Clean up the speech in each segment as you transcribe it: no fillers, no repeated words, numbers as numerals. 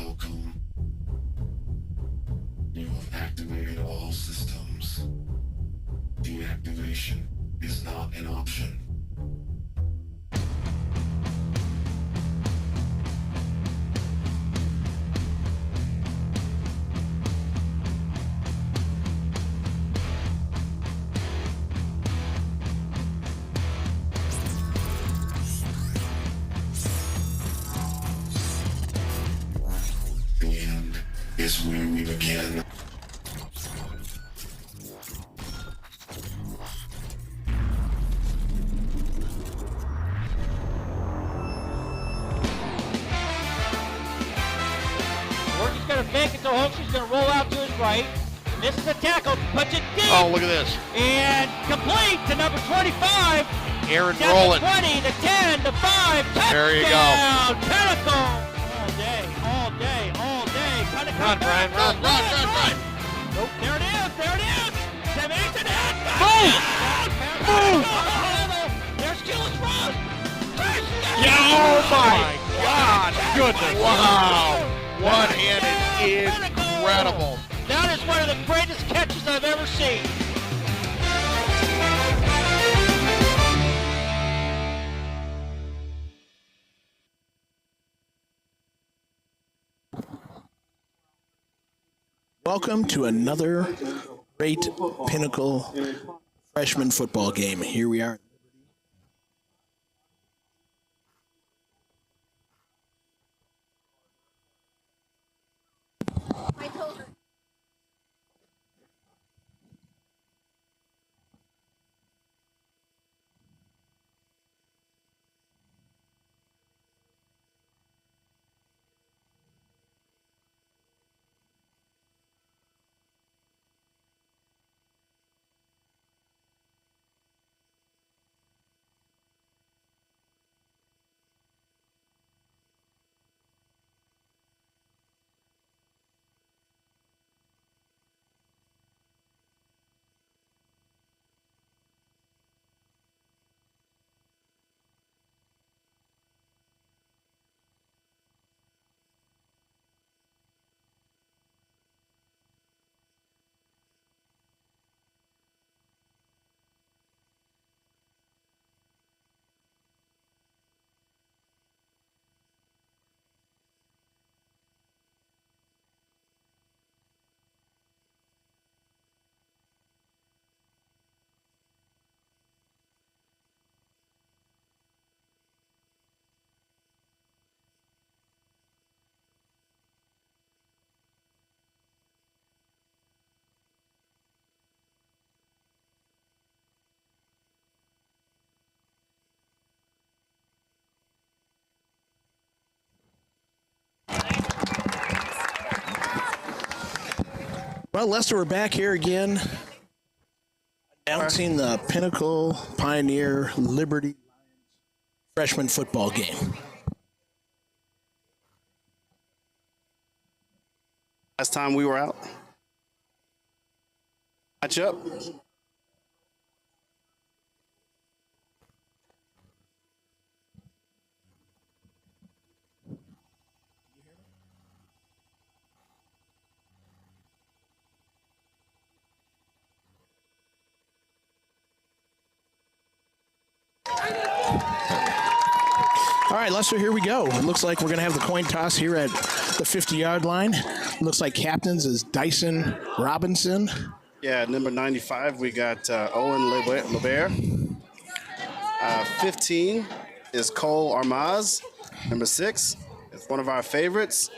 Welcome. You have activated all systems. Deactivation is not an option. The end is where we begin. Gordy's going to fake it to Hoaxer's going to roll out to his right. This is a tackle, puts it deep. Oh, look at this. And complete to number 25. Aaron Down rolling. to 20, the 10, the 5, touchdown. There you go. Pinnacle. All day, all day, all day. Run, Brian, run. Nope, there it is, there it is. 7, 8, and a half. Move! There's Gillis Ross. Yeah, oh my God, goodness. Wow. One-handed, incredible. That is one of the greatest catches I've ever seen. Welcome to another great Pinnacle freshman football game. Here we are. Well, Lester, we're back here again, announcing the Pinnacle Pioneer Liberty freshman football game. Last time we were out. Match up. All right, Lester, here we go. It looks like we're going to have the coin toss here at the 50-yard line. Looks like captains is Dyson Robinson. Yeah, number 95, we got Owen LeBert. 15 is Cole Armaz. Number 6 is one of our favorites.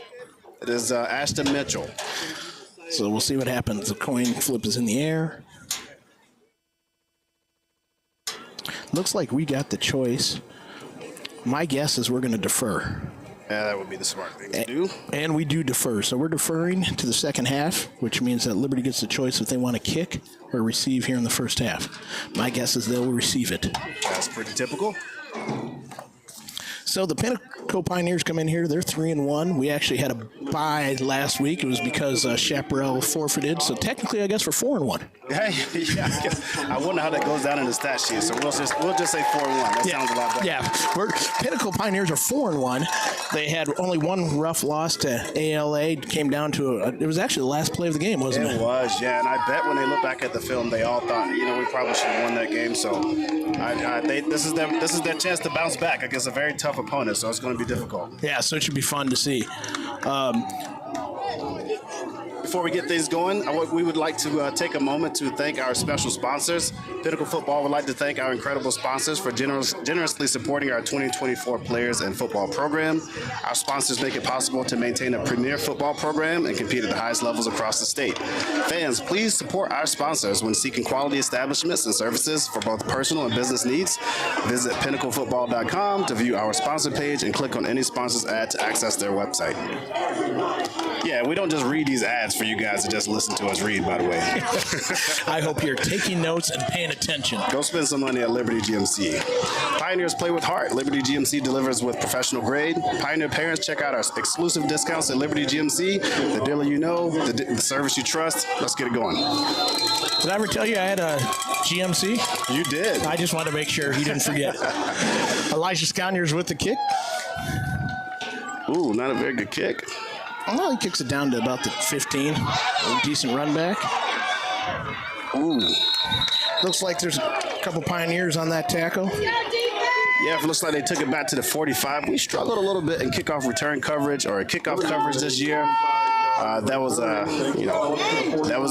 It is Ashton Mitchell. So we'll see what happens. The coin flip is in the air. Looks like we got the choice. My guess is we're going to defer. Yeah, that would be the smart thing to do. And we do defer. So we're deferring to the second half, which means that Liberty gets the choice if they want to kick or receive here in the first half. My guess is they'll receive it. That's pretty typical. So the Pinnacle Pioneers come in here. They're 3-1. We actually had a bye last week. It was because Chaparral forfeited. So technically, I guess we're 4-1. Hey, yeah, I guess. I wonder how that goes down in the stat sheet. So we'll just say 4-1. That sounds a lot better. Yeah, Pinnacle Pioneers are 4-1. They had only one rough loss to ALA. Came down to it was actually the last play of the game, wasn't it? It was, yeah. And I bet when they look back at the film, they all thought, we probably should have won that game. So this is their chance to bounce back against a very tough opponent. So it's going to be difficult. Yeah, so it should be fun to see. Before we get things going, we would like to take a moment to thank our special sponsors. Pinnacle Football would like to thank our incredible sponsors for generously supporting our 2024 players and football program. Our sponsors make it possible to maintain a premier football program and compete at the highest levels across the state. Fans, please support our sponsors when seeking quality establishments and services for both personal and business needs. Visit pinnaclefootball.com to view our sponsor page and click on any sponsor's ad to access their website. Yeah, we don't just read these ads for you guys to just listen to us read, by the way. I hope you're taking notes and paying attention. Go spend some money at Liberty GMC. Pioneers play with heart. Liberty GMC delivers with professional grade. Pioneer parents, check out our exclusive discounts at Liberty GMC. The dealer you know, the service you trust. Let's get it going. Did I ever tell you I had a GMC? You did. I just wanted to make sure you didn't forget. Elijah Sconyers with the kick. Ooh, not a very good kick. Well, he kicks it down to about the 15. A decent run back. Ooh. Looks like there's a couple Pioneers on that tackle. Yeah, it looks like they took it back to the 45. We struggled a little bit in kickoff return coverage or kickoff coverage this year. That was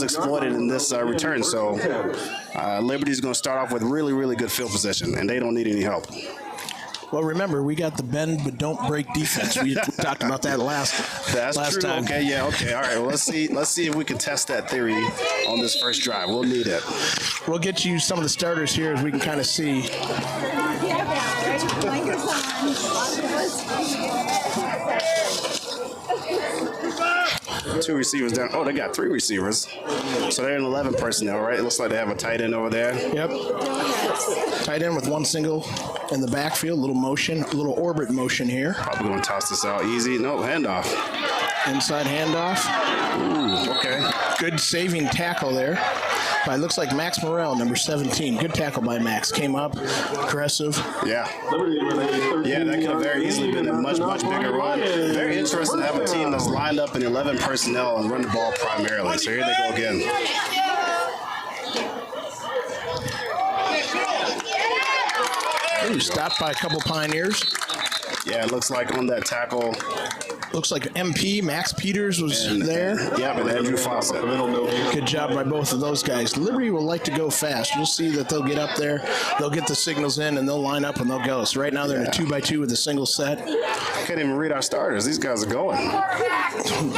exploited in this return. So Liberty's going to start off with really, really good field position, and they don't need any help. Well, remember, we got the bend but don't break defense. We talked about that last true. time. Okay, yeah, okay. All right, well, let's see if we can test that theory on this first drive. We'll need it. We'll get you some of the starters here as we can kind of see. Two receivers down. Oh, they got three receivers. So they're in 11 personnel, right? It looks like they have a tight end over there. Yep. Tight end with one single in the backfield. A little motion, a little orbit motion here. Probably going to toss this out easy. No, handoff. Inside handoff. Ooh, okay. Good saving tackle there. It looks like Max Morrell, number 17. Good tackle by Max. Came up, aggressive. Yeah. Yeah, that could have very easily been a much, much bigger run. Very interesting to have a team that's lined up in 11 personnel and run the ball primarily. So here they go again. Ooh, stopped by a couple Pioneers. Yeah, it looks like on that tackle. Looks like MP, Max Peters was there. Yep, and Andrew Fawcett. Good job by both of those guys. Liberty will like to go fast. You'll see that they'll get up there, they'll get the signals in, and they'll line up and they'll go. So right now they're in a 2x2 with a single set. Can't even read our starters. These guys are going.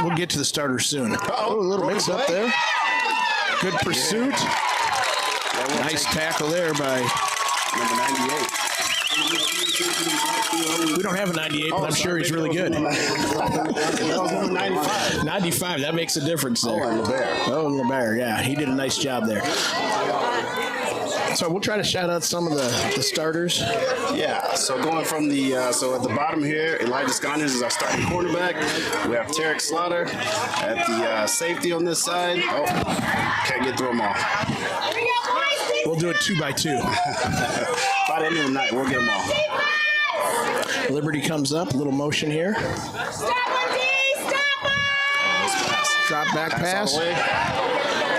We'll get to the starters soon. Oh, a little mix up there. Good pursuit. Yeah, nice tackle there by number 98. We don't have a 98, but I'm sure he's really good. 95. 95, that makes a difference there. Oh, LeBaire, yeah. He did a nice job there. So we'll try to shout out some of the starters. Yeah, so going from the, so at the bottom here, Elijah Sconyers is our starting quarterback. We have Tarek Slaughter at the safety on this side. Oh, can't get through them all. We'll do it 2x2. By the end of the night, we'll get them all. Liberty comes up, a little motion here. Drop back pass.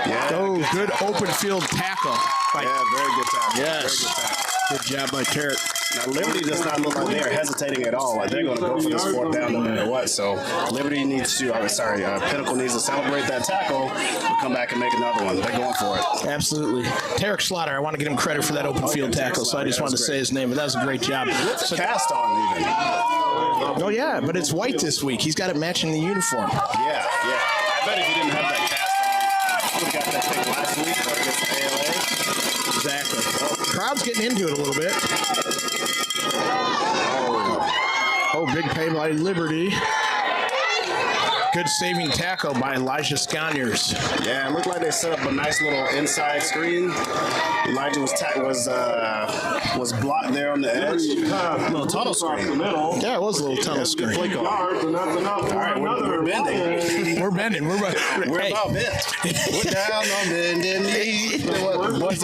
Yeah, oh, good open field tackle. Yeah, very good tackle. Yes. Very good tackle. Good job by Tarek. Now, Liberty does not look like they are hesitating at all. Like they're going to go for this fourth down no matter what. So, Liberty needs to, Pinnacle needs to celebrate that tackle and come back and make another one. They're going for it. Absolutely. Tarek Slaughter, I want to give him credit for that open field tackle, so I just wanted to say his name, but that was a great job. So, cast on even. Oh, yeah, but it's white this week. He's got it matching the uniform. Yeah. I bet if he didn't have that cast on, he would have got that thing last week against ALA. Exactly. Well, the crowd's getting into it a little bit. Oh, big play by Liberty. Good saving tackle by Elijah Sconyers. Yeah, it looked like they set up a nice little inside screen. Elijah was blocked there on the edge. Little tunnel screen. Yeah, it was a little tunnel screen. Play call. All right, we're bending. We're bending. We're hey. About bent. We're down on bending knee. What's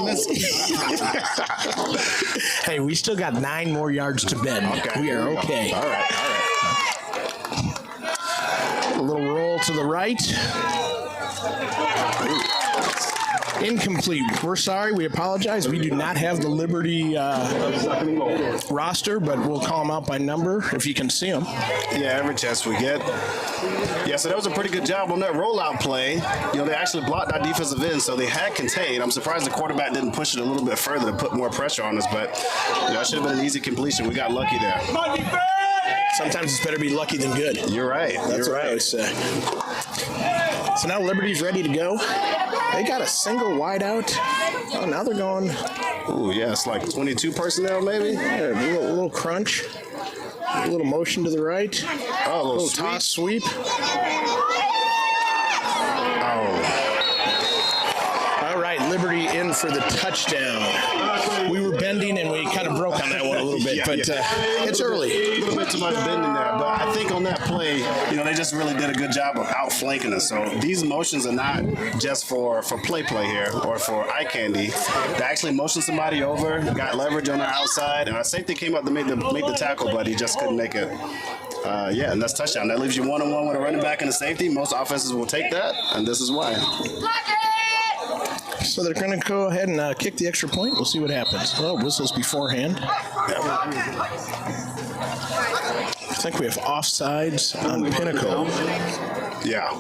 Hey, we still got 9 more yards to bend. Okay. We are okay. All right. A little roll to the right. Incomplete. We're sorry. We apologize. We do not have the Liberty roster, but we'll call them out by number if you can see them. Yeah, every chance we get. Yeah, so that was a pretty good job on that rollout play. You know, they actually blocked our defensive end, so they had contained. I'm surprised the quarterback didn't push it a little bit further to put more pressure on us, but that should have been an easy completion. We got lucky there. Sometimes it's better to be lucky than good. You're right. That's what I always say. So now Liberty's ready to go. They got a single wide out. Oh, now they're going. Ooh, yeah, it's like 22 personnel maybe. Yeah, a little crunch. A little motion to the right. Oh, a little toss sweep. All right, Liberty in for the touchdown. We were bending and we kind of broke on that one a little bit, but it's early. A little bit too much bending there, but I think on that play, they just really did a good job of outflanking us. So these motions are not just for play here or for eye candy. They actually motioned somebody over, got leverage on the outside, and our safety came up to make the tackle, but he just couldn't make it. And that's touchdown. That leaves you 1-on-1 with a running back and a safety. Most offenses will take that, and this is why. So they're going to go ahead and kick the extra point. We'll see what happens. Oh, whistles beforehand. I think we have offsides on Pinnacle. Yeah.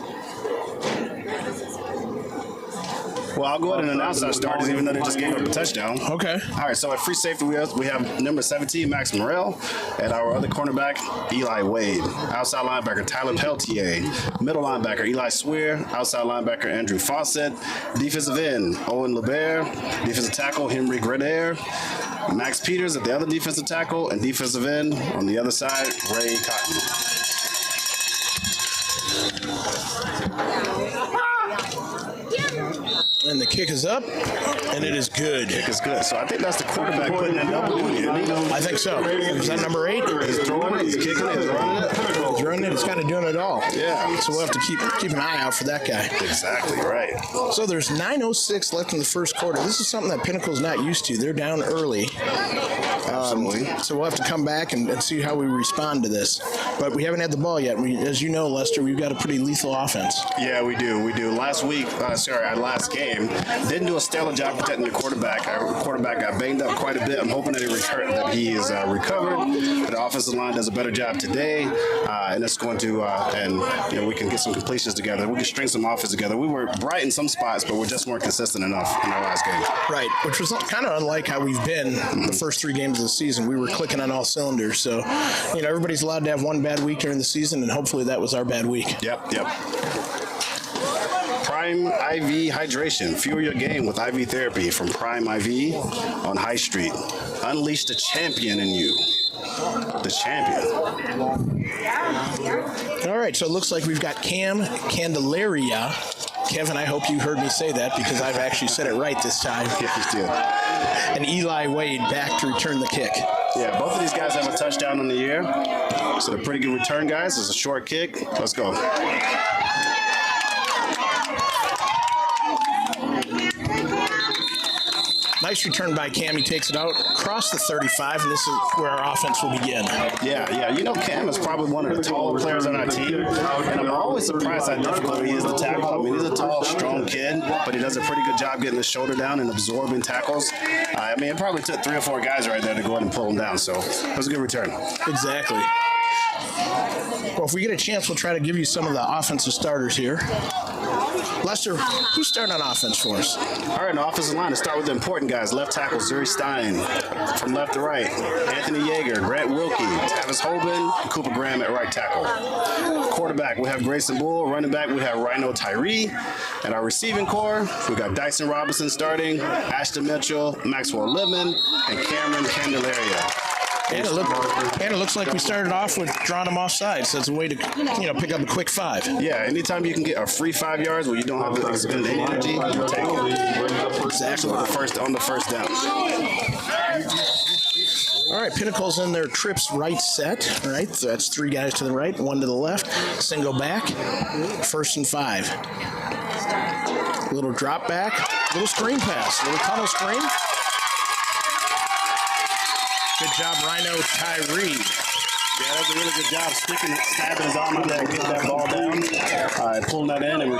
Well, I'll go ahead and announce our starters, even though they just gave up a touchdown. Okay. All right, so at free safety, we have number 17, Max Morrell, and our other cornerback, Eli Wade. Outside linebacker, Tyler Peltier. Middle linebacker, Eli Swear. Outside linebacker, Andrew Fawcett. Defensive end, Owen LeBert. Defensive tackle, Henry Greder. Max Peters at the other defensive tackle, and defensive end on the other side, Ray Cotton. And the kick is up, and it is good. Kick is good. So I think that's the quarterback putting in double duty. I think so. Is that number 8? He's throwing it, he's kicking it, he's running it. He's running it. He's kind of doing it all. Yeah. So we'll have to keep an eye out for that guy. Exactly right. So there's 9:06 left in the first quarter. This is something that Pinnacle's not used to. They're down early. So we'll have to come back and see how we respond to this. But we haven't had the ball yet. As you know, Lester, we've got a pretty lethal offense. Yeah, we do. Last week, our last game, didn't do a stellar job protecting the quarterback. Our quarterback got banged up quite a bit. I'm hoping that he is recovered. The offensive line does a better job today, and it's going to, we can get some completions together. We can string some offense together. We were bright in some spots, but we're just more consistent enough in our last game. Right, which was kind of unlike how we've been the first 3 games of the season. We were clicking on all cylinders. So, everybody's allowed to have one bad week during the season, and hopefully that was our bad week. Yep. Prime IV Hydration. Fuel your game with IV therapy from Prime IV on High Street. Unleash the champion in you. The champion. All right, so it looks like we've got Cam Candelaria. Kevin, I hope you heard me say that because I've actually said it right this time. Yes, you did. And Eli Wade back to return the kick. Yeah, both of these guys have a touchdown on the year. So they're pretty good return guys. It's a short kick. Let's go. Nice return by Cam. He takes it out across the 35, and this is where our offense will begin. Yeah. Cam is probably one of the taller players on our team, and I'm always surprised how difficult he is to tackle. I mean, he's a tall, strong kid, but he does a pretty good job getting his shoulder down and absorbing tackles. It probably took 3 or 4 guys right there to go ahead and pull him down, so it was a good return. Exactly. Well, if we get a chance, we'll try to give you some of the offensive starters here. Lester, who's starting on offense for us? All right, on the offensive line, let's start with the important guys. Left tackle, Zuri Stein. From left to right, Anthony Yeager, Grant Wilkie, Tavis Hoban, and Cooper Graham at right tackle. Quarterback, we have Grayson Bull. Running back, we have Rhino Tyree. And our receiving core, we got Dyson Robinson starting, Ashton Mitchell, Maxwell Lippman, and Cameron Candelaria. And it looks like we started off with drawing them offside, so it's a way to pick up a quick 5. Yeah, anytime you can get a free 5 yards where you don't have to expend any energy, you take it. Exactly on the first down. All right, Pinnacle's in their trips right set. All right, so that's 3 guys to the right, 1 to the left. Single back, 1st and 5. Little drop back, little screen pass, little tunnel screen. Good job, Rhino Tyree. Yeah, that's a really good job snapping his arm out there and getting that ball down. Pulling that in and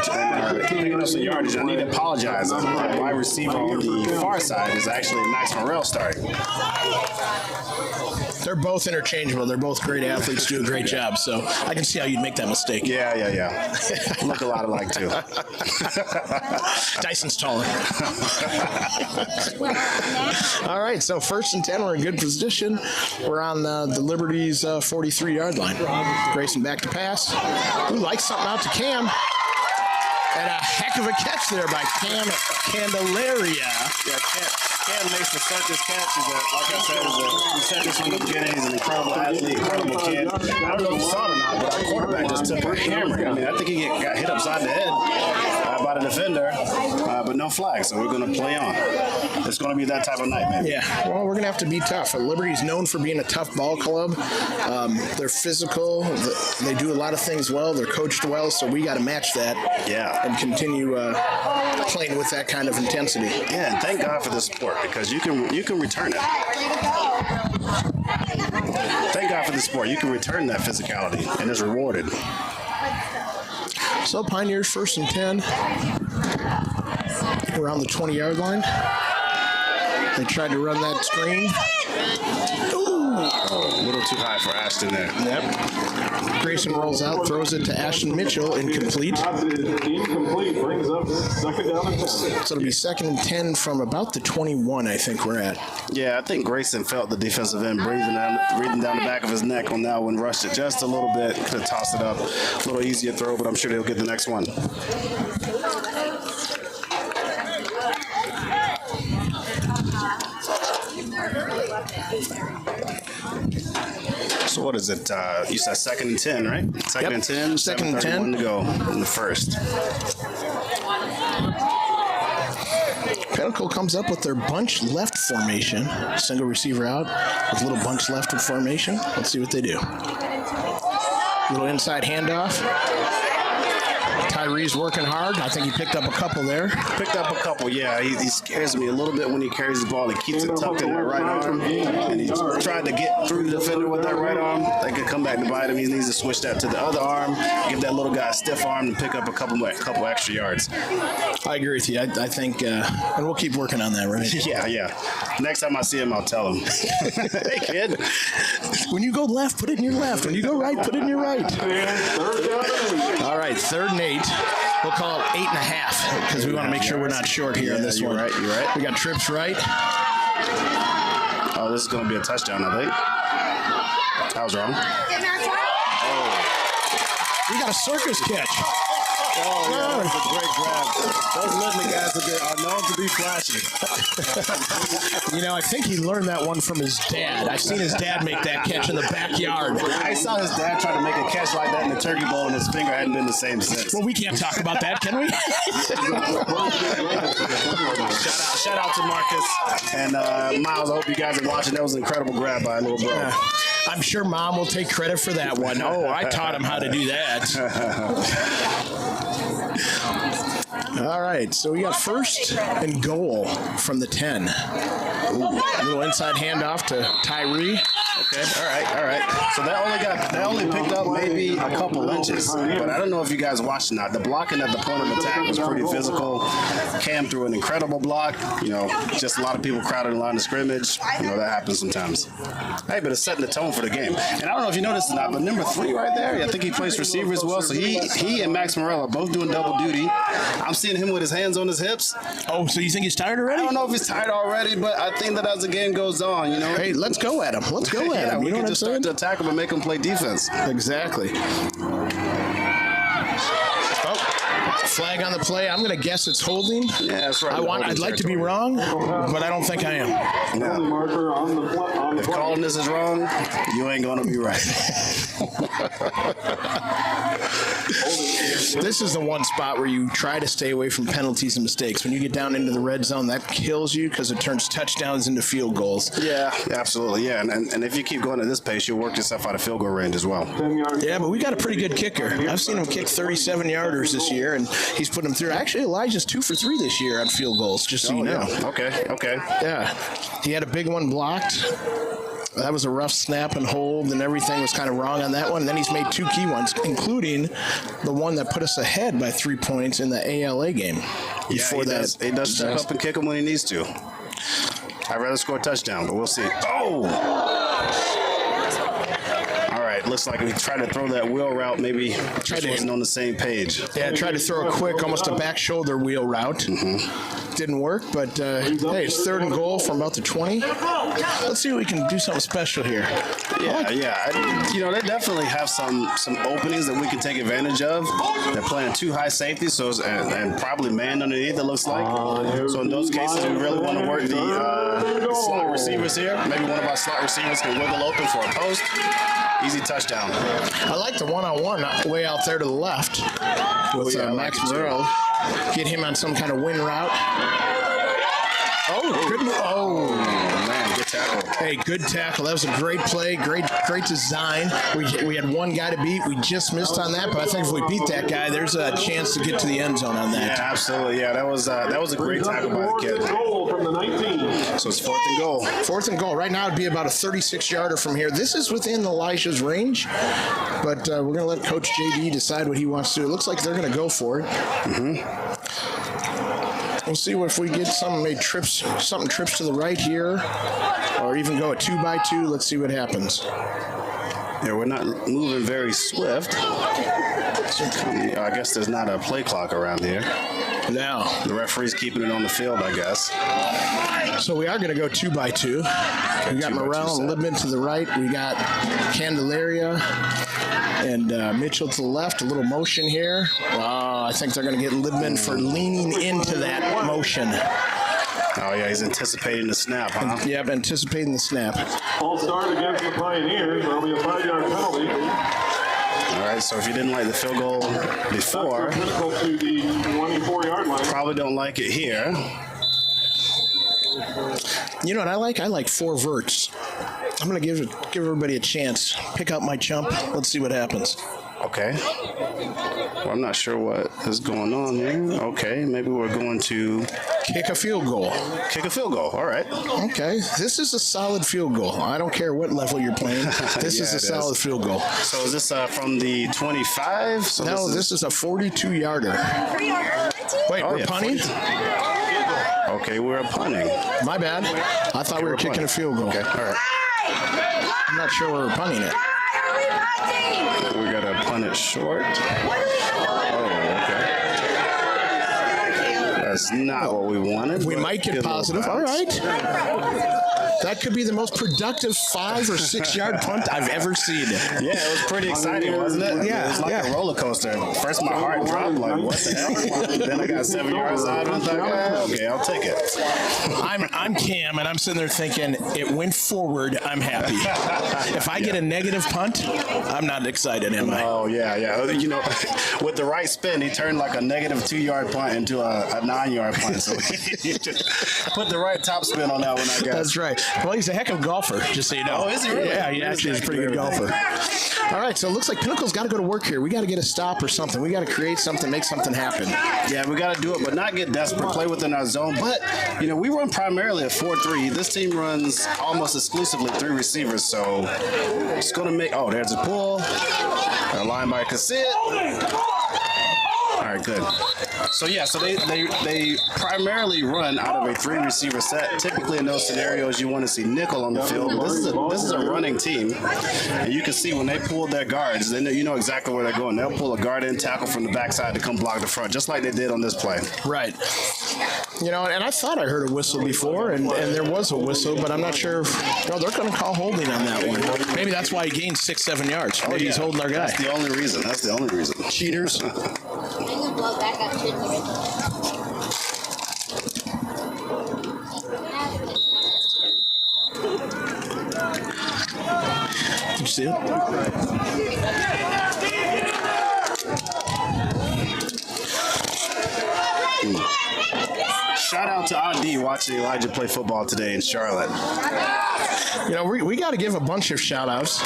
picking up some yardage. I need to apologize. My receiver on the far side is actually Max Morrell starting. They're both interchangeable. They're both great athletes, do a great job. So I can see how you'd make that mistake. Yeah. Look a lot alike, too. Dyson's taller. All right, so 1st and 10, we're in good position. We're on the Liberty's 43-yard line. Grayson back to pass. Ooh, likes something out to Cam. And a heck of a catch there by Cam Candelaria. Yeah, Cam makes the circus catch. Like I said, we said this from the beginning. He's an incredible athlete, incredible kid. I don't know if you saw it or not, but our quarterback just took a hammer. I mean, I think he got hit upside the head by the defender, but no flag, so we're going to play on. It's going to be that type of night, man. Yeah, well, we're going to have to be tough. Liberty's known for being a tough ball club. They're physical. They do a lot of things well. They're coached well, so we got to match that. Yeah. And continue playing with that kind of intensity. Yeah, and thank God for this sport because you can return it. Thank God for the sport. You can return that physicality, and it's rewarded. So Pioneers 1st and 10. Around the 20-yard line. They tried to run that screen. Oh, a little too high for Ashton there. Yep. Grayson rolls out, throws it to Ashton Mitchell, incomplete. So it'll be 2nd and 10 from about the 21, I think we're at. Yeah, I think Grayson felt the defensive end breathing down the back of his neck on that one, rushed it just a little bit, could have tossed it up. A little easier throw, but I'm sure they'll get the next one. So what is it? You said 2nd and 10, right? 2nd and 10. 2nd and 10 to go in the first. Pinnacle comes up with their bunch left formation. Single receiver out with a little bunch left in formation. Let's see what they do. Little inside handoff. Tyree's working hard. I think he picked up a couple there. Yeah. He scares me a little bit when he carries the ball. He keeps it tucked in that right arm, and he's tried to get through the defender with that right arm. They could come back to bite him. He needs to switch that to the other arm, give that little guy a stiff arm, and pick up a couple extra yards. I agree with you. I think, and we'll keep working on that, right? Yeah. Next time I see him, I'll tell him. Hey, kid. When you go left, put it in your left. When you go right, put it in your right. All right, 3rd and 8. We'll call it 8.5 because we want to make sure we're not short here on this one. You're right. We got trips right. Oh, this is going to be a touchdown, I think. I was wrong. We got a circus catch. Oh, yeah, that's a great grab. Those Lidman guys are known to be flashy. I think he learned that one from his dad. I've seen his dad make that catch in the backyard. I saw his dad try to make a catch like that in the Turkey Bowl, and his finger hadn't been the same since. Well, we can't talk about that, can we? Shout out to Marcus and Miles. I hope you guys are watching. That was an incredible grab by a little bro. I'm sure Mom will take credit for that one. Oh, I taught him how to do that. All right, so we got 1st and goal from the 10. Ooh, a little inside handoff to Tyree. Okay, all right. So that only picked up maybe a couple inches, but I don't know if you guys watched or not. The blocking at the point of attack was pretty physical. Cam threw an incredible block. Just a lot of people crowded in line of scrimmage. That happens sometimes. Hey, but it's setting the tone for the game. And I don't know if you noticed or not, but number 3 right there, I think he plays receiver as well. So he and Max Morrell are both doing double duty. I'm seeing him with his hands on his hips. Oh, so you think he's tired already? I don't know if he's tired already, but I think that as the game goes on, Hey, let's go at him. Let's go at him. We You know can what I'm just saying? start to attack him and make him play defense. Exactly. Flag on the play. I'm going to guess it's holding. Yeah, that's right. I'd like to be wrong, but I don't think I am. No. If calling this is wrong, you ain't going to be right. This is the one spot where you try to stay away from penalties and mistakes. When you get down into the red zone, that kills you because it turns touchdowns into field goals. Yeah, absolutely. Yeah, and if you keep going at this pace, you'll work yourself out of field goal range as well. Yeah, but we got a pretty good kicker. I've seen him kick 37-yarders this year, and he's put them through. Actually, Elijah's 2 for 3 this year on field goals, just so you know. Okay. Yeah, he had a big one blocked. That was a rough snap and hold, and everything was kind of wrong on that one. And then he's made 2 key ones, including the one that put us ahead by 3 points in the ALA game. Before that, he does step up and kick him when he needs to. I'd rather score a touchdown, but we'll see. Oh! All right, looks like we tried to throw that wheel route. Maybe just wasn't on the same page. Yeah, tried to throw a quick, almost a back shoulder wheel route. Didn't work, but hey, it's 3rd and goal from about the 20. Let's see if we can do something special here. Yeah. You know, they definitely have some openings that we can take advantage of. They're playing 2 high safeties, and probably man underneath, it looks like. So in those cases, we really want to work the slot receivers here. Maybe one of our slot receivers can wiggle open for a post. Easy touchdown. I like the one-on-one way out there to the left with Max Moreau. Get him on some kind of win route. Oh, good. Oh, man, good tackle. Hey, good tackle. That was a great play, great design. We had one guy to beat. We just missed on that, but I think if we beat that guy, there's a chance to get to the end zone on that. Yeah, absolutely. Yeah, that was a great tackle by the kid. So it's 4th and goal. 4th and goal. Right now, it'd be about a 36-yarder from here. This is within Elijah's range, but we're going to let Coach JD decide what he wants to do. It looks like they're going to go for it. We'll see if we get something trips to the right here, or even go a 2x2. Let's see what happens. Yeah, we're not moving very swift. I guess there's not a play clock around here. No. The referee's keeping it on the field, I guess. So we are going to go 2x2. We got Morrell and Libman to the right. We got Candelaria and Mitchell to the left. A little motion here. I think they're going to get Libman for leaning into that motion. Oh, yeah, he's anticipating the snap, huh? Yep, anticipating the snap. False start against the Pioneers. There'll be a 5-yard penalty. All right, so if you didn't like the field goal before, Pinnacle to the 24-yard line. Probably don't like it here. You know what I like? I like 4 verts. I'm going to give everybody a chance. Pick out my chump. Let's see what happens. Okay. Well, I'm not sure what is going on here. Okay, maybe we're going to kick a field goal. Kick a field goal. All right. Okay. This is a solid field goal. I don't care what level you're playing. This is a solid field goal. So is this from the 25? So no, this is a 42-yarder. Wait, we're punting? Okay, we're punting. My bad. I thought we were kicking a field goal. Okay, all right. I'm not sure we're punting it. We got to punt it short. Oh, okay. That's not what we wanted. We might get positive. All right. That could be the most productive 5 or 6 yard punt I've ever seen. Yeah, it was pretty exciting, wasn't it? Yeah, it was like a roller coaster. First, my heart dropped, like, what the hell? Then I got 7 yards out, and I thought, okay, I'll take it. I'm Cam, and I'm sitting there thinking, it went forward, I'm happy. If I get a negative punt, I'm not excited, am I? Oh, yeah. You know, with the right spin, he turned like a negative 2-yard punt into a 9-yard punt. So he just put the right top spin on that one, I guess. That's right. Well, he's a heck of a golfer, just so you know. Oh, is he really? Yeah, he actually is a pretty good golfer. All right, so it looks like Pinnacle's got to go to work here. We got to get a stop or something. We got to create something, make something happen. Yeah, we got to do it, but not get desperate, play within our zone. But, you know, we run primarily a 4-3. This team runs almost exclusively 3 receivers, so it's going to make... Oh, there's a pull. Our linebacker can see it. All right, good. So they primarily run out of a 3 receiver set. Typically in those scenarios, you want to see nickel on the field. But this is a running team, and you can see when they pull their guards, then you know exactly where they're going. They'll pull a guard in, tackle from the backside to come block the front, just like they did on this play. Right. You know, and I thought I heard a whistle before, and there was a whistle, but I'm not sure. No, they're going to call holding on that one. Maybe that's why he gained 6-7 yards. Maybe he's holding our guy. That's the only reason. Cheaters. Did you see it? Shout out to ID watching Elijah play football today in Charlotte. You know, we got to give a bunch of shout outs.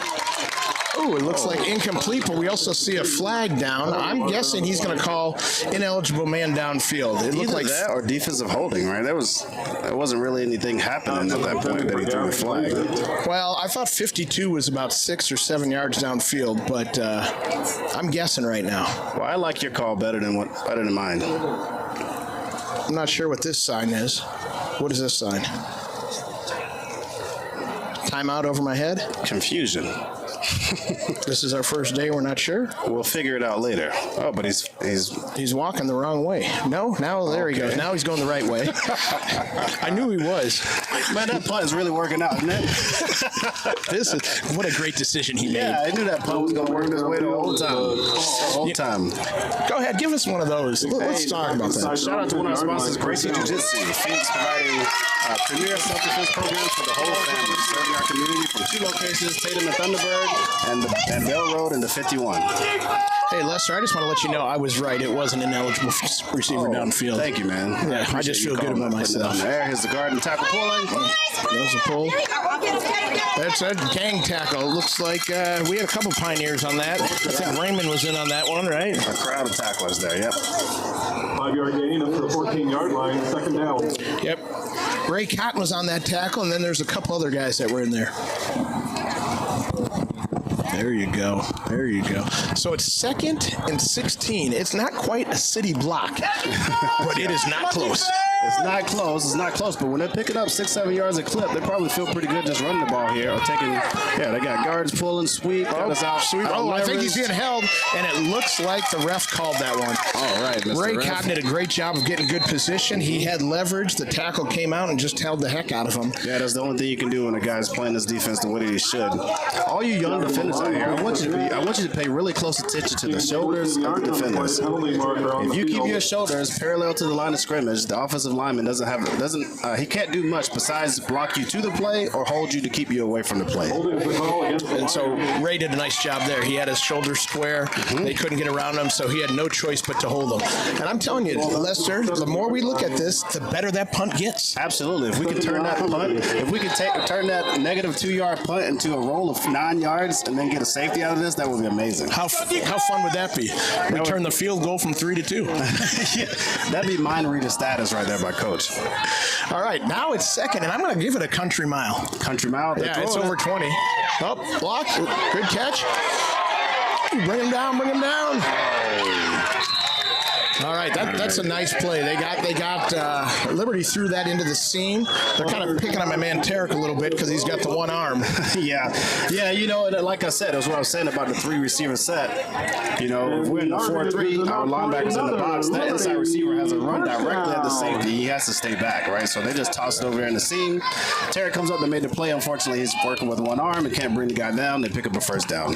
Oh, it looks like incomplete, but we also see a flag down. I'm guessing he's going to call ineligible man downfield. It looked Either like that or defensive holding, right? There wasn't really anything happening at that point that he threw the flag. Well, I thought 52 was about 6 or 7 yards downfield, but I'm guessing right now. Well, I like your call better than mine. I'm not sure what this sign is. What is this sign? Timeout over my head? Confusion. This is our first day. We're not sure. We'll figure it out later. Oh, but He's walking the wrong way. No, now there he goes. Now he's going the right way. I knew he was. Man, that punt is really working out, isn't it? This is what a great decision he made. Yeah, I knew that punt was going to work this way the whole time. Go ahead, give us one of those. Let's talk about that. Shout out to one of our sponsors, Gracie Jiu-Jitsu. Phoenix providing premier self-defense programs for the whole family, serving our community from 2 locations, Tatum and Thunderbird, and Bell Road and the 51. Hey, Lester, I just want to let you know I was right. It was an ineligible receiver downfield. Thank you, man. Yeah, I just feel good about myself. Here's the guard and tackle pulling. There's a pull. That's a gang tackle. Looks like we had a couple pioneers on that. I think Raymond was in on that one, right? A crowd of tacklers there, yep. 5-yard gain up to the 14-yard line, 2nd down. Yep. Ray Cotton was on that tackle, and then there's a couple other guys that were in there. There you go. There you go. So it's 2nd and 16. It's not quite a city block, but it is not close. It's not close. It's not close. But when they're picking up 6-7 yards a clip, they probably feel pretty good just running the ball here or taking. Yeah, they got guards pulling, sweep. Sweep. Oh, I think he's being held, and it looks like the ref called that one. All right, Mr. Ray Ref. Cotton did a great job of getting good position. He had leverage. The tackle came out and just held the heck out of him. Yeah, that's the only thing you can do when a guy's playing this defense the way that he should. All you young defenders out here, I want you to pay really close attention to the shoulders of the defenders. If you keep your shoulders parallel to the line of scrimmage, the offensive lineman he can't do much besides block you to the play or hold you to keep you away from the play. And so Ray did a nice job there. He had his shoulders square. They couldn't get around him, so he had no choice but to hold them. And I'm telling you, Lester, the more we look at this, the better that punt gets. Absolutely. If we can turn that punt, if we can turn that negative 2-yard punt into a roll of 9 yards and then get a safety out of this, that would be amazing. How fun would that be? We turn the field goal from 3 to 2. Yeah, that'd be mind reader status right there by Coach. All right, now it's 2nd, and I'm going to give it a country mile. Country mile? Yeah, it's over 20. Oh, block. Good catch. Bring him down, bring him down. All right, that's a nice play. They got Liberty threw that into the seam. They're kind of picking on my man Tarek a little bit because he's got the one arm. Yeah, you know, like I said, that's what I was saying about the 3-receiver set. You know, if we're in the 4-3, our linebackers in the box, that inside receiver has a run directly at the safety. He has to stay back, right? So they just toss it over there in the seam. Tarek comes up and made the play. Unfortunately, he's working with one arm and can't bring the guy down. They pick up a 1st down.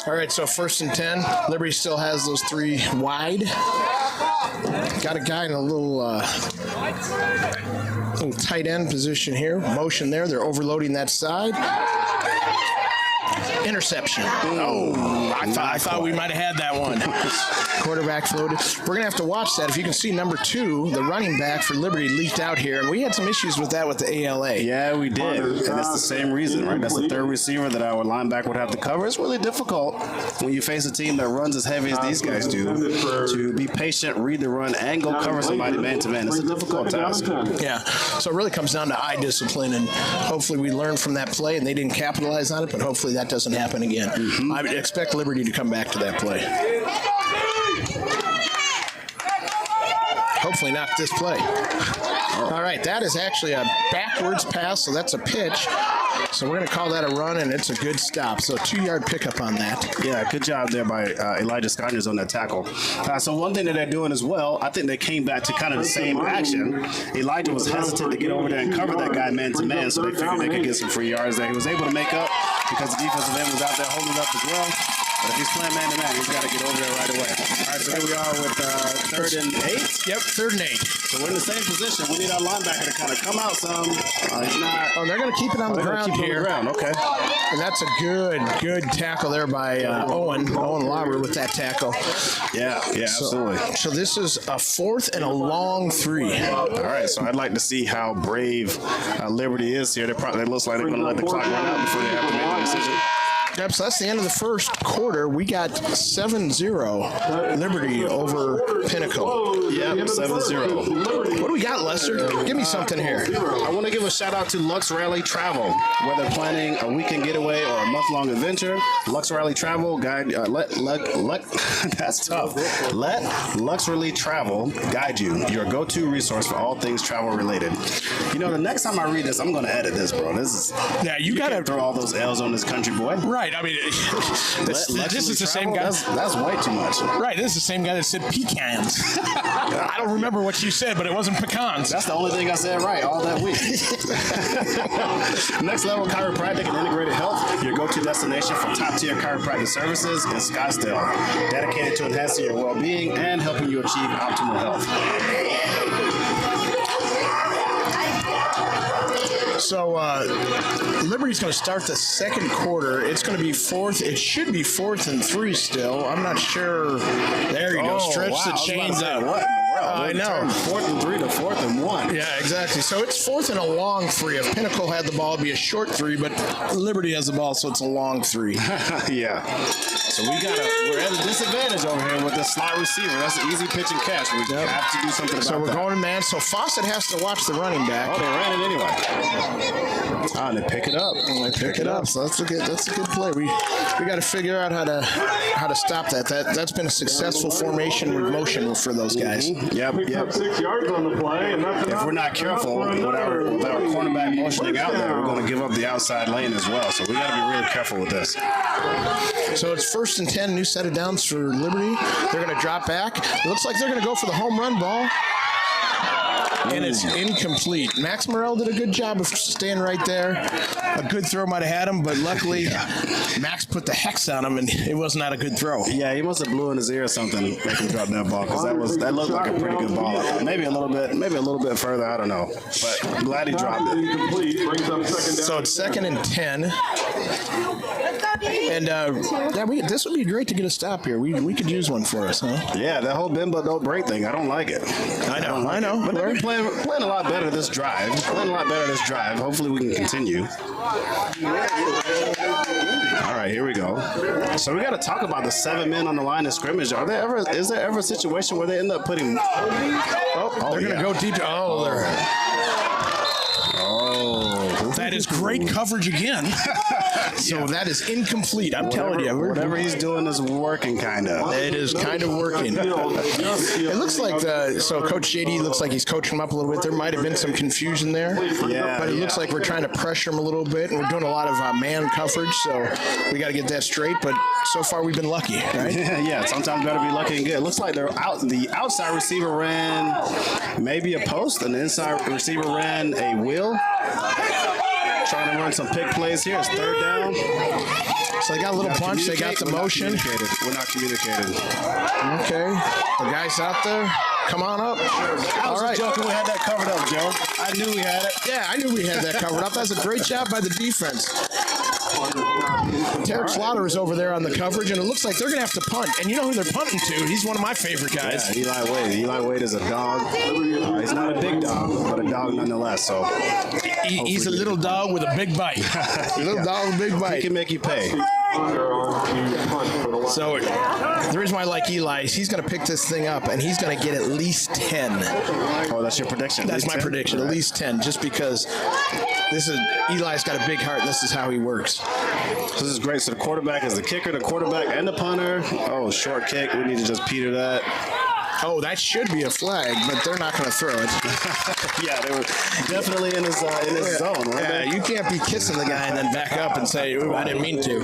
All right, so 1st and 10. Liberty still has those 3 wide. Got a guy in a little tight end position here. Motion there. They're overloading that side. Interception. Oh, I thought we might have had that one. Quarterback floated. We're going to have to watch that. If you can see number 2, the running back for Liberty leaked out here, and we had some issues with that with the ALA. Yeah, we did. And that's the same reason, right? That's the 3rd receiver that our linebacker would have to cover. It's really difficult when you face a team that runs as heavy as these guys do to be patient, read the run, and go cover somebody man-to-man. It's a difficult task. Yeah. So it really comes down to eye discipline, and hopefully we learned from that play, and they didn't capitalize on it, but hopefully that doesn't happen again. I would expect Liberty to come back to that play. Hopefully not this play. All right, that is actually a backwards pass, so that's a pitch. So we're going to call that a run, and it's a good stop. So 2-yard pickup on that. Yeah, good job there by Elijah Sconyers on that tackle. So one thing that they're doing as well, I think they came back to kind of the same action. Elijah was hesitant to get over there and cover that guy man-to-man, so they figured they could get some free yards there. He was able to make up because the defensive end was out there holding up as well. But if he's playing man-to-man, he's got to get over there right away. All right, so here we are with 3rd and 8. Yep, 3rd and 8. So we're in the same position. We need our linebacker to kind of come out some. He's not. Oh, they're going to keep it on the ground here. Okay. And that's a good tackle there by Owen Lauber with that tackle. Yeah, absolutely. So this is a 4th and a long 3. All right, so I'd like to see how brave Liberty is here. It looks like they're going to let the clock run out before they have to make the decision. Yep, so that's the end of the first quarter. We got 7-0 Liberty over Pinnacle. Yep, 7-0. What do we got, Lester? Give me something here. I want to give a shout out to Lux Rally Travel. Whether planning a weekend getaway or a month-long adventure, Lux Rally Travel guide. That's tough. Let Lux Rally Travel guide you, your go-to resource for all things travel related. You know, the next time I read this, I'm going to edit this, bro. This is you got to throw all those L's on this country boy. Right. I mean, this is the same guy. That's way too much. Right. This is the same guy that said pecans. I don't remember what you said, but it wasn't pecans. That's the only thing I said right all that week. Next Level Chiropractic and Integrated Health, your go-to destination for top-tier chiropractic services in Scottsdale. Dedicated to enhancing your well-being and helping you achieve optimal health. So Liberty's going to start the second quarter. It's going to be 4th. It should be 4th and 3 still. I'm not sure. There you go. Stretch the chains out. What in the world? I know. 4th and 3 to 4th and 1. Yeah, exactly. So it's 4th and a long 3. If Pinnacle had the ball, it'd be a short 3, but Liberty has the ball, so it's a long 3. Yeah. So we're at a disadvantage over here with the slot receiver. That's an easy pitch and catch. We have to do something about that. So we're going to man. So Fawcett has to watch the running back. Oh, they ran it anyway. And they pick it up. They pick it up. So that's a good play. We got to figure out how to stop that. That's been a successful formation with motion for those guys. Yep. 6 yards on the play, and that's if we're not careful with our cornerback motioning out there, we're going to give up the outside lane as well. So we got to be really careful with this. So it's 1st and 10, new set of downs for Liberty. They're going to drop back. It looks like they're going to go for the home run ball. And it's incomplete. Max Morrell did a good job of staying right there. A good throw might have had him, but luckily Max put the hex on him, and it was not a good throw. Yeah, he must have blew in his ear or something, make him drop that ball, because that looked like a pretty good ball. Maybe a little bit further, I don't know. But I'm glad he dropped it. So it's 2nd and 10. And this would be great to get a stop here. We could use one for us, huh? Yeah, that whole bend but don't break thing, I don't like it. I know. But they're playing a lot better this drive. Hopefully we can continue. All right, here we go. So we got to talk about the 7 men on the line of scrimmage. Is there ever a situation where they end up putting? They're going to go deep. That is great coverage again. So that is incomplete. I'm telling you. Whatever he's doing is working, kind of. It is kind of working. It looks like so Coach JD looks like he's coaching him up a little bit. There might have been some confusion there. But it looks like we're trying to pressure him a little bit, and we're doing a lot of man coverage, so we got to get that straight. But so far we've been lucky, right? Yeah, sometimes better be lucky and good. It looks like the outside receiver ran maybe a post, and the inside receiver ran a wheel. Trying to run some pick plays here. It's 3rd down. So they got a little punch. They got the motion. We're not communicating. Okay. The guy's out there. Come on up. I was joking. We had that covered up, Joe. I knew we had it. Yeah, I knew we had that covered up. That's a great job by the defense. Tarek Slaughter is over there on the coverage, and it looks like they're going to have to punt. And you know who they're punting to? He's one of my favorite guys. Yeah, Eli Wade. Eli Wade is a dog. He's not a big dog, but a dog nonetheless. So he's a little dog with a big bite. Little dog with a big bite. He can make you pay. So the reason why I like Eli is he's going to pick this thing up, and he's going to get at least 10. Oh, that's your prediction? That's my prediction, at least 10, just because Eli's got a big heart, and this is how he works. So this is great. So the quarterback is the kicker, the quarterback, and the punter. Oh, short kick. We need to just peter that. Oh, that should be a flag, but they're not going to throw it. Yeah, they were definitely in his zone, weren't Yeah, they? you can't be kissing the guy and then back up and say, "Ooh, I didn't mean to."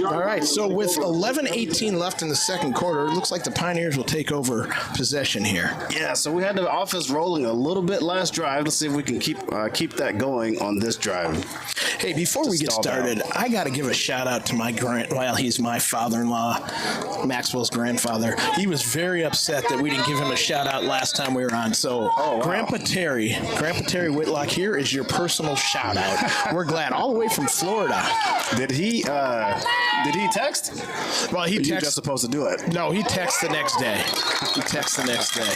All right, so with 11:18 left in the second quarter, it looks like the Pioneers will take over possession here. Yeah, so we had the offense rolling a little bit last drive. Let's see if we can keep that going on this drive. Hey, before we get started, I got to give a shout out to my he's my father-in-law, Maxwell's grandfather. He was very upset that we didn't give him a shout out last time we were on. So, Grandpa Terry Whitlock, here is your personal shout out. We're glad, all the way from Florida. Did he text? Well, he You're texted. just supposed to do it. No, he texted the next day.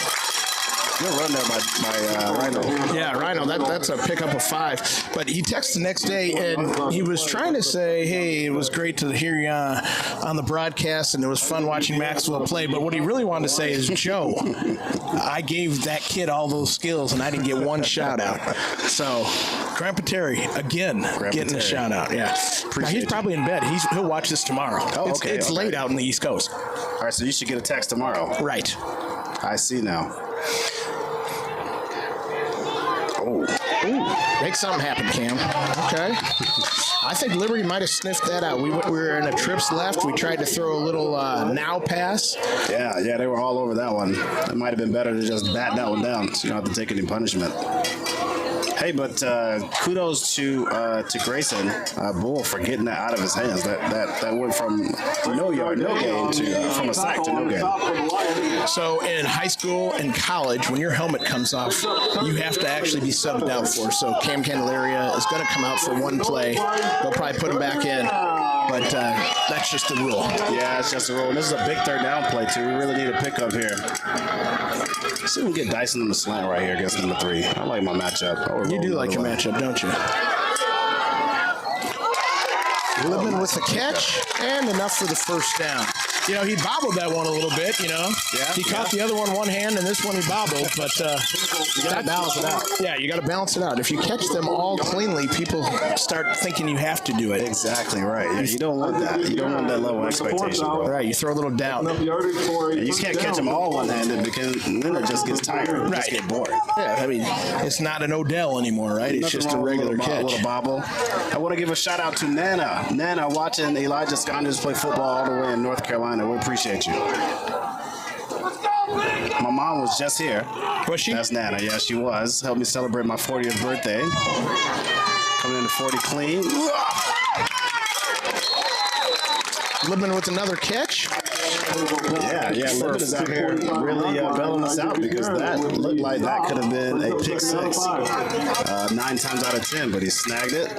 You're run there by Rhino. Yeah, Rhino, that's a pickup of 5. But he texted the next day, and he was trying to say, hey, it was great to hear you on the broadcast, and it was fun watching Maxwell play. But what he really wanted to say is, Joe, I gave that kid all those skills, and I didn't get one shout-out. So, Grandpa Terry, again, getting a shout-out. Yeah. Now, he's probably in bed. He'll watch this tomorrow. Oh, It's late out in the East Coast. All right, so you should get a text tomorrow. Right. I see now. Ooh, make something happen, Cam. Okay. I think Liberty might have sniffed that out. We were in a trips left. We tried to throw a little now pass. Yeah, they were all over that one. It might have been better to just bat that one down so you don't have to take any punishment. Hey, but kudos to Grayson Bull for getting that out of his hands. That went from no gain to from a sack to no gain. So in high school and college, when your helmet comes off, you have to actually be subbed out for. So Cam Candelaria is going to come out for one play. They'll probably put him back in, but that's just the rule. Yeah, it's just a rule. This is a big third down play too. We really need a pickup here. Let's see if we can get Dyson in the slant right here against number 3. I like my matchup. You do like your matchup, don't you? Lippman with the catch, and enough for the first down. You know, he bobbled that one a little bit, you know. Yeah. He caught the other one hand, and this one he bobbled, but you got to balance it out. Yeah, you got to balance it out. If you catch them all cleanly, people start thinking you have to do it. Exactly right. Yeah, you don't want that. You don't want that level of expectation, bro. Right, you throw a little doubt. And you can't catch them all one-handed because then it just gets tired. It just get bored. Yeah, I mean, it's not an Odell anymore, right? It's just a regular catch. A little bobble. I want to give a shout-out to Nana. Nana watching Elijah Sconders play football all the way in North Carolina. We appreciate you. My mom was just here. Was she? That's Nana. Yeah, she was. Helped me celebrate my 40th birthday. Coming into 40 clean. Lippman with another catch. Yeah. Lippman is out here really bailing us out because that looked like that could have been a pick 6 9 times out of 10, but he snagged it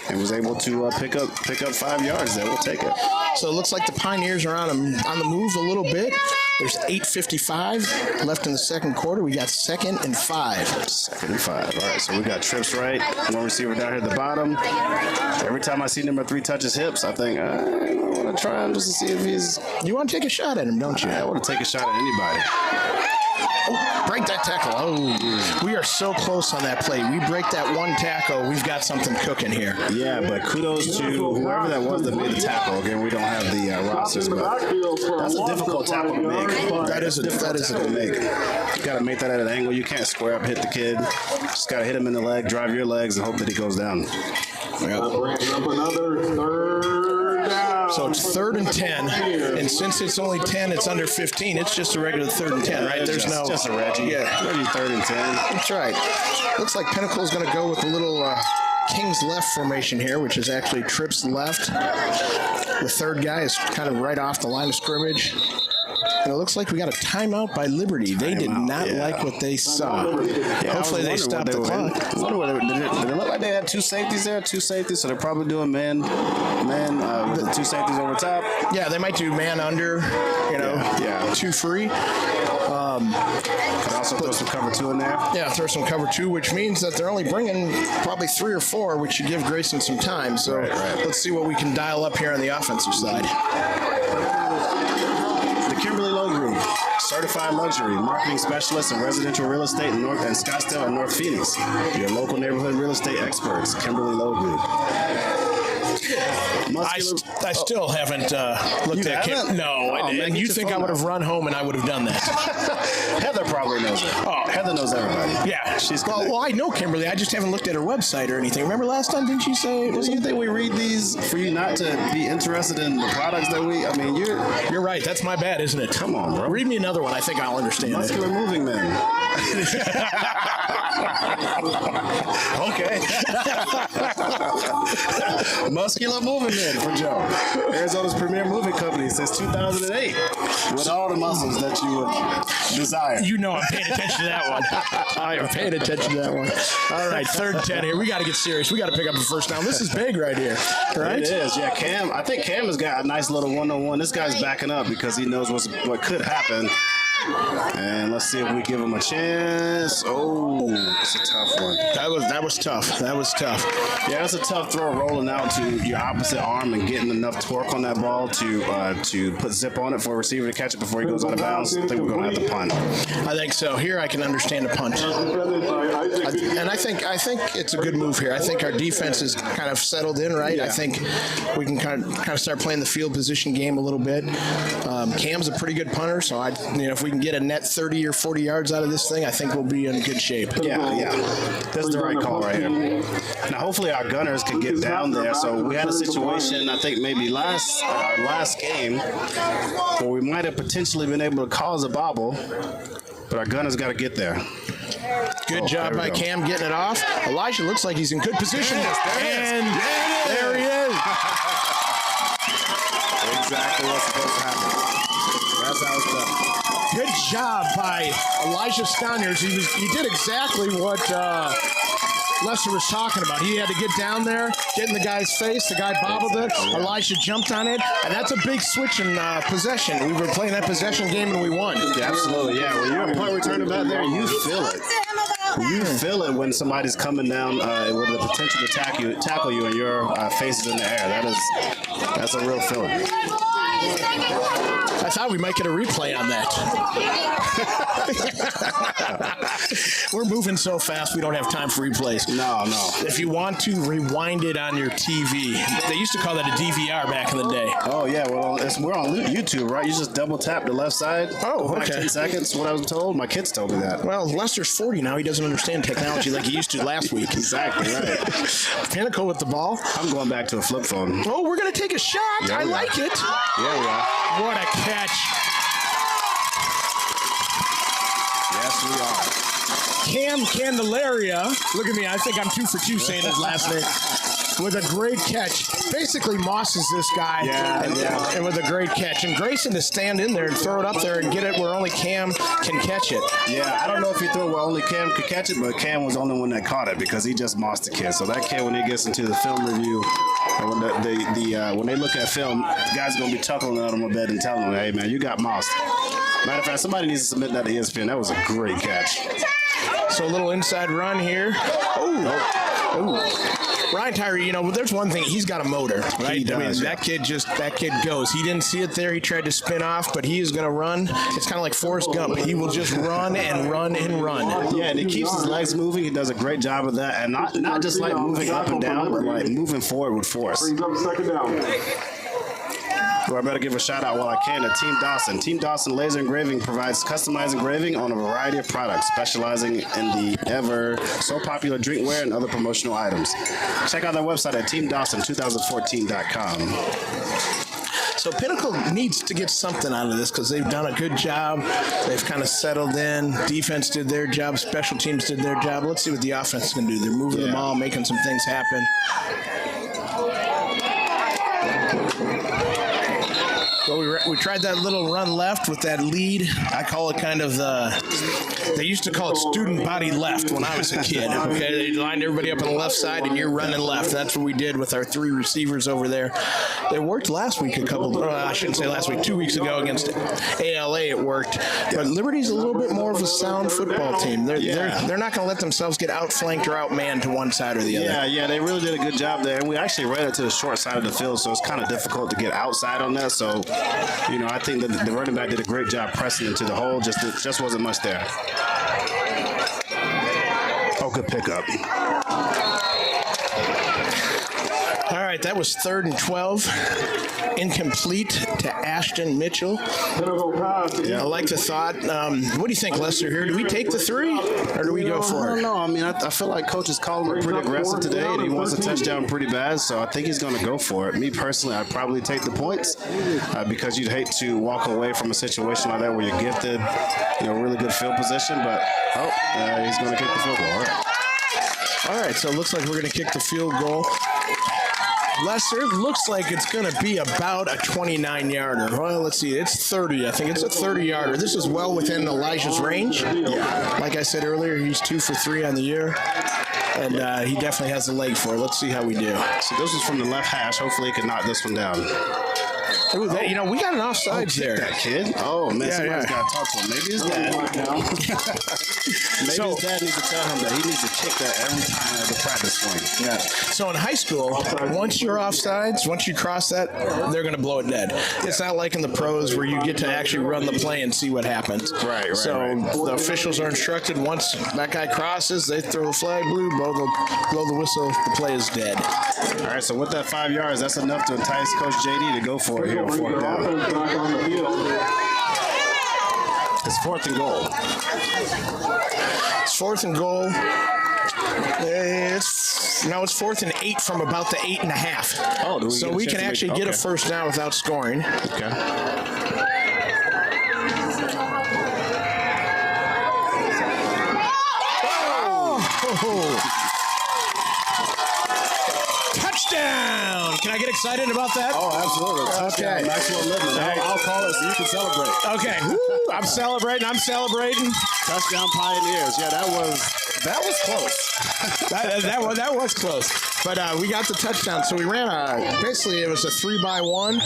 and was able to pick up 5 yards there. We'll take it. So it looks like the Pioneers are on the move a little bit. There's 8:55 left in the second quarter. We got 2nd and 5. 2nd and 5. All right, so we got trips right. One receiver down here at the bottom. Every time I see number 3 touch his hips, I think, I want to try him just to see if he's... You want to take a shot at him, don't you? I want to take a shot at anybody. Oh, break that tackle. Oh, we are so close on that play. We break that one tackle, we've got something cooking here. Yeah, but kudos to whoever that was that made the tackle. Again, we don't have the rosters, but that's a difficult tackle to make. That is a tackle to make. You got to make that at an angle. You can't square up, hit the kid. Just got to hit him in the leg, drive your legs, and hope that he goes down. So it's 3rd and 10, and since it's only 10, it's under 15. It's just a regular 3rd and 10, right? There's no just a Reggie. Yeah, Reggie 3rd and 10. That's right. Looks like Pinnacle's going to go with a little King's left formation here, which is actually Trips left. The third guy is kind of right off the line of scrimmage. And it looks like we got a timeout by Liberty. They did not like what they saw. Hopefully they stopped the clock. Did it look like they had 2 safeties there? 2 safeties, so they're probably doing man with the 2 safeties over top. Yeah, they might do man under, 2 free. Could also throw some cover 2 in there. Yeah, throw some cover 2, which means that they're only bringing probably 3 or 4, which should give Grayson some time. So let's see what we can dial up here on the offensive side. Kimberly Lowe Group, certified luxury marketing specialist in residential real estate in Scottsdale and North Phoenix. Your local neighborhood real estate experts, Kimberly Lowe Group. I still haven't looked at Cam. No, Oh, man, and get you your think I phone would have out. run home and I would have done that. Heather probably knows it. Oh. Heather knows everybody. Yeah. She's well, I know Kimberly. I just haven't looked at her website or anything. Remember last time, didn't you say? Do you think we read these for you not to be interested in the products that we? I mean, You're right. That's my bad, isn't it? Come on, bro. Read me another one. I think I'll understand it. Muscular moving men. Okay. Muscular moving men for Joe. Arizona's premier moving company since 2008, with all the muscles that you would desire. You know I'm paying attention to that one. I am paying attention to that one. All right, 3rd and 10 here. We got to get serious. We got to pick up a first down. This is big right here, right? It is, yeah. Cam, I think Cam has got a nice little one-on-one. This guy's backing up because he knows what could happen. And let's see if we give him a chance. Oh, it's a tough one. That was tough. That was tough. Yeah, it's a tough throw rolling out to your opposite arm and getting enough torque on that ball to put zip on it for a receiver to catch it before he goes out of bounds. I think we're going to have to punt. I think so. Here I can understand a punt. And I think it's a good move here. I think our defense is kind of settled in, right? Yeah. I think we can kind of start playing the field position game a little bit. Cam's a pretty good punter, so if we can get a net 30 or 40 yards out of this thing, I think we'll be in good shape. Yeah. That's the right call right here. Now, hopefully our gunners can get down there. So we had a situation, I think maybe last game, where we might have potentially been able to cause a bobble, but our gunners got to get there. Good job by Cam getting it off. Elijah looks like he's in good position. And there he is. Exactly what's supposed to happen. That's how it's done. Good job by Elijah Stonyers. He did exactly what Lester was talking about. He had to get down there, get in the guy's face. The guy bobbled it. Elijah jumped on it, and that's a big switch in possession. We were playing that possession game and we won. Yeah, absolutely. Yeah, when you're a punt returner back there, you feel it. You feel it when somebody's coming down with the potential to tackle you, and your face is in the air. That's a real feeling. I thought we might get a replay on that. We're moving so fast, we don't have time for replays. No. If you want to rewind it on your TV, they used to call that a DVR back in the day. Oh, yeah. Well, we're on YouTube, right? You just double tap the left side. Oh, go back okay. 10 seconds, what I was told. My kids told me that. Well, Lester's 40 now. He doesn't understand technology like he used to last week. Exactly right. Pinnacle with the ball. I'm going back to a flip phone. Oh, we're going to take a shot. Yeah, I we like it. Yeah, we are. What a catch. Yes, we are. Cam Candelaria. Look at me. I think I'm 2 for 2 saying his last name. With a great catch. Basically mosses this guy. And with a great catch. And Grayson to stand in there and throw it up there and get it where only Cam can catch it. Yeah, I don't know if he threw it where only Cam could catch it, but Cam was the only one that caught it because he just mossed the kid. So that kid, when he gets into the film review, when they look at film, the guy's going to be chuckling at him a bit and telling him, hey, man, you got mossed. Matter of fact, somebody needs to submit that to ESPN. That was a great catch. So a little inside run here. Oh. Ryan Tyree, there's one thing. He's got a motor, right? He does, that kid goes. He didn't see it there. He tried to spin off, but he is going to run. It's kind of like Forrest Gump. He will just run and run and run. Yeah, and he keeps his legs moving. He does a great job of that. And not just like moving up and down, but like moving forward with force. Brings up 2nd down. Well, I better give a shout out while I can to Team Dawson. Team Dawson Laser Engraving provides customized engraving on a variety of products, specializing in the ever so popular drinkware and other promotional items. Check out their website at teamdawson2014.com. So Pinnacle needs to get something out of this because they've done a good job. They've kind of settled in. Defense did their job. Special teams did their job. Let's see what the offense can do. They're moving the ball, making some things happen. Well, we tried that little run left with that lead. I call it kind of they used to call it student body left when I was a kid. Okay, they lined everybody up on the left side and you're running left. That's what we did with our 3 receivers over there. It worked last week I shouldn't say last week, 2 weeks ago against ALA it worked. But Liberty's a little bit more of a sound football team. They're not going to let themselves get outflanked or outmanned to one side or the other. Yeah, they really did a good job there. And we actually ran it to the short side of the field, so it's kind of difficult to get outside on that. So, I think that the running back did a great job pressing into the hole. Just wasn't much there. Oh, good pickup. All right, right, that was 3rd and 12. Incomplete to Ashton Mitchell. Pinnacle pass. I like the thought. What do you think, Lester, here? Do we take the 3 or do we go I for don't it? know. I mean, I feel like Coach is calling it pretty aggressive today, and he wants a touchdown pretty bad, so I think he's going to go for it. Me personally, I'd probably take the points because you'd hate to walk away from a situation like that where you're gifted, really good field position, but he's going to kick the field goal. All right, so it looks like we're going to kick the field goal. Lester, it looks like it's going to be about a 29-yarder. Well, let's see. It's 30. I think it's a 30-yarder. This is well within Elijah's range. Yeah. Like I said earlier, he's 2 for 3 on the year, and he definitely has the leg for it. Let's see how we do. So this was from the left hash. Hopefully he can knock this one down. Ooh, we got an offsides there. That kid? Oh, man, somebody's got to talk to him. Maybe his dad. Maybe his dad needs to tell him that he needs to kick that every time at the practice swing. Yeah. So in high school, once you're offsides, once you cross that, they're going to blow it dead. It's not like in the pros where you get to actually run the play and see what happens. Right. So the officials are instructed once that guy crosses, they throw the flag blue, blow the whistle, the play is dead. All right, so with that 5 yards, that's enough to entice Coach JD to go for it here. Back on the field. It's 4th and goal. It's 4th and goal. It's 4th and 8 from about the 8.5. Oh, do we so get a we chance can to actually make- get a okay. first down without scoring. Okay. Touchdown! Can I get excited about that? Oh, absolutely. Touchdown, Okay. Maxwell Littman. I'll call it so you can celebrate. Okay. Woo, I'm celebrating. Touchdown Pioneers. Yeah, that was close. that was close. But we got the touchdown. So we ran basically it was a 3-by-1.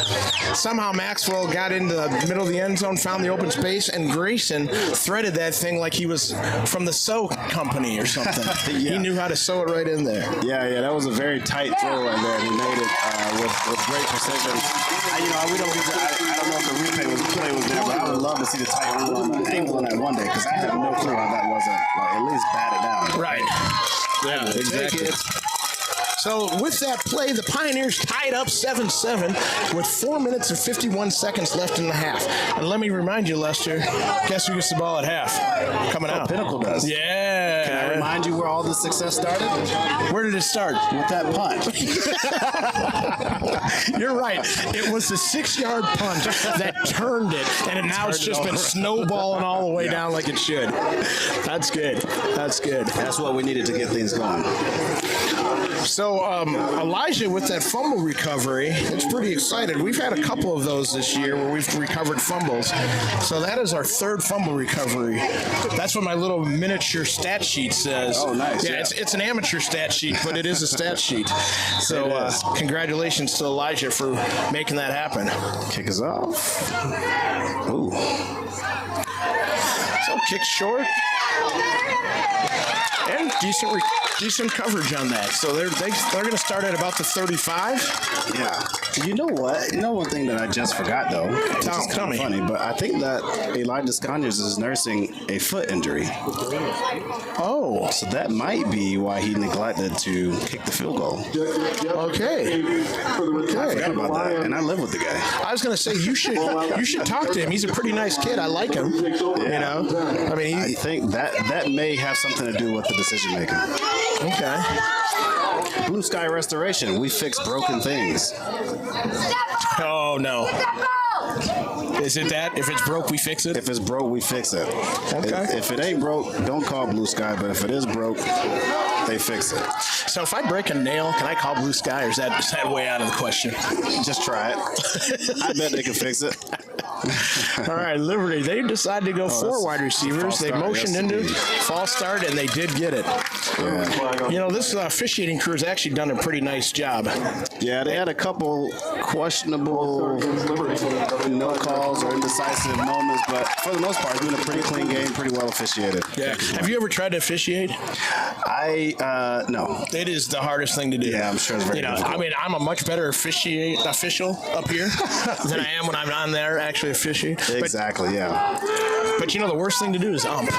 Somehow Maxwell got into the middle of the end zone, found the open space, and Grayson threaded that thing like he was from the sew company or something. Yeah. He knew how to sew it right in there. Yeah, that was a very tight throw right there. He made it with great precision. I don't know if the play was there, but I would love to see the tight angle on that one day because I have no clue how that wasn't at least batted down. Right. Yeah, exactly. So with that play, the Pioneers tied up 7-7 with 4 minutes and 51 seconds left in the half. And let me remind you, Lester, guess who gets the ball at half? Coming out. Pinnacle does. Yeah. Can I remind you where all the success started? Where did it start? With that punt. You're right. It was the 6-yard punch that turned it, and now it's just been snowballing all the way down like it should. That's good. That's what we needed to get things going. So Elijah, with that fumble recovery, it's pretty excited. We've had a couple of those this year where we've recovered fumbles. So that is our 3rd fumble recovery. That's what my little miniature stat sheet says. Oh, nice. Yeah, it's an amateur stat sheet, but it is a stat sheet. So congratulations to Elijah for making that happen. Kick us off. Ooh. So kick short. And decent coverage on that. So they're going to start at about the 35. Yeah. You know what? One thing that I just forgot, though, which is kind of funny, but I think that Elijah Sconyers is nursing a foot injury. Oh. So that might be why he neglected to kick the field goal. Okay. I forgot about that, and I live with the guy. I was going to say, you should talk to him. He's a pretty nice kid. I like him. Yeah. I mean, I think that may have something to do with the decision making. Okay. Blue Sky Restoration. We fix broken things. Oh, no. Is it that? If it's broke, we fix it? If it's broke, we fix it. Okay. If it ain't broke, don't call Blue Sky. But if it is broke, they fix it. So if I break a nail, can I call Blue Sky, or is that way out of the question? Just try it. I bet they can fix it. All right, Liberty, they decided to go 4 wide receivers. They motioned into false start, and they did get it. Yeah. This officiating crew has actually done a pretty nice job. Yeah, they had a couple questionable no calls or indecisive moments, but for the most part, it's been a pretty clean game, pretty well officiated. Yeah. Have you ever tried to officiate? No. It is the hardest thing to do. Yeah, I'm sure it's very difficult. I mean, I'm a much better official up here than I am when I'm on there actually officiating. Exactly, yeah. But the worst thing to do is ump.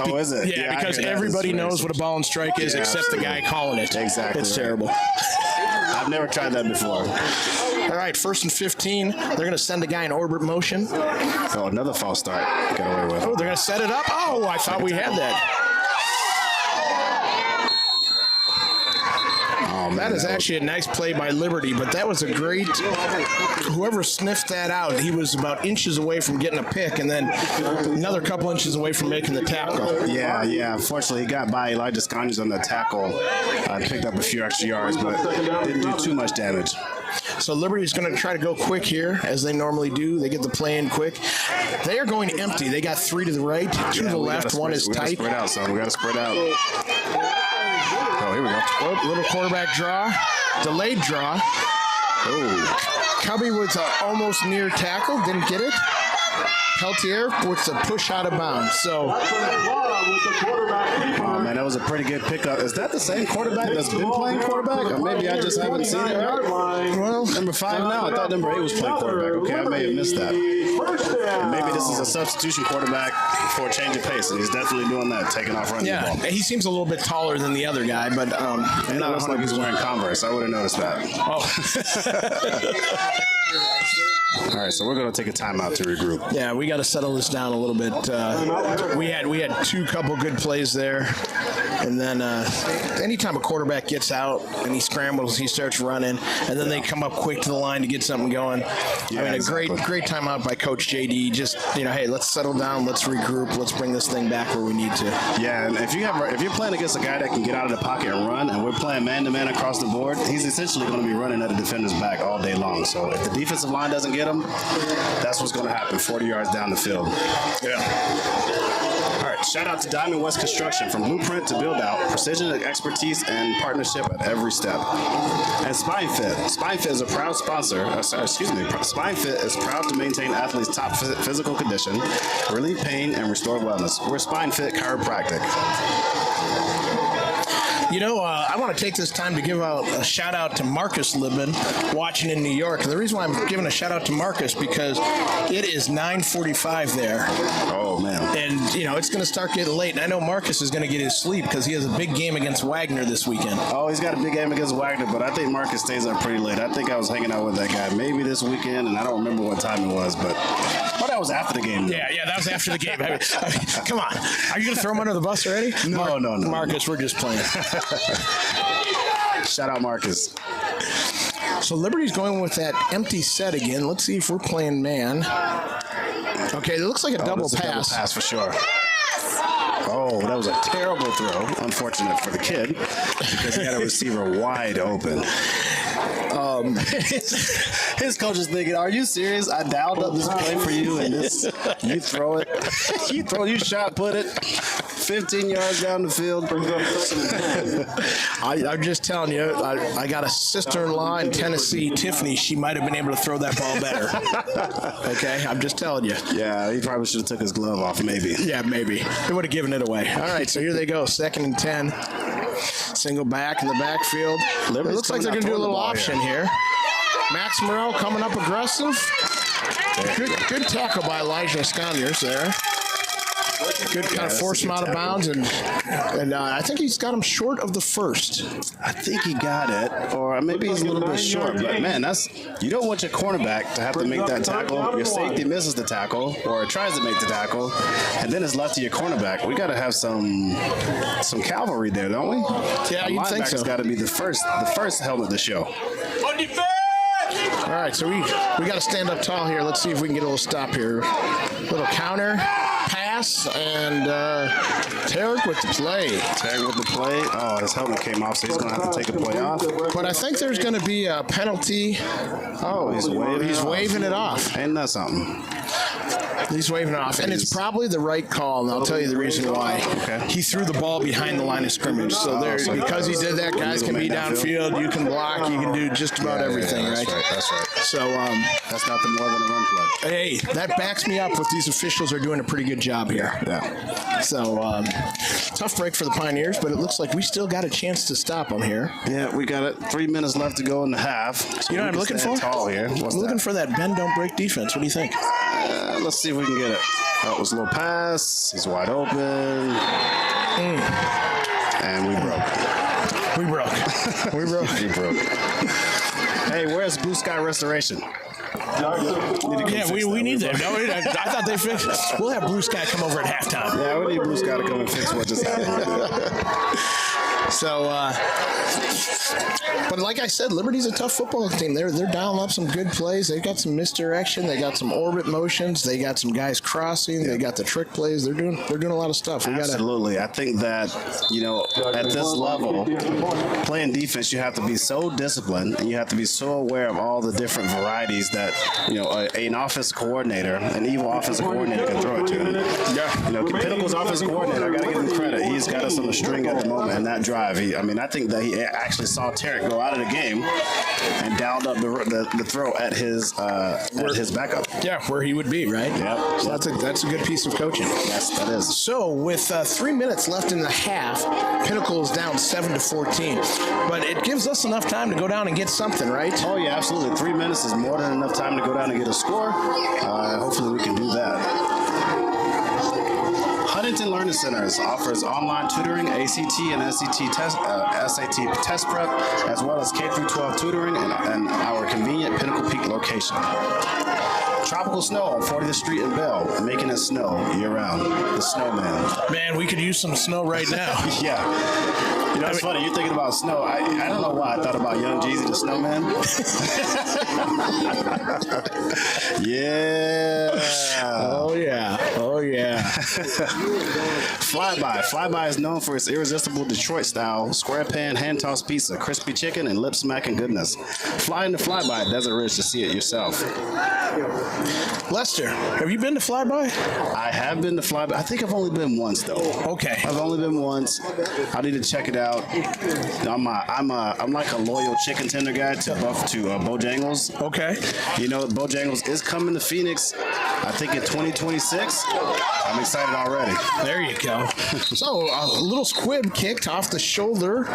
Oh, is it? Yeah, I because hear that. everybody It's knows what a ball and strike is Yeah, except the guy calling it. Exactly. It's right. terrible. I I've never tried that before. All right, 1st and 15. They're going to send a guy in orbit motion. Oh, another false start. Got away with it. Oh, they're going to set it up. Oh, I thought we had that. Oh, man, That is actually a nice play by Liberty, but that was a great. Whoever sniffed that out, he was about inches away from getting a pick, and then another couple inches away from making the tackle. Yeah. Unfortunately, he got by Elijah Sconyers on the tackle. Picked up a few extra yards, but didn't do too much damage. So Liberty's going to try to go quick here, as they normally do. They get the play in quick. They are going empty. They got 3 to the right, 2 to the left. One is tight. We got to spread out, son. We got to spread out. Oh, here we go. Oh, little quarterback draw. Delayed draw. Oh. Cubby with an almost near tackle. Didn't get it. Peltier with the push out of bounds. So, Oh, man, that was a pretty good pickup. Is that the same quarterback that's been playing quarterback? Or maybe I just haven't seen it right? Well, number 5 now. I thought number 8 was playing quarterback. Okay, I may have missed that. And maybe this is a substitution quarterback for a change of pace, and he's definitely doing that, taking off running the ball. he seems a little bit taller than the other guy, but And it looks like he's wearing Converse. I would have noticed that. Oh. All right, so we're going to take a timeout to regroup. Yeah, we got to settle this down a little bit. We had couple good plays there, and then anytime a quarterback gets out and he scrambles, he starts running, and then they come up quick to the line to get something going. Yeah, a exactly. great timeout by Coach JD. Just hey, let's settle down, let's regroup, let's bring this thing back where we need to. Yeah, and if you're playing against a guy that can get out of the pocket and run, and we're playing man-to-man across the board, he's essentially going to be running at the defender's back all day long. So if the defensive line doesn't get him, that's what's going to happen 40 yards down the field. Yeah. All right, shout out to Diamond West Construction. From blueprint to build out, precision, expertise, and partnership at every step. And SpineFit. SpineFit is a proud sponsor. SpineFit is proud to maintain athletes' top physical condition, relieve pain, and restore wellness. We're SpineFit Chiropractic. I want to take this time to give a shout out to Marcus Libman watching in New York. And the reason why I'm giving a shout out to Marcus because it is 9:45 there. Oh, man. And, it's going to start getting late. And I know Marcus is going to get his sleep because he has a big game against Wagner this weekend. Oh, he's got a big game against Wagner, but I think Marcus stays up pretty late. I think I was hanging out with that guy maybe this weekend, and I don't remember what time it was, but that was after the game. Though. Yeah, that was after the game. I mean, come on. Are you going to throw him under the bus already? No. Marcus, we're just playing. Shout out Marcus. So Liberty's going with that empty set again. Let's see if we're playing man. Okay, it looks like a double pass. Double pass for sure. Oh, that was a terrible throw. Unfortunate for the kid because he had a receiver wide open. His coach is thinking, "Are you serious? I dialed up this play for you, and you throw it. you shot put it 15 yards down the field." I'm just telling you, I got a sister-in-law in Tennessee, Tiffany. She might have been able to throw that ball better. Okay, I'm just telling you. Yeah, he probably should have took his glove off, maybe. Yeah, maybe. They would have given it away. All right, so here they go, 2nd and 10. Single back in the backfield. It looks like they're going to do a little option here. Max Morrell coming up aggressive. Good tackle by Elijah Sconyers there. Good kind of force him out of bounds, and I think he's got him short of the first. I think he got it, or maybe he's a little bit short. But man, you don't want your cornerback to have to make that tackle. Your safety misses the tackle, or tries to make the tackle, and then it's left to your cornerback. We got to have some cavalry there, don't we? Yeah, you think so? Linebackers got to be the first helmet to show. All right, so we got to stand up tall here. Let's see if we can get a little stop here. Little counter pass, and Tarek with the play. Oh, his helmet came off, so he's going to have to take a play off. But I think there's going to be a penalty. Oh, he's waving it off. Ain't that something? He's waving it off, and it's probably the right call, and I'll tell you the reason why. Okay. He threw the ball behind the line of scrimmage, so because he did that, guys can be downfield, you can block, you can do just about everything, that's right? That's right. So that's nothing more than a run play. Hey, that backs me up with these officials are doing a pretty good job here. Yeah. So tough break for the Pioneers, but it looks like we still got a chance to stop them here. Yeah, we got it. 3 minutes left to go in the half. So you know what I'm looking for? Tall here. I'm looking for that bend, don't break defense. What do you think? Let's see if we can get it. That was a little pass. He's wide open. And we broke. We broke. We broke. We broke. Hey, where's Blue Sky Restoration? Yeah, we need that. No, I thought they fixed it. We'll have Blue Sky come over at halftime. Yeah, we need Blue Sky to come and fix what just happened. So, but like I said, Liberty's a tough football team. They're dialing up some good plays. They've got some misdirection. They got some orbit motions. They got some guys crossing. They got the trick plays. They're doing a lot of stuff. Absolutely. I think that, at this level, playing defense, you have to be so disciplined and you have to be so aware of all the different varieties that, an offensive coordinator, an evil offensive coordinator can throw it to. Yeah. Pinnacle's offensive coordinator, I got to give him credit. He's got us on the string at the moment in that drive. I think that he actually saw Tarek go out of the game and dialed up the throw at his backup. Yeah, where he would be, right? Yeah. So that's a good piece of coaching. Yes, that is. So with 3 minutes left in the half, Pinnacle is down 7-14. But it gives us enough time to go down and get something, right? Oh yeah, absolutely. 3 minutes is more than enough time to go down and get a score. Hopefully we can do that. Huntington Learning Centers offers online tutoring, ACT and SAT test prep, as well as K-12 tutoring and our convenient Pinnacle Peak location. Tropical snow on 40th Street in Bell, making it snow year-round. The snowman. Man, we could use some snow right now. Yeah. It's funny. You're thinking about snow. I don't know why I thought about Young Jeezy the Snowman. Yeah. Oh, yeah. Oh, yeah. Flyby. Flyby is known for its irresistible Detroit-style square pan hand-tossed pizza, crispy chicken, and lip-smacking goodness. Fly into Flyby at Desert Ridge to see it yourself. Lester, have you been to Flyby? I have been to Flyby. I think I've only been once, though. Okay. I've only been once. I need to check it out. I'm like a loyal chicken tender guy to Bojangles. Okay. Bojangles is coming to Phoenix, I think in 2026. I'm excited already. There you go. So a little squib kicked off the shoulder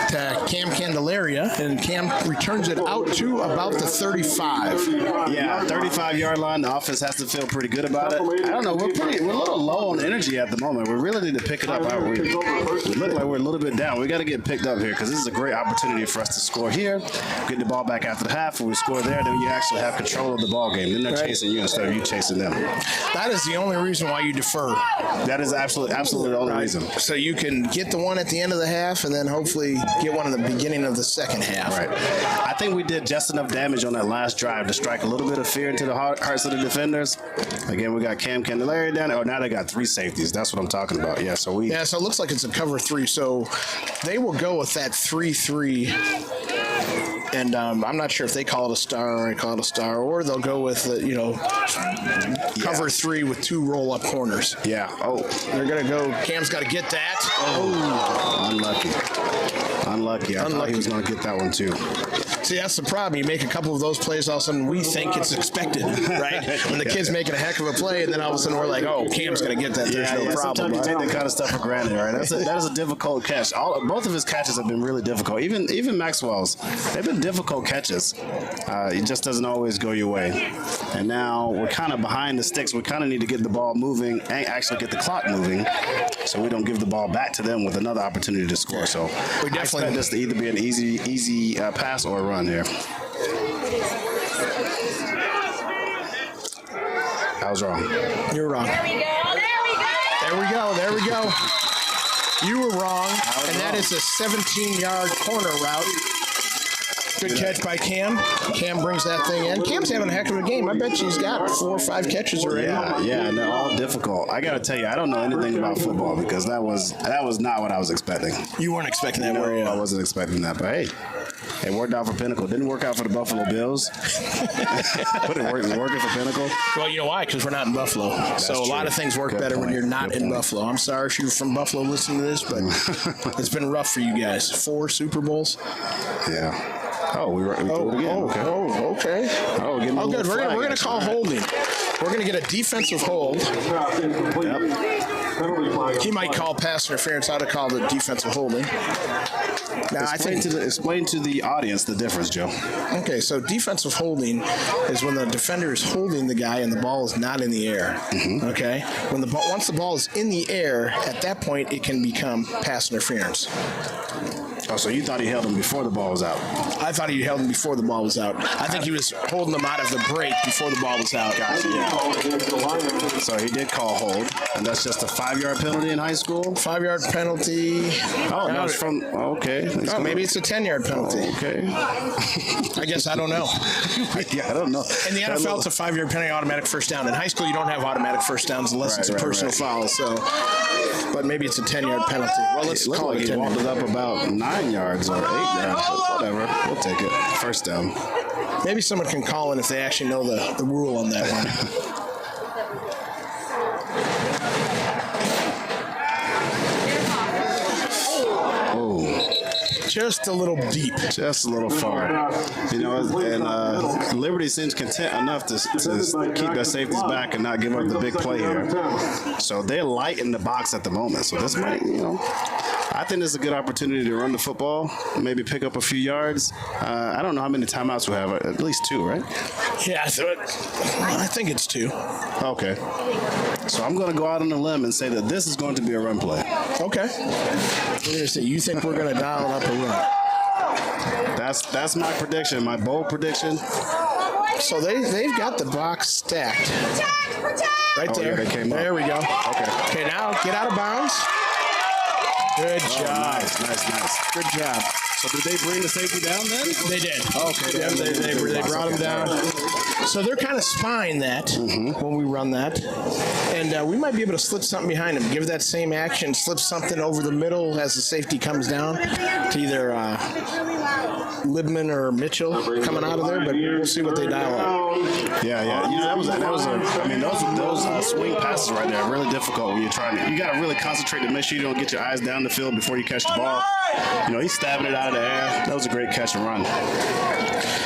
to Cam Candelaria, and Cam returns it out to about the 35. Yeah, 35-yard line. The offense has to feel pretty good about it. I don't know. We're a little low on energy at the moment. We really need to pick it up. We look like we're a little bit down. We got to get picked up here because this is a great opportunity for us to score here, get the ball back after the half. When we score there, then you actually have control of the ball game. Then they're chasing you instead of you chasing them. That is the only reason why you defer. That is absolutely the only reason. So you can get the one at the end of the half and then hopefully get one in the beginning of the second half. Right. I think we did just enough damage on that last drive to strike a little bit of fear into the hearts of the defenders. Again, we got Cam Candelaria down there. Oh, now they got 3 safeties. That's what I'm talking about. Yeah, so it looks like it's a cover 3. So they will go with that 3-3. And I'm not sure if they call it a star or I call it a star, or they'll go with, cover 3 with 2 roll-up corners. Yeah. Oh. They're going to go. Cam's got to get that. Oh. Unlucky. I thought he was going to get that one, too. See, that's the problem. You make a couple of those plays, all of a sudden we think it's expected, right? When the kid's making a heck of a play, and then all of a sudden we're like, oh, Cam's going to get that. There's no problem. Sometimes you take that kind of stuff for granted, right? That is a difficult catch. Both of his catches have been really difficult. Even Maxwell's. They've been difficult catches. It just doesn't always go your way. And now we're kind of behind the sticks. We kind of need to get the ball moving and actually get the clock moving so we don't give the ball back to them with another opportunity to score. So we definitely expect this to either be an easy pass or a run here. I was wrong. You were wrong. There we go. There we go. You were wrong, and that is a 17-yard corner route. Good catch by Cam. Cam brings that thing in. Cam's having a heck of a game. I bet she's got 4 or 5 catches already. Yeah, and they're all difficult. I got to tell you, I don't know anything about football because that was not what I was expecting. You weren't expecting that, were you? I wasn't expecting that, but hey. It worked out for Pinnacle. Didn't work out for the Buffalo Bills. But it working for Pinnacle. Well, you know why? Because we're not in Buffalo. So a lot of things work better when you're not in Buffalo. I'm sorry if you're from Buffalo listening to this, but it's been rough for you guys. 4 Super Bowls. Yeah. Oh, we threw it again. Okay. Oh, okay. Oh, good. We're going to call holding. We're going to get a defensive hold. Yep. He might call pass interference. I'd have called it defensive holding. Now, explain to the audience the difference, Joe. Okay, so defensive holding is when the defender is holding the guy and the ball is not in the air. Mm-hmm. Okay, once the ball is in the air, at that point it can become pass interference. Oh, so you thought he held him before the ball was out? I thought he held him before the ball was out. I think he was holding him out of the break before the ball was out. Gotcha, yeah. So he did call hold, and that's just a 5-yard penalty in high school? 5-yard penalty. Oh, no, it's from, okay. Oh, maybe it's a 10-yard penalty. Okay. I guess I don't know. Yeah, I don't know. In the NFL, it's a 5-yard penalty, automatic first down. In high school, you don't have automatic first downs unless it's a personal foul. So, but maybe it's a 10-yard penalty. Well, let's call it 10. He walled it up about 9 yards or 8 yards. But whatever, we'll take it. First down. Maybe someone can call in if they actually know the rule on that one. Just a little deep. Just a little far. You know, and Liberty seems content enough to keep their safeties back and not give up the big play here. So they're light in the box at the moment. So this might, you know, I think this is a good opportunity to run the football, maybe pick up a few yards. I don't know how many timeouts we have. At least 2, right? Yeah, so I think it's 2. Okay. So I'm going to go out on a limb and say that this is going to be a run play. Okay. You think we're going to dial up a run? That's my prediction, my bold prediction. So they've got the box stacked. Right there. Yeah, they came up. There we go. Okay, now get out of bounds. Good job. Nice. Good job. So did they bring the safety down then? They did. Okay. Yeah, they brought him down. So they're kind of spying that when we run that. And we might be able to slip something behind him. Give that same action, slip something over the middle as the safety comes down to either Libman or Mitchell coming out of there, but we'll see what they dial up. Yeah. You know, those swing passes right there are really difficult when you're trying to. You got to really concentrate to make sure you don't get your eyes down the field before you catch the ball. You know, he's stabbing it out of the air. That was a great catch and run.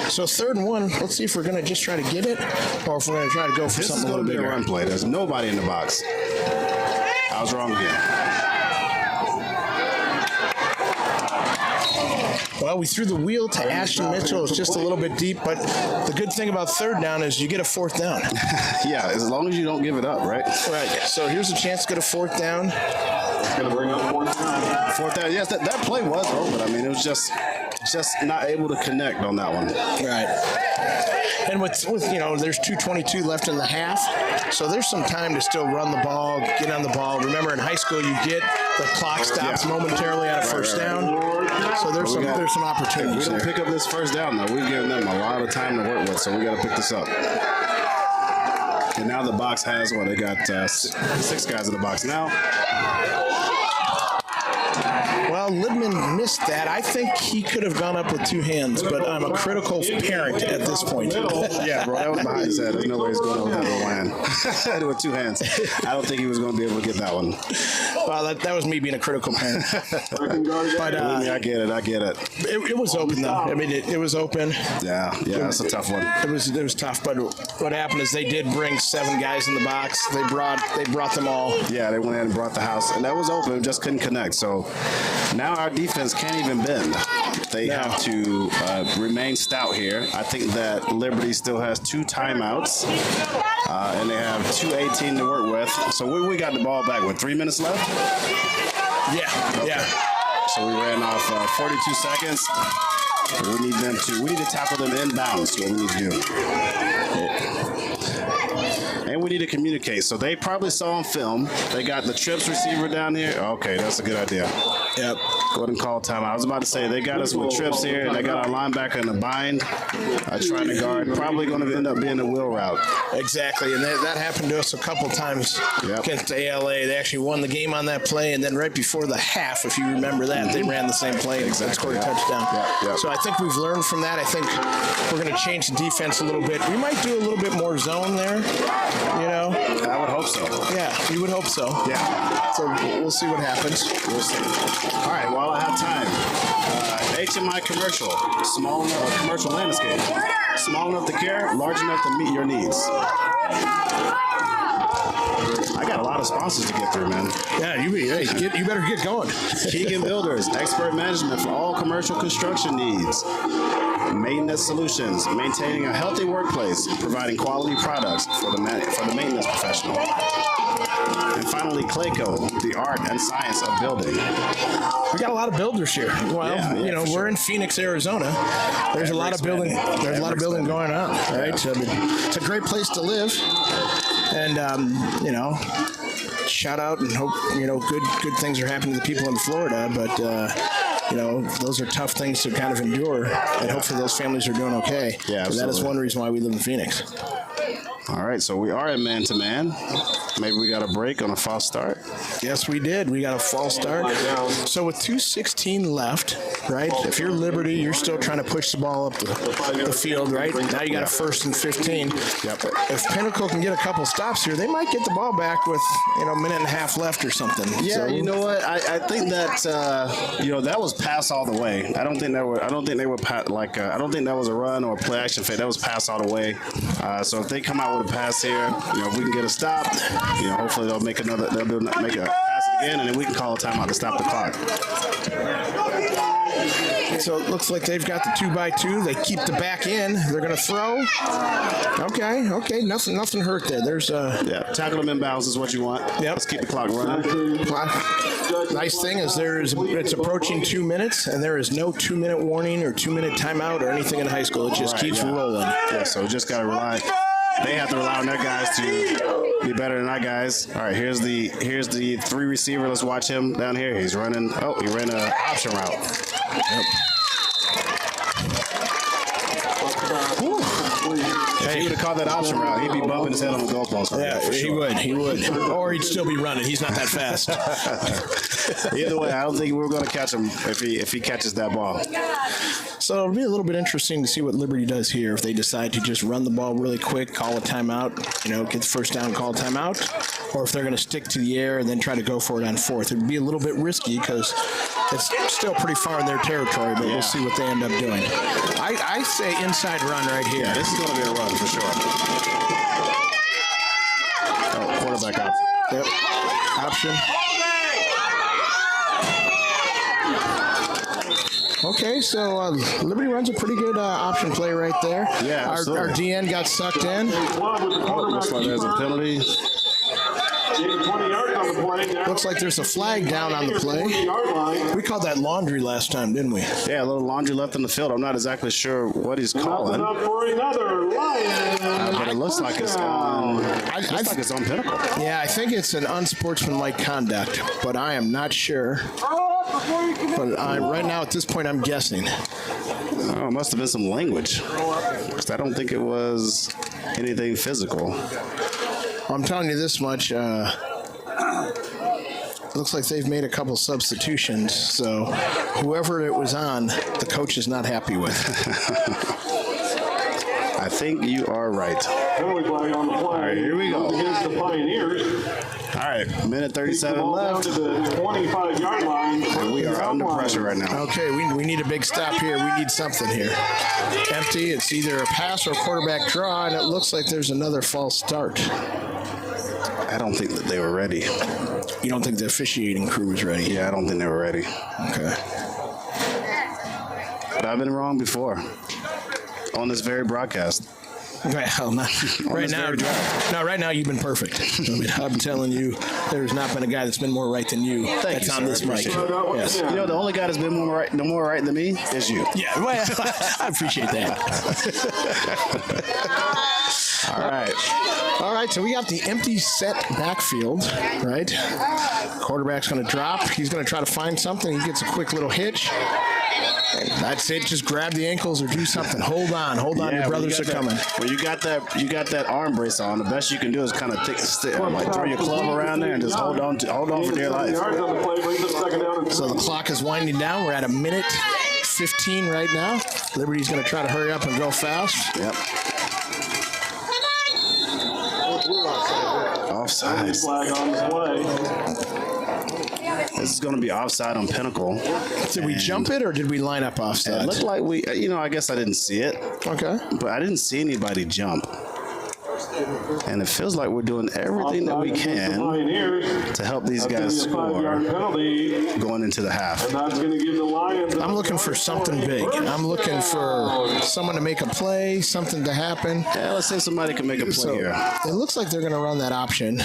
So 3rd and 1. Let's see if we're going to just try to get it, or if we're going to try to go for something a little bigger. This is going to be a run play. There's nobody in the box. I was wrong again. Well, we threw the wheel to Ashton Mitchell. It's just a little bit deep, but the good thing about 3rd down is you get a 4th down. Yeah, as long as you don't give it up, right? Right. So here's a chance to get a 4th down. Going to bring up 4th down. 4th down. Yes, that play was open. I mean, it was just not able to connect on that one. Right. And with you know, there's 2:22 left in the half, so there's some time to still run the ball, get on the ball. Remember, in high school, you get the clock stops momentarily on a first down, so there's some opportunities. If we don't pick up this first down, though, we've given them a lot of time to work with, so we got to pick this up. And now the box has they got 6 guys in the box now. Well, Libman missed that. I think he could have gone up with 2 hands, but I'm a critical parent at this point. Yeah, bro, that was behind his head. There's no way he's going over that one hand with 2 hands. I don't think he was going to be able to get that one. Well, that was me being a critical parent. But I get it. It was open though. I mean, it was open. Yeah, that's a tough one. It was tough. But what happened is they did bring 7 guys in the box. They brought them all. Yeah, they went ahead and brought the house, and that was open. Just couldn't connect. So now our defense can't even bend. They have to remain stout here. I think that Liberty still has 2 timeouts, and they have 2:18 to work with. So we got the ball back with 3 minutes left. Yeah. So we ran off 42 seconds. We need to tackle them inbounds. What we need to do. And we need to communicate. So they probably saw on film. They got the trips receiver down here. Okay, that's a good idea. Yep. Go ahead and call timeout. I was about to say they got us with trips here, and they got our linebacker in a bind, trying to guard. Probably going to end up being a wheel route. Exactly, and that happened to us a couple times against ALA. They actually won the game on that play, and then right before the half, if you remember that, they ran the same play and scored a touchdown. Yep. So I think we've learned from that. I think we're going to change the defense a little bit. We might do a little bit more zone there, you know? I would hope so. Yeah, you would hope so. Yeah. So we'll see what happens. We'll see. All right, while I have time, HMI commercial, small enough, commercial landscape, small enough to care, large enough to meet your needs. I got a lot of sponsors to get through, man. Yeah, you better get going. Keegan Builders, expert management for all commercial construction needs. Maintenance Solutions, maintaining a healthy workplace, providing quality products for the maintenance professional. And finally, Finally, Clayco, the art and science of building. We got a lot of builders here. Well, Yeah, for we're sure. in Phoenix, Arizona. There's a lot of building. There's a lot of building going on, right? So it's a great place to live, and shout out and hope good things are happening to the people in Florida. But those are tough things to kind of endure, and hopefully those families are doing okay. Yeah, so that is absolutely. one reason why we live in Phoenix. All right, so we are at man-to-man. Maybe we got a break on a false start. Yes, we did. We got a false start. So with 2:16 left, right? If you're Liberty, you're still trying to push the ball up the field, right? Now you got a 1st and 15. Yep. If Pinnacle can get a couple stops here, they might get the ball back with a minute and a half left or something. Yeah, So- you know what? I think that that was pass all the way. I don't think they were. I don't think that was a run or a play action fake. That was pass all the way. So if they come out with a pass here, if we can get a stop, hopefully they'll make a pass again, and then we can call a timeout to stop the clock. So it looks like they've got the 2x2. They keep the back in. They're going to throw. Okay. Nothing hurt there. There's Tackle them inbounds is what you want. Yep. Let's keep the clock running. Nice thing is it's approaching 2 minutes, and there is no 2-minute warning or 2-minute timeout or anything in high school. It just keeps rolling. Yeah, so just got to rely. They have to rely on their guys to be better than our guys. All right, here's the 3 receiver. Let's watch him down here. He's running. Oh, he ran an option route. Yep. If he would have called that option route, he'd be bumping his head on the goalpost. Yeah, for sure. he would. Or he'd still be running. He's not that fast. Either way, I don't think we're going to catch him if he catches that ball. So it'll be a little bit interesting to see what Liberty does here if they decide to just run the ball really quick, call a timeout, get the first down, call a timeout, or if they're going to stick to the air and then try to go for it on 4th. It would be a little bit risky because it's still pretty far in their territory, but we'll see what they end up doing. I say inside run right here. Yeah, this is going to be a run for sure. Oh, quarterback option. Yep. Option. Okay, so Liberty runs a pretty good option play right there. Yeah, our DN got sucked in. Looks like there's a penalty. 20 yards on the play. Looks like there's a flag down on the play. We called that laundry last time, didn't we? Yeah, a little laundry left in the field. I'm not exactly sure what he's calling. Up for another Lion. But it looks like it's on. Looks like it's on Pinnacle. Yeah, I think it's an unsportsmanlike conduct, but I am not sure. But right now, at this point, I'm guessing. Oh, it must have been some language. 'Cause I don't think it was anything physical. I'm telling you this much. Looks like they've made a couple substitutions, so whoever it was on, the coach is not happy with. I think you are right. Penalty flag on the play. All right, here we go. Against the Pioneers. All right, minute 37 Ball down left. to the 25-yard line. And we are under pressure right now. Okay, we need a big stop here. We need something here. Empty. It's either a pass or a quarterback draw, and it looks like there's another false start. I don't think that they were ready. You don't think the officiating crew was ready? Yeah, I don't think they were ready. Okay. But I've been wrong before on this very broadcast. Well, not right now. No, right now you've been perfect. I mean, I'm telling you, there's not been a guy that's been more right than you. Thank that's you, on sir. this mic. Yes. You know, the only guy that's been more right than me is you. Yeah. Well, I appreciate that. All right. So we got the empty set backfield, right? Quarterback's going to drop. He's going to try to find something. He gets a quick little hitch. And that's it. Just grab the ankles or do something. Hold on. Yeah, Your brothers are coming. When you got that arm brace on, the best you can do is kind of throw your club around there and just hold on for dear life. Yards on the play brings up 2nd down and So the clock is winding down. We're at a minute 15 right now. Liberty's going to try to hurry up and go fast. Yep. Offside. flag on the play. This is going to be offside on Pinnacle. Did we jump it or did we line up offside? It looked like we, I guess I didn't see it. Okay. But I didn't see anybody jump. And it feels like we're doing everything that we can Pioneers. to help these That's guys gonna be a 5-yard score penalty, going into the half. and that's going to give the Lions. I'm looking for something big. I'm looking for someone to make a play, something to happen. Yeah, let's say somebody can make a play So here. it looks like they're going to run that option,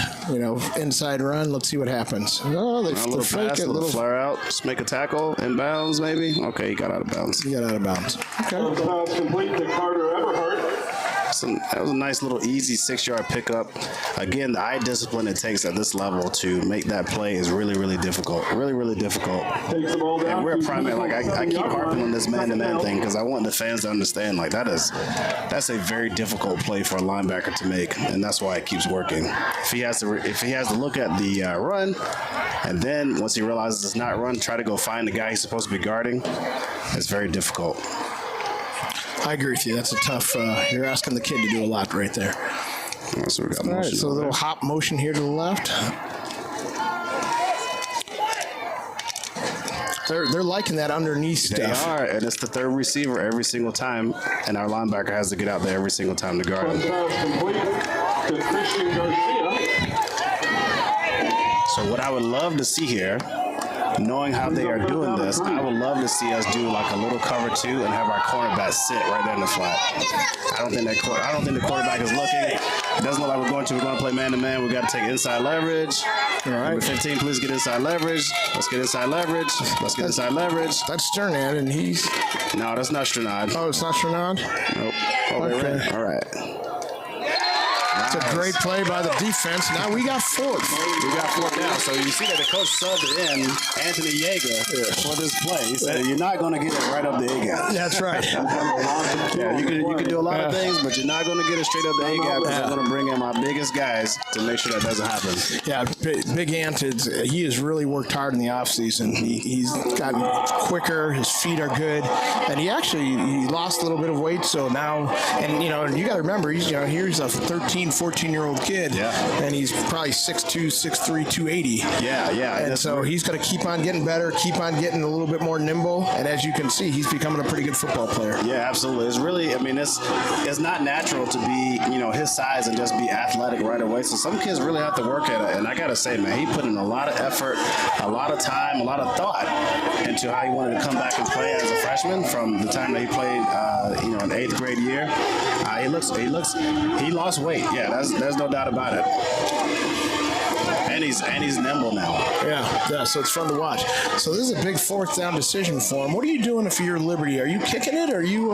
inside run. Let's see what happens. Oh, they A little fake pass, it, a little flare out, just make a tackle in bounds maybe. Okay, he got out of bounds. He got out of bounds. Okay. Pass complete to Carter Everhart. That was a nice little easy 6-yard pickup. Again, the eye discipline it takes at this level to make that play is really, really difficult. Really, really difficult. Takes the ball down. And we're to primary. Like I keep harping on this man-to-man thing because I want the fans to understand. Like that's a very difficult play for a linebacker to make, and that's why it keeps working. If he has to look at the run, and then once he realizes it's not run, try to go find the guy he's supposed to be guarding. It's very difficult. I agree with you. That's a tough. You're asking the kid to do a lot right there. So we got All right, motion so a over little there. hop motion here to the left. They're liking that underneath They stuff. are, and it's the third receiver every single time, and our linebacker has to get out there every single time to guard him. pass complete to Christian Garcia. So what I would love to see here, knowing how they are doing this, I would love to see us do like a little cover 2 and have our cornerback sit right there in the flat. I don't think the quarterback is looking. It doesn't look like we're going to play man-to-man. We got to take inside leverage. All right. Number 15, please get inside leverage. Let's get inside leverage. Let's get inside leverage. That's Sternad, and he's. No, that's not Strenad. Oh, it's not Sternad? Nope. Okay. Right. All right. It's a great play by the defense. Now we got fourth. We got 4th down. So you see that the coach subbed in Anthony Yeager for this play. He said, you're not going to get it right up the A-gap. That's right. Yeah, you can do a lot of things, but you're not going to get it straight up the A-gap because I'm going to bring in my biggest guys to make sure that doesn't happen. Yeah, Big Ant, he has really worked hard in the offseason. He's gotten quicker. His feet are good. And he lost a little bit of weight. So now, and you got to remember, he's a 13, 14-year-old kid. Yeah. And he's probably 6'2", 6'3", 280. Yeah. And so he's going to keep on getting better, keep on getting a little bit more nimble. And as you can see, he's becoming a pretty good football player. Yeah, absolutely. It's really, it's not natural to be, his size and just be athletic right away. So some kids really have to work at it. And I got to say, man, he put in a lot of effort, a lot of time, a lot of thought into how he wanted to come back and play as a freshman from the time that he played, in 8th grade year. He lost weight. Yeah, there's no doubt about it. And he's nimble now. Yeah, so it's fun to watch. So this is a big 4th down decision for him. What are you doing if you're Liberty? Are you kicking it, or are you...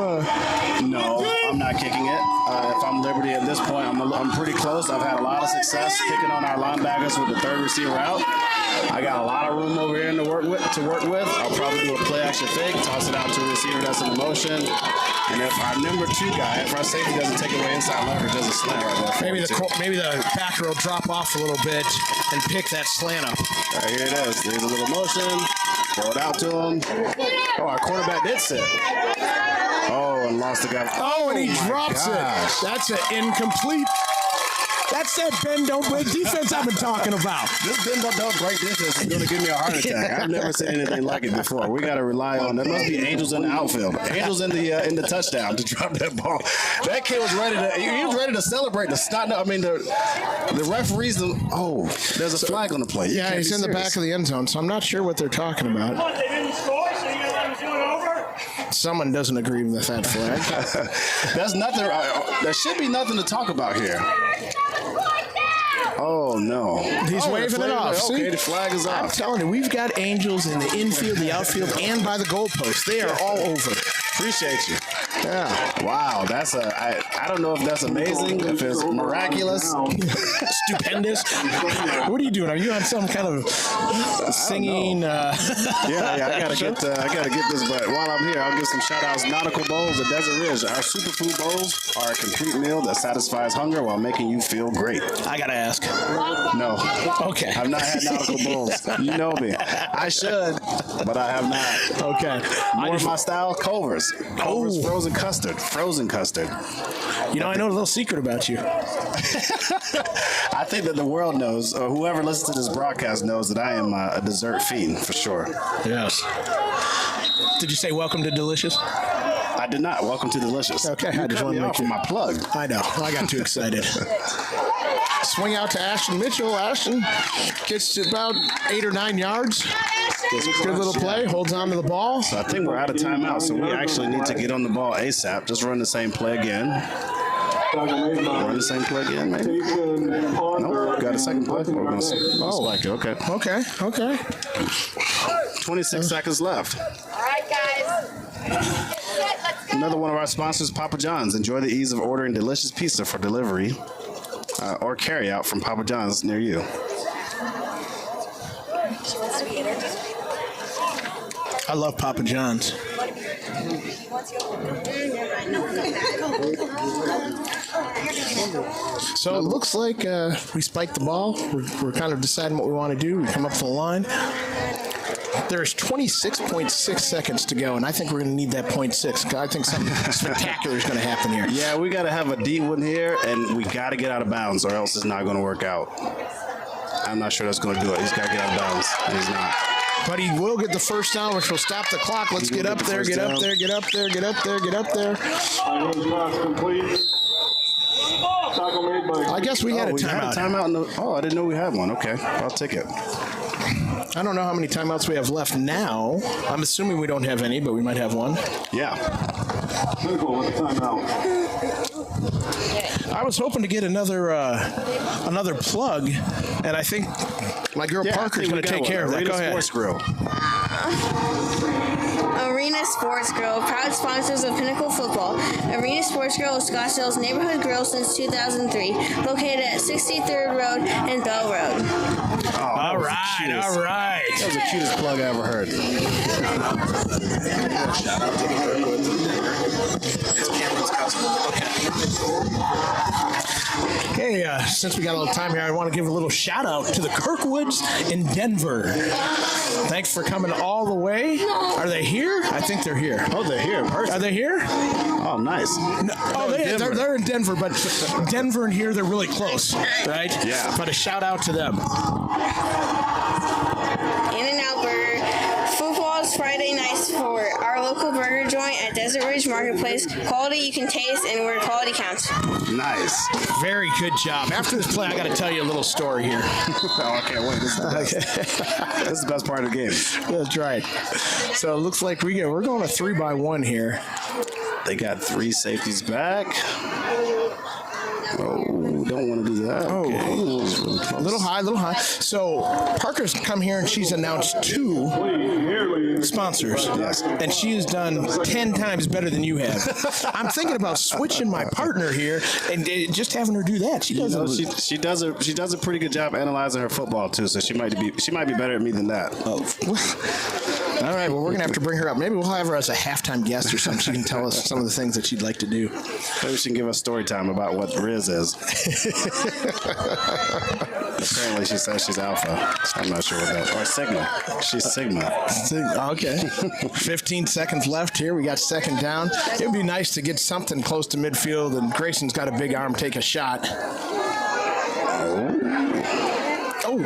No, I'm not kicking it. If I'm Liberty at this point, I'm pretty close. I've had a lot of success kicking on our linebackers with the 3rd receiver out. I got a lot of room over here to work with. I'll probably do a play action fake, toss it out to a receiver that's in motion. And if our number 2 guy, if our safety doesn't take away inside leverage, does a slant right there. Maybe the backer will drop off a little bit and pick that slant up. All right, here it is. There's a little motion. Throw it out to him. Oh, our quarterback did sit. Oh, and lost the guy. Oh, and he my drops gosh. it. That's an incomplete. That's that bend, don't break defense I've been talking about. This bend don't break defense is going to give me a heart attack. I've never seen anything like it before. We got to rely on. There must be angels in the outfield, angels in the touchdown to drop that ball. That kid was ready to. He was ready to celebrate. The referees. There's a flag on the play. Yeah, he's in the back of the end zone, so I'm not sure what they're talking about. What, they didn't score, so you're going to let them do it over? Someone doesn't agree with that flag. There's nothing. There should be nothing to talk about here. Oh, no. He's waving it off. Okay, See? the flag is I'm off. telling you, we've got angels in the infield, the outfield, and by the goalpost. They are all over. Appreciate you. Yeah. Wow, I don't know if that's amazing, if it's miraculous. Stupendous. What are you doing? Are you on some kind of singing? Yeah, I gotta get this. But while I'm here, I'll give some shout outs. Nautical Bowls at Desert Ridge. Our superfood bowls are a complete meal that satisfies hunger while making you feel great. I gotta ask. No. Okay. I've not had Nautical Bowls. You know me. I should, but I have not. Okay. More of my style, Culver's. Culver's frozen custard. Frozen custard. You know, I know a little secret about you. I think that the world knows, or whoever listens to this broadcast knows that I am a dessert fiend for sure. Yes. Did you say welcome to Delicious? I I did not. Welcome to Delicious. Okay, you I just cut wanted me to off make for my plug. I know. I got too excited. Swing out to Ashton Mitchell. Ashton gets to about 8 or 9 yards. Good little play. Holds on to the ball. So I think we're out of timeout, so we actually need to get on the ball ASAP. Just run the same play again. Run the same play again, maybe? Nope. Got a second play? We're gonna spike it. Okay. Okay. 26 seconds left. All right, guys. Let's go. Another one of our sponsors, Papa John's. Enjoy the ease of ordering delicious pizza for delivery or carry out from Papa John's near you. I love Papa John's. So it looks like we spiked the ball. We're kind of deciding what we want to do. We come up to the line. There's 26.6 seconds to go, and I think we're going to need that 0.6. I think something spectacular is going to happen here. Yeah, we got to have a D one here, and we got to get out of bounds, or else it's not going to work out. I'm not sure that's going to do it. He's got to get out of bounds, and he's not. But he will get the first down, which will stop the clock. Let's get up there, get up there, get up there, get up there, get up there. Pass complete. Tackle made by. I guess we had a We had a timeout. timeout. I didn't know we had one. Okay, I'll take it. I don't know how many timeouts we have left now. I'm assuming we don't have any, but we might have one. Yeah. Pinnacle with the timeout. I was hoping to get another plug, and I think my girl Parker's going to take care of that. Go ahead. Sports Grill. Arena Sports Grill, proud sponsors of Pinnacle Football. Arena Sports Grill is Scottsdale's neighborhood grill since 2003, located at 63rd Road and Bell Road. All right. That was the cutest plug I ever heard. Hey, since we got a little time here, I want to give a little shout out to the Kirkwoods in Denver. Thanks for coming all the way. Are they here? I think they're here. Oh, they're here in person. Are they here? Oh, nice. No, they're in Denver, but Denver and here, they're really close, right? Yeah. But a shout out to them. In-N-Out Burger. Football's Friday nights for our local burger joint at Desert Ridge Marketplace. Quality you can taste and where quality counts. Nice. Very good job. After this play, I got to tell you a little story here. Oh, okay, wait. This is the best. This is the best part of the game. That's right. So it looks like we're going a 3-by-1 here. They got 3 safeties back. Oh, don't want to do that. Oh, okay. a little high. So Parker's come here and she's announced 2 sponsors, and she has done 10 times better than you have. I'm thinking about switching my partner here and just having her do that. She does. She does a pretty good job analyzing her football too. So she might be better at me than that. Oh. All right. Well, we're gonna have to bring her up. Maybe we'll have her as a halftime guest or something. She can tell us some of the things that she'd like to do. Maybe she can give us story time about what Riz is. Apparently, she says she's Alpha. I'm not sure what that. Or Sigma. She's Sigma. Okay. 15 seconds left here. We got second down. It would be nice to get something close to midfield, and Grayson's got a big arm. Take a shot. Oh,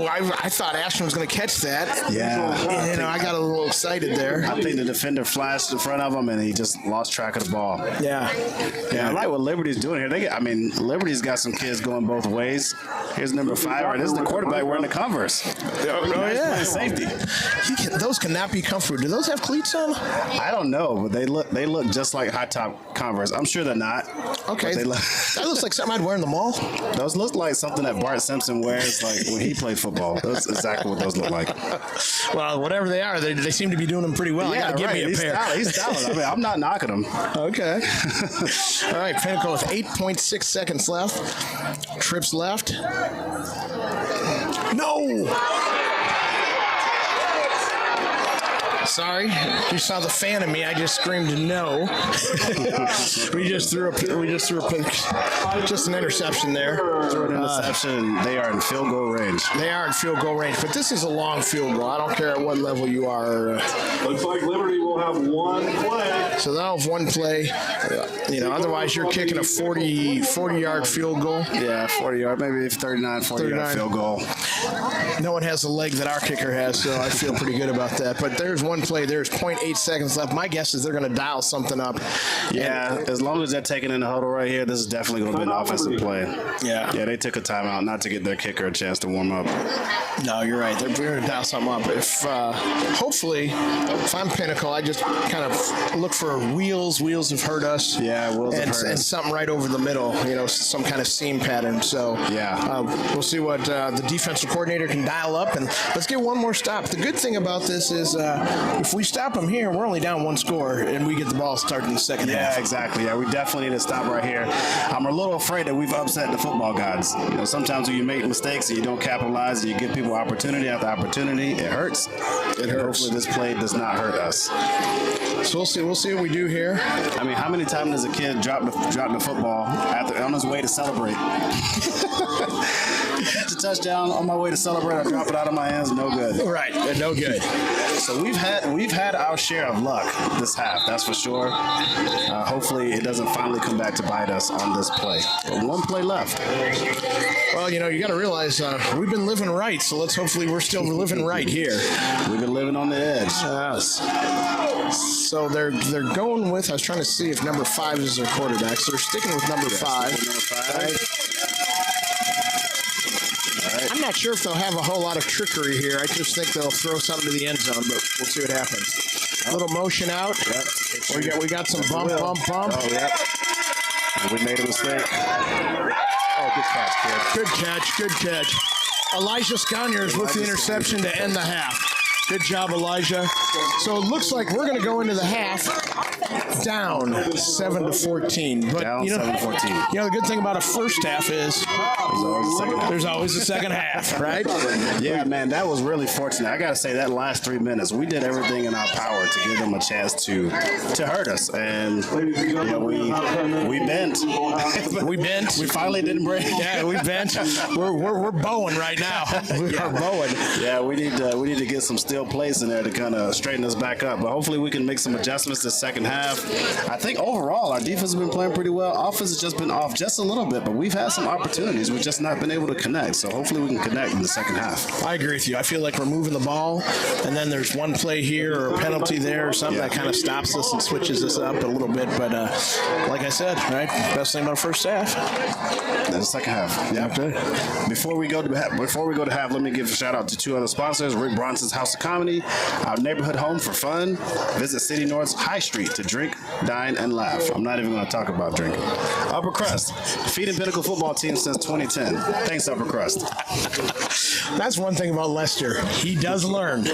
I thought Ashton was going to catch that. Yeah. I got a little excited there. I think the defender flashed in front of him, and he just lost track of the ball. Yeah. I like what Liberty's doing here. Liberty's got some kids going both ways. Here's number 5. Right, this is the quarterback wearing the Converse. Yeah. Safety. Those cannot be comfortable. Do those have cleats on? I don't know, but they look just like high top Converse. I'm sure they're not. Okay. That looks like something I'd wear in the mall. Those look like something that Bart Simpson wears like when he played football. That's exactly what those look like. Well, whatever they are, they seem to be doing them pretty well. Yeah, I gotta give me a pair. He's styling. I'm not knocking him. Okay. All right, Pinnacle with 8.6 seconds left. Trips left. No! Sorry, you saw the fan in me. I just screamed no. we just threw an interception there. Threw an interception. They are in field goal range. They are in field goal range, but this is a long field goal. I don't care at what level you are. Looks like Liberty will have one play. So they'll have one play. Otherwise you're kicking a 40-yard field goal. Yeah, 40-yard, maybe 39, 40-yard field goal. no one has the leg that our kicker has, so I feel pretty good about that. But there's one play. There's 0.8 seconds left. My guess is they're going to dial something up. Yeah, as long as they're taking in the huddle right here, this is definitely going to be an offensive play. Yeah. Yeah, they took a timeout not to get their kicker a chance to warm up. No, you're right. They're going to dial something up. If hopefully, if I'm Pinnacle, I just kind of look for wheels. Wheels have hurt us. Yeah, wheels have hurt and us. something right over the middle. Some kind of seam pattern. So yeah, we'll see what the defensive coordinator can dial up, and let's get one more stop. The good thing about this is if we stop them here, we're only down one score, and we get the ball started in the second half. Yeah, exactly. Yeah, we definitely need to stop right here. I'm a little afraid that we've upset the football gods. Sometimes when you make mistakes and you don't capitalize, and you give people opportunity after opportunity, it hurts. It hurts. Hopefully this play does not hurt us. So we'll see what we do here. I mean, how many times does a kid drop the football on his way to celebrate? Catch a touchdown on my way to celebrate. I drop it out of my hands. No good. Right. No good. So we've had our share of luck this half. That's for sure. Hopefully it doesn't finally come back to bite us on this play. But one play left. Well, you got to realize we've been living right. So hopefully we're still living right here. We've been living on the edge. Yes. So they're going with. I was trying to see if number 5 is their quarterback. So they're sticking with number 5. I'm not sure if they'll have a whole lot of trickery here. I just think they'll throw something to the end zone, but we'll see what happens. A little motion out. Yep. We got some bump. Oh, yep. And we made a mistake. Oh, good catch, kid. Good catch. Elijah Sconyers with the interception to end the half. Good job, Elijah. So it looks like we're going to go into the half down 7-14. But down 7-14. The good thing about a first half is there's always a second half, right? Yeah, man, that was really fortunate. I got to say that last 3 minutes, we did everything in our power to give them a chance to hurt us, and we bent. We bent. We finally didn't break. Yeah, we bent. We're bowing right now. We are bowing. Yeah, we need to get some steel plates in there to kind of straighten us back up. But hopefully we can make some adjustments this second half. I think overall our defense has been playing pretty well. Offense has just been off just a little bit, but we've had some opportunities. We've just not been able to connect. So hopefully we can connect in the second half. I agree with you. I feel like we're moving the ball, and then there's one play here or a penalty there or something that kind of stops us and switches us up a little bit. But like I said, right, best thing about first half. Then the second half. Yeah. Okay. Before we go to half, let me give a shout out to 2 other sponsors: Rick Bronson's House of Comedy, our neighborhood home for fun. Visit City North's High Street to drink, dine, and laugh. I'm not even going to talk about drinking. Upper Crust, feeding Pinnacle football team since 2010. Thanks, Upper Crust. That's one thing about Lester. He does learn.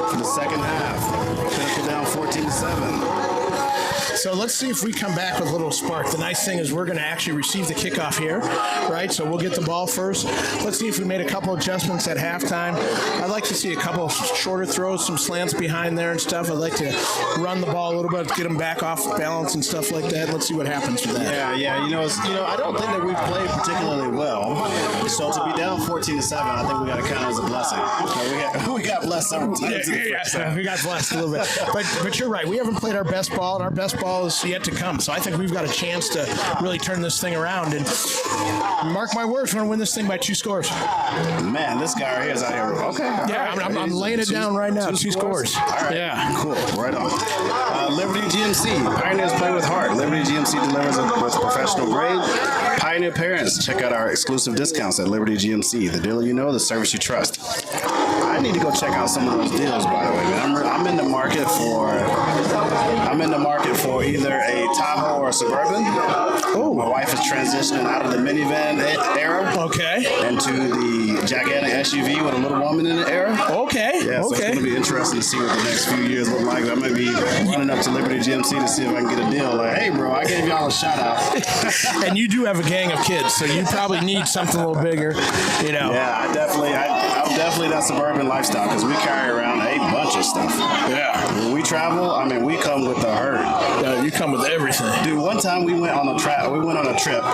for the second half. Pinnacle down 14-7. So let's see if we come back with a little spark. The nice thing is we're going to actually receive the kickoff here, right? So we'll get the ball first. Let's see if we made a couple adjustments at halftime. I'd like to see a couple of shorter throws, some slants behind there and stuff. I'd like to run the ball a little bit, get them back off balance and stuff like that. Let's see what happens with that. Yeah. I don't think that we played particularly well. So to be down 14-7, I think we got to count it as a blessing. We got blessed several times. We got blessed a little bit. But you're right. We haven't played our best ball, and our best ball is yet to come. So I think we've got a chance to really turn this thing around. And mark my words, we're going to win this thing by 2 scores. Man, this guy right here is out here. Okay. Yeah, I'm laying it down right now. 2 scores. All right. Yeah. Cool. Right on. Liberty GMC. Pioneers play with heart. Liberty GMC delivers with professional grade. Pioneer parents, check out our exclusive discounts at Liberty GMC. The dealer you know, the service you trust. I need to go check out some of those deals, by the way, man. I'm in the market for either a Tahoe or a Suburban. Oh. My wife is transitioning out of the minivan era. Okay. Into the gigantic SUV with a little woman in the era. Okay. Yeah, so it's going to be interesting to see what the next few years look like. I might be running up to Liberty GMC to see if I can get a deal. Like, hey, bro, I gave y'all a shout out. And you do have a gang of kids, so you probably need something a little bigger, you know. Yeah, I'm definitely that suburban lifestyle because we carry around a bunch of stuff. Yeah. When we travel, we come with the herd. Yeah, you come with everything. Dude, one time we went on a trip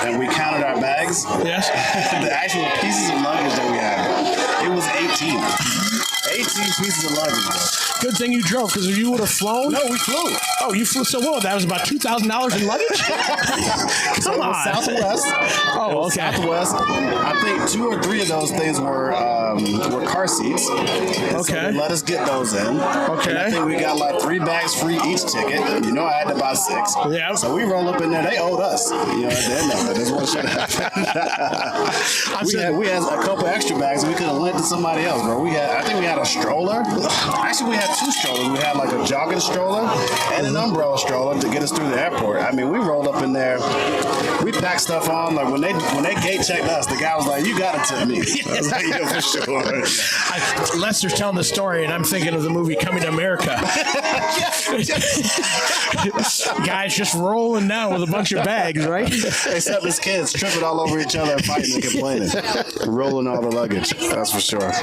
and we counted our bags. Yes. The actual pieces of luggage that we had, it was 18 pieces of luggage, bro. Good thing you drove, because if you would have flown. No, we flew. Oh, you flew so well. That was about $2,000 in luggage? Come on. Southwest. Oh, okay. Southwest. I think 2 or 3 of those things were car seats. And okay. So they let us get those in. Okay. And I think we got like 3 bags free each ticket. You know, I had to buy 6. Yeah. So we roll up in there. They owed us. At the end of it. That's what should happen. We had a couple extra bags we could have lent to somebody else, bro. I think we had a stroller. Actually, we had 2 strollers. We had like a jogging stroller and an umbrella stroller to get us through the airport. We rolled up in there. We packed stuff on. Like when they gate checked us, the guy was like, "You got to tip me." I was like, "Yeah, for sure." Lester's telling the story, and I'm thinking of the movie Coming to America. Guys just rolling down with a bunch of bags, right? Except his kids tripping all over each other, fighting and complaining, rolling all the luggage. That's for sure.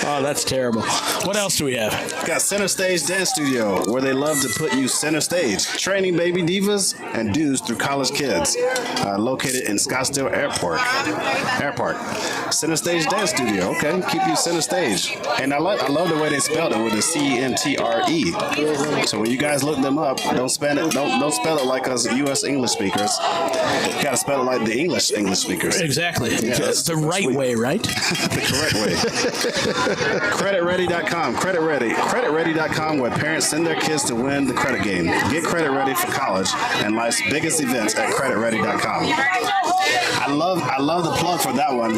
Oh, that's terrible. What else do we have? Got Center Stage Dance Studio, where they love to put you center stage, training baby divas and dudes through college kids. Located in Scottsdale Airport. Center Stage Dance Studio. Okay, keep you center stage. And I love the way they spelled it with a CENTRE. So when you guys look them up, don't spell it like us U.S. English speakers. You gotta spell it like the English speakers. Exactly. Yeah, the right way, right? The correct way. CreditReady.com. CreditReady.com, where parents send their kids to win the credit game. Get credit ready for college and life's biggest events at CreditReady.com. I love the plug for that one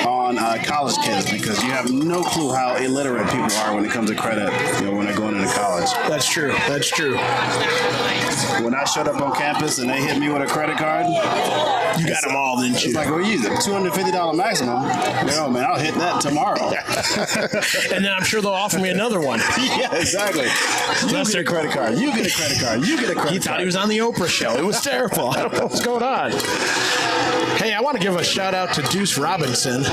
on college kids, because you have no clue how illiterate people are when it comes to credit, when they're going into college. That's true. When I showed up on campus and they hit me with a credit card, you got them all, didn't you? It's like, well, you $250 maximum. No, man, I'll hit that tomorrow. And then I'm sure they'll offer me another one. Yeah, exactly. You get a credit card. You get a credit card. He thought he was on the Oprah show. It was terrible. I don't know what's going on. Hey, I want to give a shout out to Deuce Robinson,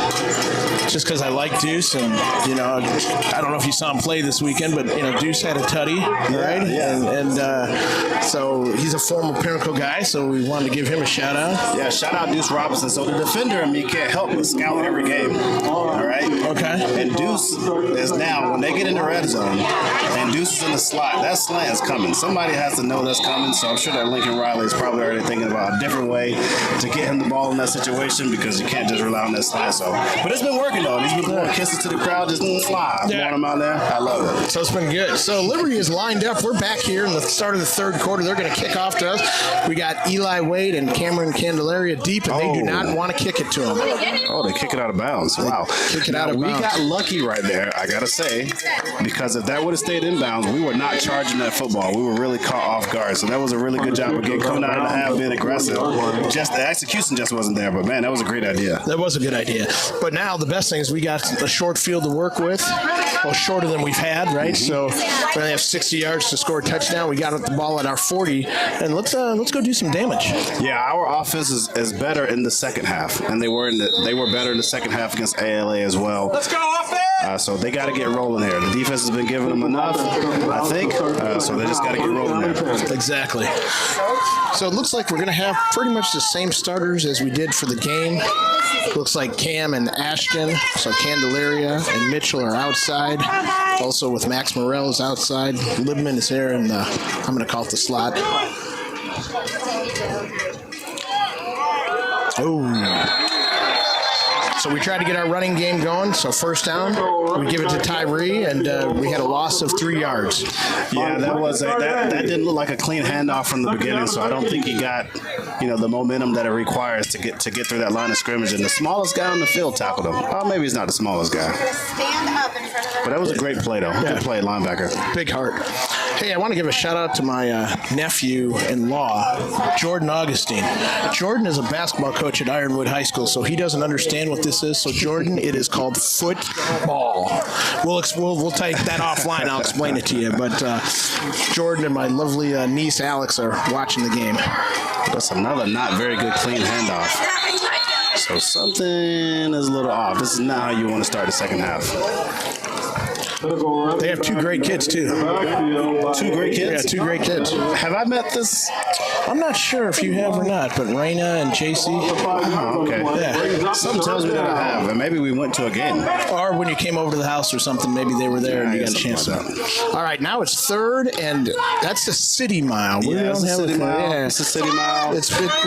just because I like Deuce, and I don't know if you saw him play this weekend, but Deuce had a tutty, right? Yeah. And so he's a former Pinnacle guy, so we wanted to give him a shout out. Yeah, shout out Deuce Robinson. So the defender in me can't help but scout every game. All right. Okay. And Deuce is now, when they get in the red zone, and Deuce is in the slot, that slant is coming. Somebody has to know that's coming. So I'm sure that Lincoln Riley is probably already thinking about a different way to get him the ball in that situation, because you can't just rely on that slant. So, but it's been working though. He's been blowing kisses to the crowd, just blowing him out there. I love it. So it's been good. So Liberty is lined up. We're back here in the start of the third quarter. They're going to kick off to us. We got Eli Wade and Cameron Candelaria deep, and they do not want to kick it to him. Oh, they kick it out of bounds. Wow. Kick it out of bounds. We got lucky right there, I got to say, because if that would have stayed in bounds, we were not charging that football. We were really caught off guard. So that was a really good job of coming out of the half, being aggressive. Just the execution just wasn't wasn't there, but man, that was a great idea. That was a good idea. But now the best thing is we got a short field to work with. Well, shorter than we've had, right? So we only have 60 yards to score a touchdown. We got the ball at our 40, and let's go do some damage. Yeah, our offense is better in the second half, and they were better in the second half against ALA as well. Let's go offense! So they got to get rolling here. The defense has been giving them enough, I think. So they just got to get rolling there. Exactly. So it looks like we're going to have pretty much the same starters as we did for the game. Looks like Cam and Ashton, so Candelaria and Mitchell are outside. Also with Max Morrell is outside. Libman is there in the, I'm going to call it the slot. Oh. So we tried to get our running game going. So first down, we give it to Tyree, and we had a loss of 3 yards. Yeah, that didn't look like a clean handoff from the beginning. So I don't think he got, the momentum that it requires to get through that line of scrimmage. And the smallest guy on the field tackled him. Oh, maybe he's not the smallest guy. Stand up in front of the But that was a great play, though. Yeah. Good play, linebacker. Big heart. Hey, I want to give a shout out to my nephew-in-law, Jordan Augustine. Jordan is a basketball coach at Ironwood High School, so he doesn't understand what this is. So Jordan, it is called football. We'll take that offline. I'll explain it to you. But Jordan and my lovely niece Alex are watching the game. That's another not very good clean handoff. So something is a little off. This is not how you want to start the second half. They have two great kids, too. Two great kids? Yeah, two great kids. Have I met this? I'm not sure if you have or not, but Raina and JC. Oh, okay. Yeah. Something tells me that I have, and maybe we went to a game. Or when you came over to the house or something, maybe they were there and you Yeah, got a chance to. something like All right, now it's third, and that's the city mile. We Yeah, don't it's a have city mile. Yeah. It's a city mile. We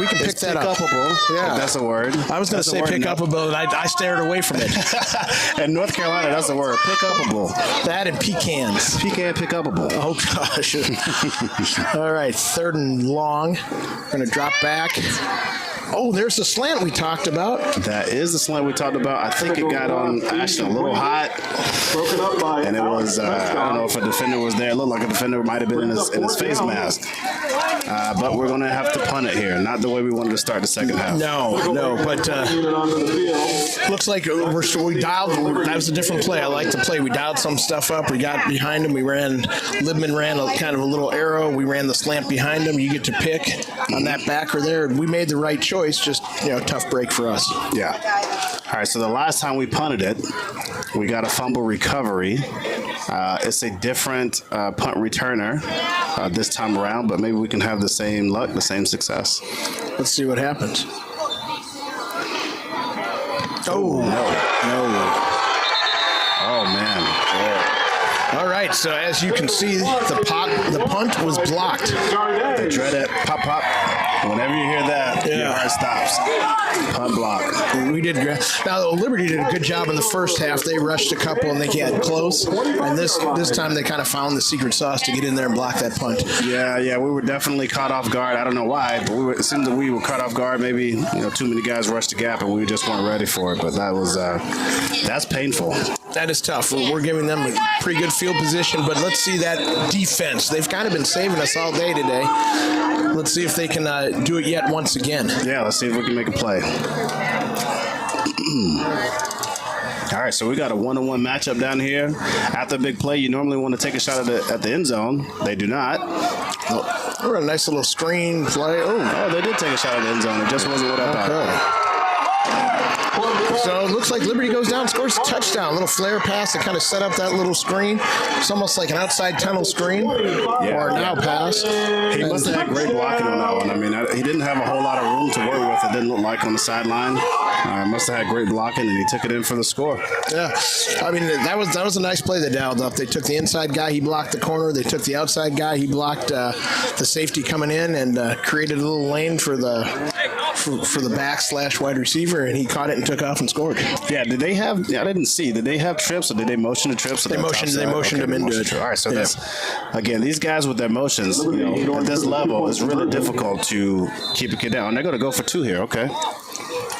can pick It's that up. pick-upable. Yeah. If that's a word. I was going to say pick upable, and I stared away from it. In North Carolina, that's the word. Pick upable. That and pecans. Pecan pick upable. Oh, gosh. All right, third and long. We're going to drop back. Oh, there's the slant we talked about. That is the slant we talked about. I think it got on Ashton a little hot. And it was, I don't know if a defender was there. It looked like a defender might have been in his face mask. But we're going to have to punt it here. Not the way we wanted to start the second half. No, but looks like we dialed. That was a different play. I like the play. We dialed some stuff up. We got behind him. Libman ran a kind of a little arrow. We ran the slant behind him. You get to pick on that backer there. We made the right choice. Just, tough break for us. Yeah. All right, so the last time we punted it, we got a fumble recovery. It's a different punt returner this time around, but maybe we can have the same luck, the same success. Let's see what happens. Oh, no. Oh, man. All right, so as you can see, the punt was blocked. The dreaded pop, pop. Whenever you hear that, your heart stops. Punt block. We did. Now, Liberty did a good job in the first half. They rushed a couple and they got close. And this time they kind of found the secret sauce to get in there and block that punt. Yeah, we were definitely caught off guard. I don't know why, but it seemed that we were caught off guard. Maybe too many guys rushed the gap and we just weren't ready for it. But that's painful. That is tough. We're giving them a pretty good field position, but let's see that defense. They've kind of been saving us all day today. Let's see if they can do it yet once again. Yeah, let's see if we can make a play. All right, so we got a one-on-one matchup down here. After a big play, you normally want to take a shot at the end zone. They do not. We're a nice little screen play. Oh, they did take a shot at the end zone. It just wasn't what I thought. So it looks like Liberty goes down, scores a touchdown. A little flare pass to kind of set up that little screen. It's almost like an outside tunnel screen or an out pass. He must have had great blocking on that one. I mean, he didn't have a whole lot of room to work with. It didn't look like on the sideline. Must have had great blocking, and he took it in for the score. Yeah, I mean that was a nice play they dialed up. They took the inside guy, he blocked the corner. They took the outside guy, he blocked the safety coming in, and created a little lane for the back / wide receiver, and he caught it and took off and scored. Yeah, did they have? I didn't see. Did they have trips, or did they motion the trips? They motioned him into it. All right, so that's again, these guys with their motions, at this level, it's really difficult to keep a kid down. And they're going to go for two here. Okay.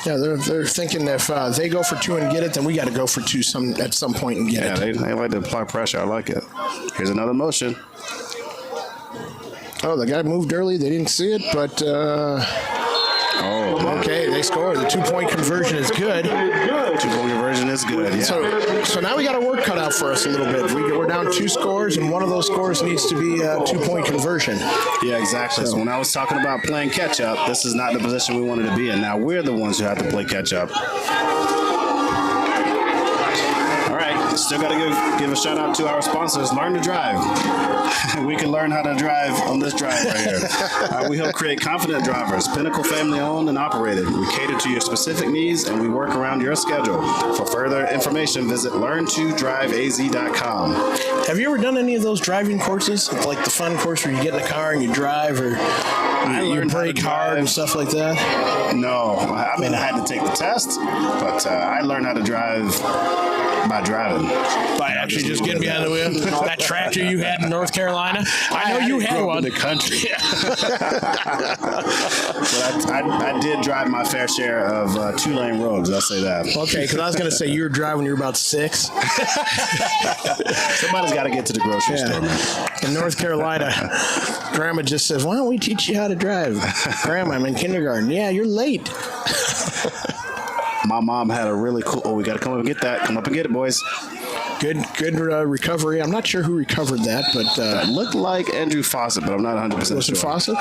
Yeah, they're thinking if they go for two and get it, then we got to go for two at some point and get it. Yeah, they like to apply pressure. I like it. Here's another motion. Oh, the guy moved early. They didn't see it, but okay, they score. The 2-point conversion is good. 2-point conversion is good, yeah. So now we got our work cut out for us a little bit. We're down 2 scores, and one of those scores needs to be a 2-point conversion. Yeah, exactly. So when I was talking about playing catch-up, this is not the position we wanted to be in. Now we're the ones who have to play catch-up. All right, still got to give a shout-out to our sponsors. Learn to drive. We can learn how to drive on this drive right here. We help create confident drivers. Pinnacle family-owned and operated. We cater to your specific needs, and we work around your schedule. For further information, visit learn2driveaz.com. Have you ever done any of those driving courses, like the fun course where you get in the car and you drive, or you brake hard and stuff like that? No. I mean, I had to take the test, but I learned how to drive by driving. By actually just getting behind the wheel? That tractor you had in North Carolina? I know you had one. In the country. But I did drive my fair share of 2-lane roads, I'll say that. Okay, because I was going to say you were driving when you were about 6. Somebody's got to get to the grocery store, man. In North Carolina, Grandma just says, why don't we teach you how to drive? Grandma, I'm in kindergarten. Yeah, you're late. My mom had a really cool... Oh, we got to come up and get that. Come up and get it, boys. Good recovery. I'm not sure who recovered that, but... It looked like Andrew Fawcett, but I'm not 100% sure. Was it Fawcett?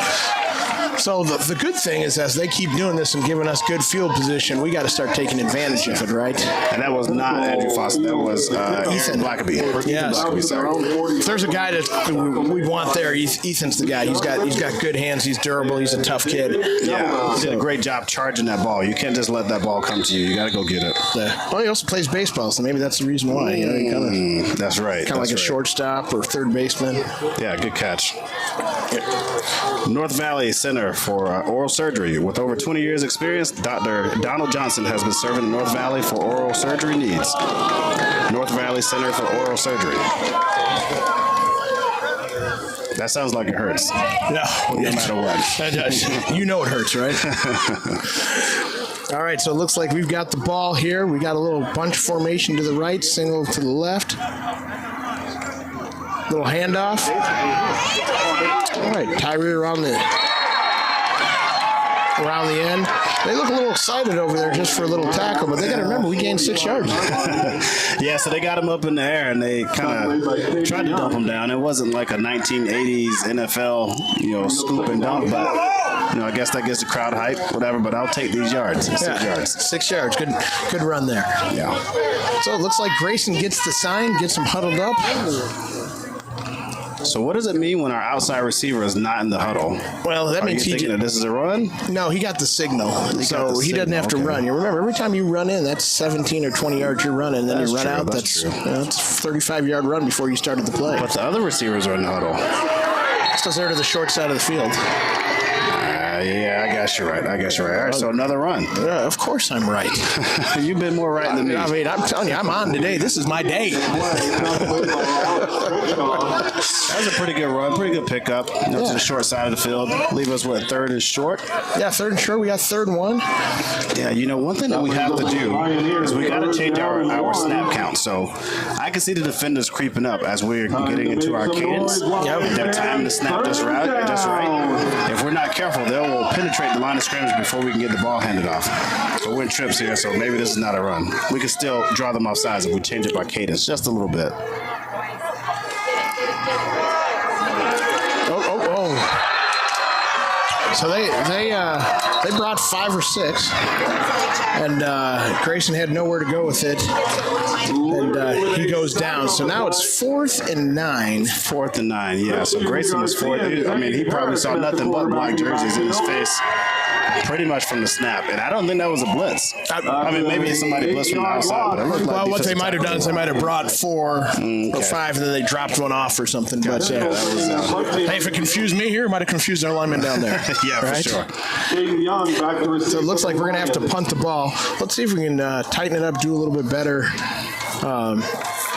So the good thing is, as they keep doing this and giving us good field position, we got to start taking advantage of it, right? And that was not Andrew Fawcett. That was Ethan Blackaby. Yes. Blackaby, sorry. If there's a guy that we want there, Ethan's the guy. He's got good hands. He's durable. He's a tough kid. Yeah, he did a great job charging that ball. You can't just let that ball come to you. You got to go get it. Well, he also plays baseball, so maybe that's the reason why. You know, he that's right. Kind of like a shortstop or third baseman. Yeah, good catch. North Valley Center for Oral Surgery. With over 20 years experience, Dr. Donald Johnson has been serving North Valley for oral surgery needs. North Valley Center for Oral Surgery. That sounds like it hurts. No matter what. That does. You know it hurts, right? All right, so it looks like we've got the ball here. We got a little bunch formation to the right, single to the left. Little handoff. All right, Tyree around the end. They look a little excited over there just for a little tackle, but they got to remember we gained 6 yards. Yeah, so they got him up in the air and they kind of tried to dump him down. It wasn't like a 1980s NFL, scoop and dump, but I guess that gets the crowd hype, whatever. But I'll take these yards. 6 yards. 6 yards. Good run there. Yeah. So it looks like Grayson gets the sign, gets him huddled up. So what does it mean when our outside receiver is not in the huddle? Well, that means he thinking that this is a run? No, he got the signal. He doesn't have to run. You remember, every time you run in, that's 17 or 20 yards you're running. And then you run out, that's a 35-yard run before you started the play. But the other receivers are in the huddle. It's because they're to the short side of the field. Yeah, I guess you're right. All right, so another run. Yeah, of course I'm right. You've been more right than me. I mean, I'm telling you, I'm on today. This is my day. That was a pretty good run, pretty good pickup. To the short side of the field. Leave us, third and short? Yeah, third and short. We got 3rd and 1. Yeah, one thing that we have to do is we got to change our snap count. So I can see the defenders creeping up as we're getting into our cadence. They're timing to snap just right. If we're not careful, they will penetrate the line of scrimmage before we can get the ball handed off. So we're in trips here, so maybe this is not a run. We can still draw them off sides if we change it by cadence just a little bit. So they brought 5 or 6, and Grayson had nowhere to go with it, and he goes down. So now it's 4th and 9. 4th and 9, yeah. So Grayson was 4th. I mean, he probably saw nothing but black jerseys in his face pretty much from the snap, and I don't think that was a blitz. I mean, maybe somebody blitzed from the outside, but it looked like what they might have done is they might have brought 4 or 5, and then they dropped one off or something. But hey, if it confused me here, it might have confused our lineman down there. Yeah, right? For sure. So it looks like we're going to have to punt the ball. Let's see if we can tighten it up, do a little bit better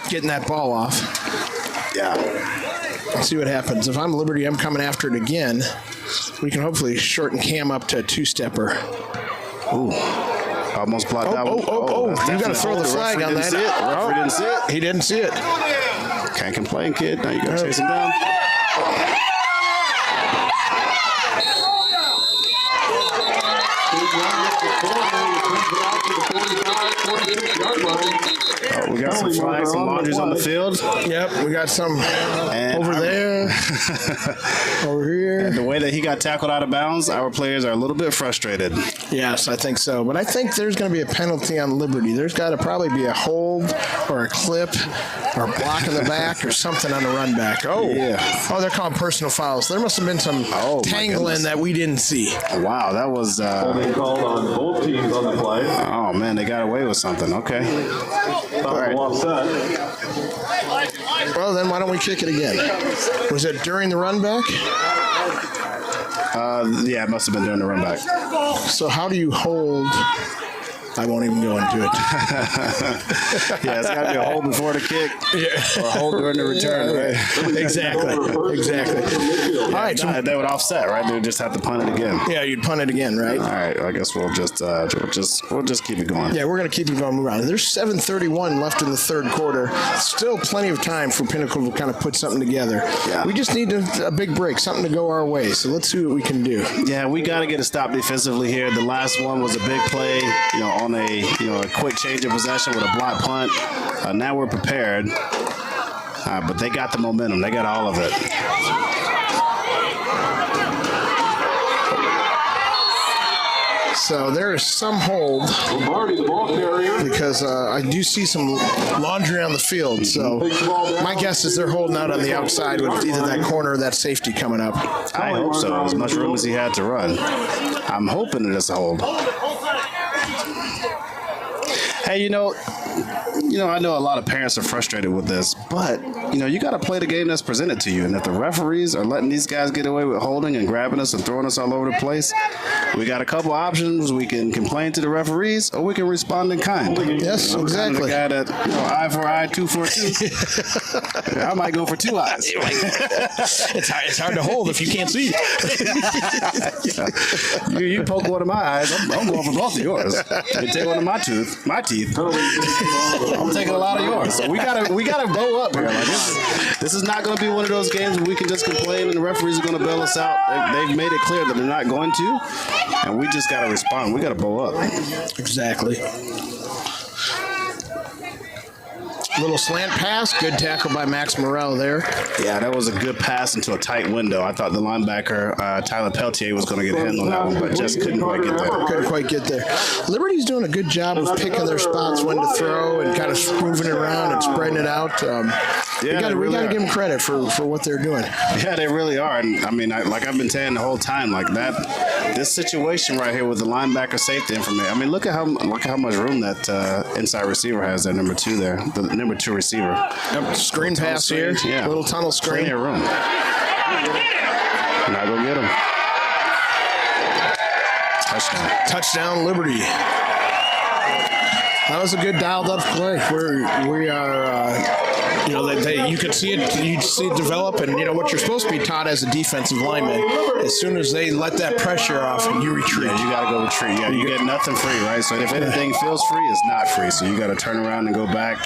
getting that ball off. Yeah. Let's see what happens. If I'm Liberty, I'm coming after it again. We can hopefully shorten Cam up to a 2-stepper. Ooh. Almost blocked that one. You got to throw the flag on that. The referee didn't see it. He didn't see it. Can't complain, kid. Now you got to chase him down. We got some flags, some laundries on the field. Yep, we got some And over there, over here. The way that he got tackled out of bounds, our players are a little bit frustrated. Yes, I think so. But I think there's going to be a penalty on Liberty. There's got to probably be a hold or a clip or a block in the back or something on the run back. Oh, Yeah. Oh, they're calling personal fouls. There must have been some Oh, my tangling goodness. that we didn't see. Wow, that was. Holding called on both teams on the play. Oh man, they got away with something. Okay. Foul offset. Well, then why don't we kick it again? Was it during the run back? Yeah, it must have been during the run back. So how do you hold? I won't even go into it. Yeah, it's got to be a hold before the kick or a hold during the return, right? Exactly. All right. So, They would offset, right? They would just have to punt it again. yeah, you'd punt it again, right? All right, I guess we'll just keep it going. Yeah, we're going to keep it going. Move on. There's 7:31 left in the third quarter. Still plenty of time for Pinnacle to kind of put something together. Yeah. We just need a big break, something to go our way. So let's see what we can do. Yeah, we got to get a stop defensively here. The last one was a big play, on a quick change of possession with a block punt. Now we're prepared, but they got the momentum. They got all of it. So there is some hold Lombardi, the ball carrier. because I do see some laundry on the field. So my guess is they're holding out on the outside with either that corner or that safety coming up. I hope so. As much room as he had to run. I'm hoping it is a hold. Hey, I know a lot of parents are frustrated with this, but you got to play the game that's presented to you. And if the referees are letting these guys get away with holding and grabbing us and throwing us all over the place, we got a couple options. We can complain to the referees, or we can respond in kind. Yes, I'm kind of the exactly. guy that eye for eye, tooth for tooth. I might go for 2 eyes. It's hard to hold if you can't see. You poke one of my eyes, I'm going for both of yours. You take one of my teeth. I'm taking a lot of yours. So we gotta blow up here. Like this is not going to be one of those games where we can just complain and the referees are going to bail us out. They've made it clear that they're not going to, and we just got to respond. We got to blow up. Exactly. Little slant pass, good tackle by Max Morrell there. Yeah, that was a good pass into a tight window. I thought the linebacker, Tyler Peltier, was going to get a hand on that one, but just couldn't quite get there. Couldn't quite get there. Liberty's doing a good job of picking their spots when to throw and kind of moving it around and spreading it out. We got to give them credit for what they're doing. Yeah, they really are. And I mean, like I've been saying the whole time, like this situation right here with the linebacker safety information. I mean, look at how much room that inside receiver has. That number 2 there, the number 2 receiver. Yep, screen pass here. Yeah, Little tunnel screen. Plenty of room. Now go get him. Touchdown, Liberty. That was a good dialed up play. We are, you could see it. You see it develop, and what you're supposed to be taught as a defensive lineman. As soon as they let that pressure off, you retreat. Yeah, you got to go retreat. Yeah, you get nothing free, right? So if anything feels free, it's not free. So you got to turn around and go back.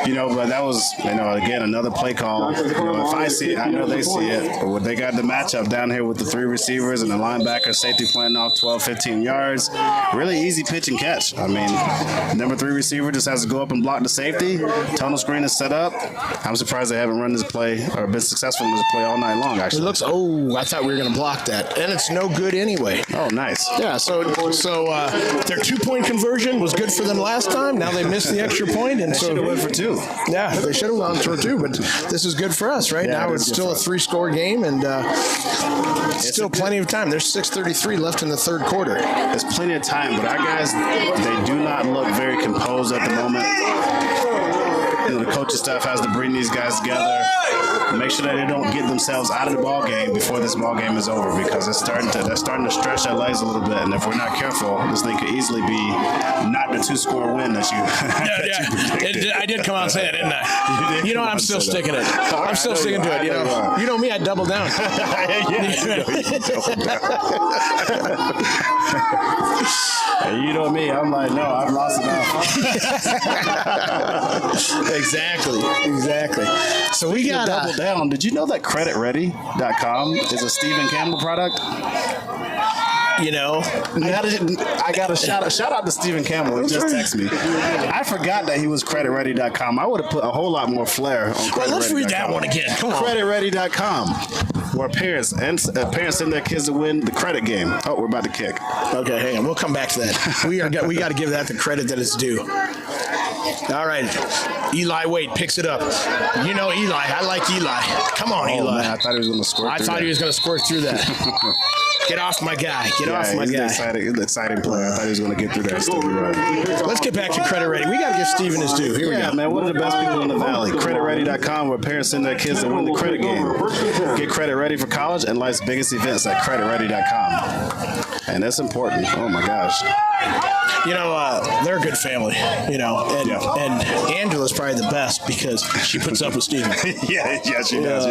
But that was, again, another play call. If I see it, I know they see it. But they got the matchup down here with the 3 receivers and the linebacker safety playing off 12, 15 yards. Really easy pitch and catch. I mean, number 3 receiver just has to go up and block the safety. Tunnel screen is set up. I'm surprised they haven't run this play or been successful in this play all night long, actually. It looks, I thought we were going to block that. And it's no good anyway. Oh, nice. Yeah, so their 2-point conversion was good for them last time. Now they missed the extra point. And They so should have went for 2. Yeah, they should have gone for 2, but this is good for us, right? Yeah, now it it's is good still a for us. 3-score game, and still plenty of time. There's 6:33 left in the third quarter. There's plenty of time, but our guys, they do not look very composed at the moment. The coaching staff has to bring these guys together, make sure that they don't get themselves out of the ball game before this ball game is over, because they're starting to stretch their legs a little bit, and if we're not careful, this thing could easily be not the 2-score win that you. I did come out and say it, didn't I? You know what? I'm still sticking it. I'm still sticking to it. You know me, I double down. You know me, I'm like, no, I've lost enough. Exactly. So we got double down. Did you know that creditready.com is a Stephen Campbell product? You know, I got a shout out to Stephen Campbell. He just texted me. I forgot that he was creditready.com. I would have put a whole lot more flair on creditready.com. well, let's read that one again. Come on. Creditready.com, where parents send their kids to win the credit game. Oh, we're about to kick. Okay, hang on. We'll come back to that. We got to give that the credit that it's due. All right. Eli Wade picks it up. You know Eli. I like Eli. Come on, Eli. Man, I thought he was going to squirt. I thought he was going to squirt through that. Get off my guy. Get off my guy. He's an exciting player. I thought he was going to get through that. Still be right. Let's get back to Credit Ready. We got to give Steven his due. Here we go. Man, one of the best people in the Valley. CreditReady.com, where parents send their kids to win the credit game. Get credit ready for college and life's biggest events at CreditReady.com. And that's important. Oh, my gosh. You know, they're a good family, you know, and Angela's probably the best because she puts up with Steven. yeah, she does.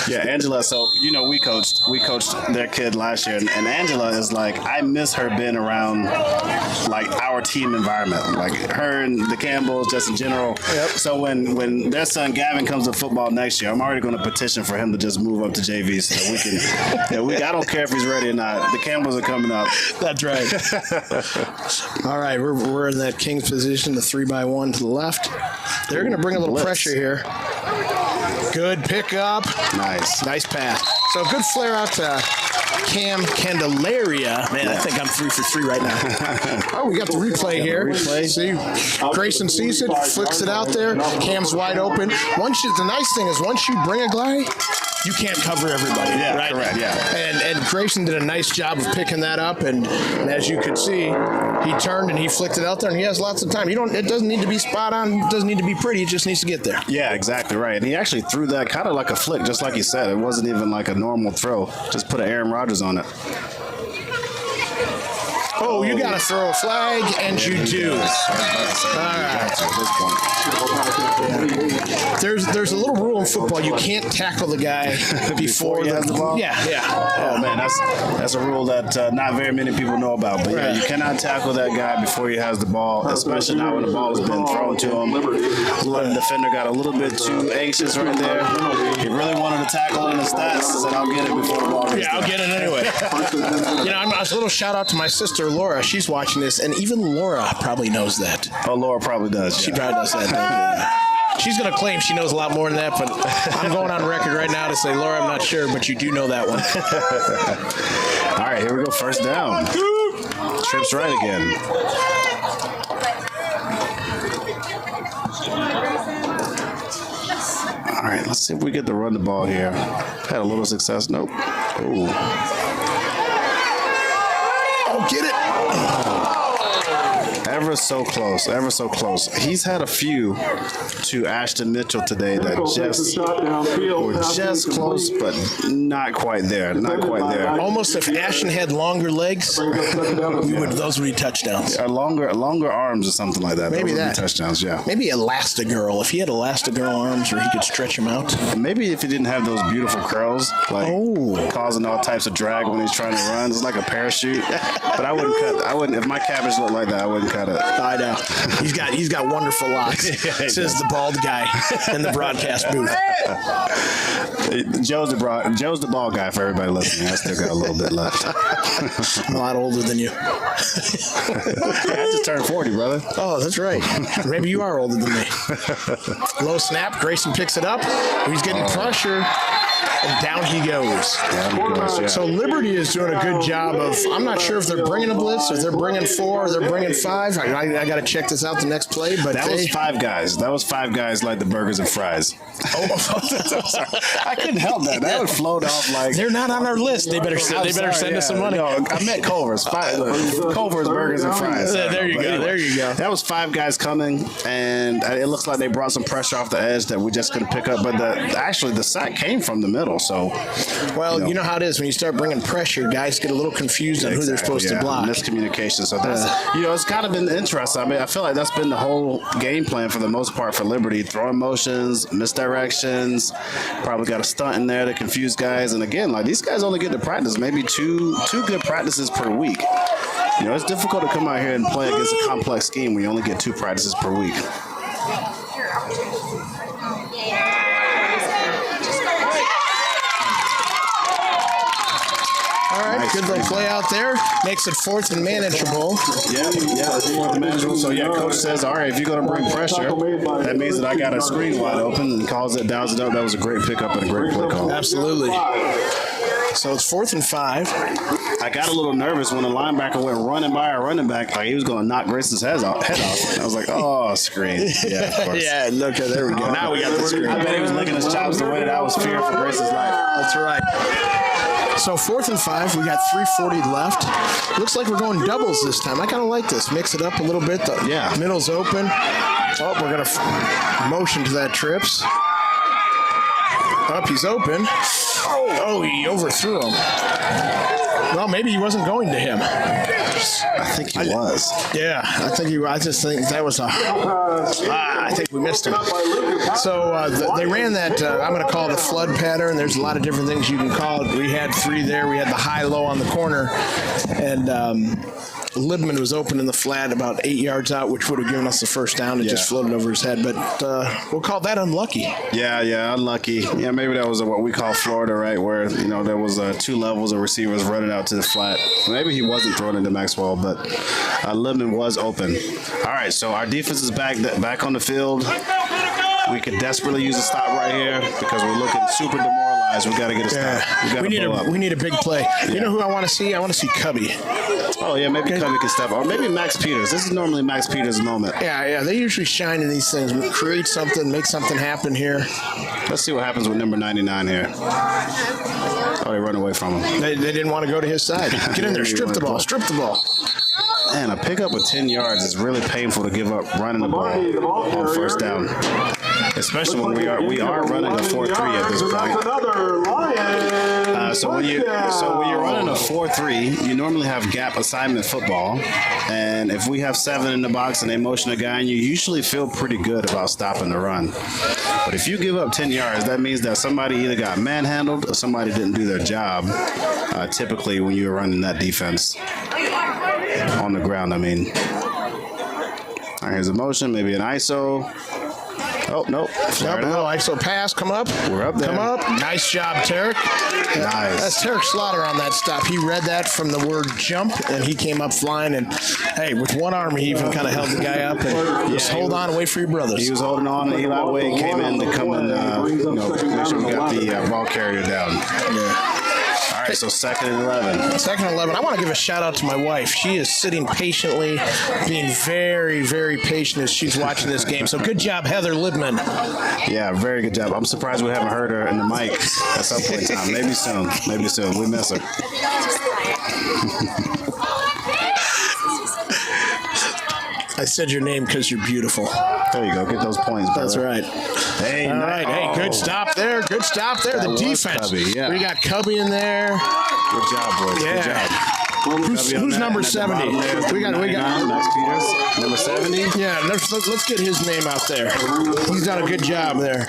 Yeah, Angela. So we coached their kid last year, and Angela is like, I miss her being around like our team environment, like her and the Campbells, just in general. Yep. So when their son Gavin comes to football next year, I'm already going to petition for him to just move up to JV so that we can. I don't care if he's ready or not. The Campbells are coming up. That's right. All right, we're in that King's position, the 3x1 to the left. They're going to bring a little pressure here. Good pickup. Nice pass. So good flare out to Cam Candelaria. Man, I think I'm 3 for 3 right now. Oh, we got the replay here. See, Grayson sees it, flicks it out there. Cam's wide open. The nice thing is once you bring a guy, you can't cover everybody. Yeah, right? Correct. Yeah. And Grayson did a nice job of picking that up, and as you could see, he turned and he flicked it out there, and he has lots of time. It doesn't need to be spot on. It doesn't need to be pretty. It just needs to get there. Yeah, exactly right. And he actually threw that kind of like a flick, just like he said. It wasn't even like a normal throw. Just put an Aaron Rodgers on it. Oh, you got to throw a flag, and you do. All right. There's a little rule in football. You can't tackle the guy before he has the ball. Yeah. Oh man, that's a rule that not very many people know about. But yeah, you cannot tackle that guy before he has the ball, especially not when the ball has been thrown to him. The defender got a little bit too anxious right there. He really wanted to tackle in the stats. Said, "I'll get it before the ball." Yeah, I'll get it anyway. A little shout out to my sister Laura. She's watching this, and even Laura probably knows that. Oh, Laura probably does. Yeah. She probably does that. She's going to claim she knows a lot more than that, but I'm going on record right now to say, Laura, I'm not sure, but you do know that one. All right, here we go. First down. Trips right again. All right, let's see if we get to run the ball here. Had a little success. Nope. Oh, get it. Ever so close. He's had a few to Ashton Mitchell today that were just close, but not quite there. Almost if Ashton had longer legs, those would be touchdowns. Longer arms or something like that. Maybe those that. would be touchdowns, yeah. Maybe Elastigirl. If he had Elastigirl arms where he could stretch them out. Maybe if he didn't have those beautiful curls, causing all types of drag when he's trying to run. It's like a parachute. But I wouldn't, if my cabbage looked like that, I wouldn't cut it. I know. He's got wonderful locks. Says the bald guy in the broadcast booth. Joe's the bald guy for everybody listening. I still got a little bit left. I'm a lot older than you. I just turned 40, brother. Oh, that's right. Maybe you are older than me. Low snap. Grayson picks it up. He's getting pressure. And down he goes. So Liberty is doing a good job of, I'm not sure if they're bringing a blitz, or they're bringing 4, or they're bringing 5. I got to check this out the next play. But that was 5 guys. That was 5 guys like the burgers and fries. Oh, I couldn't help that. That would float off like. They're not on our list. They better send us some money. No, I meant Culver's. Culver's burgers and fries. There you go. That was 5 guys coming, and it looks like they brought some pressure off the edge that we just couldn't pick up. But the sack came from the middle. So, you know how it is when you start bringing pressure, guys get a little confused on who they're supposed to block. Miscommunication. So that's it's kind of been interesting. I mean, I feel like that's been the whole game plan for the most part for Liberty: throwing motions, misdirections. Probably got a stunt in there to confuse guys. And again, like these guys only get to practice maybe two good practices per week. It's difficult to come out here and play against a complex scheme when you only get 2 practices per week. All right. Good little play out there. Makes it 4th and manageable. Yeah, 4th and manageable. So, coach says, all right, if you're going to bring pressure, that means that I got a screen wide open, and calls it, downs it up. That was a great pickup and a great play call. Absolutely. So it's 4th and 5. I got a little nervous when the linebacker went running by our running back like he was going to knock Grayson's head off. I was like, oh, screen. Yeah, of course. Yeah, okay, there we go. Now we got the screen. I bet he was licking his chops the way that I was fearing for Grayson's life. That's right. So 4th and 5, we got 3:40 left. Looks like we're going doubles this time. I kind of like this. Mix it up a little bit. The middle's open. Oh, we're going to motion to that trips. Up, he's open. Oh, he overthrew him. Well, maybe he wasn't going to him. I think he was. Yeah, I just think that was I think we missed him. So they ran that, I'm going to call it a flood pattern. There's a lot of different things you can call it. We had 3 there. We had the high-low on the corner. And Libman was open in the flat about 8 yards out, which would have given us the first down. It just floated over his head. But we'll call that unlucky. Yeah, unlucky. Yeah, maybe that was what we call Florida, right, where, there was 2 levels of receivers running out to the flat. Maybe he wasn't throwing into Maxwell, but Libman was open. All right, so our defense is back on the field. We could desperately use a stop right here because we're looking super demoralized. We got to get a stop. We need a big play. Yeah. You know who I want to see? I want to see Cubby. Oh, yeah, maybe Cubby can step up. Or maybe Max Peters. This is normally Max Peters' moment. Yeah, they usually shine in these things. Create something, make something happen here. Let's see what happens with number 99 here. Oh, they run away from him. They didn't want to go to his side. Get in there, strip the ball. Man, a pickup with 10 yards is really painful to give up running the ball on first down. Especially when we are running a 4-3 at this point. So when you're running a 4-3, you normally have gap assignment football, and if we have 7 in the box and they motion a guy, and you usually feel pretty good about stopping the run. But if you give up 10 yards, that means that somebody either got manhandled or somebody didn't do their job. Typically, when you're running that defense on the ground, I mean. All right, here's a motion, maybe an ISO. Oh, nope. No, ISO pass, come up. We're up there. Come up. Nice job, Tarek. Nice. That's Tarek Slaughter on that stop. He read that from the word jump, and he came up flying. And, hey, with one arm, he even kind of held the guy up. And just hold on and wait for your brothers. He was holding on, and Eli Wade came in to come and make sure we got the ball carrier down. Yeah. All right, so 2nd and 11. 2nd and 11. I want to give a shout out to my wife. She is sitting patiently, being very, very patient as she's watching this game. So good job, Heather Libman. Yeah, very good job. I'm surprised we haven't heard her in the mic at some point in time. Maybe soon. We miss her. I said your name because you're beautiful. There you go. Get those points, brother. That's right. Hey, all right. Hey, good stop there. Good stop there. The defense. Cubby, yeah. We got Cubby in there. Good job, boys. Yeah. Good job. Who's number 70? We got Max Peters, number 70. Yeah, let's get his name out there. He's done a good job there.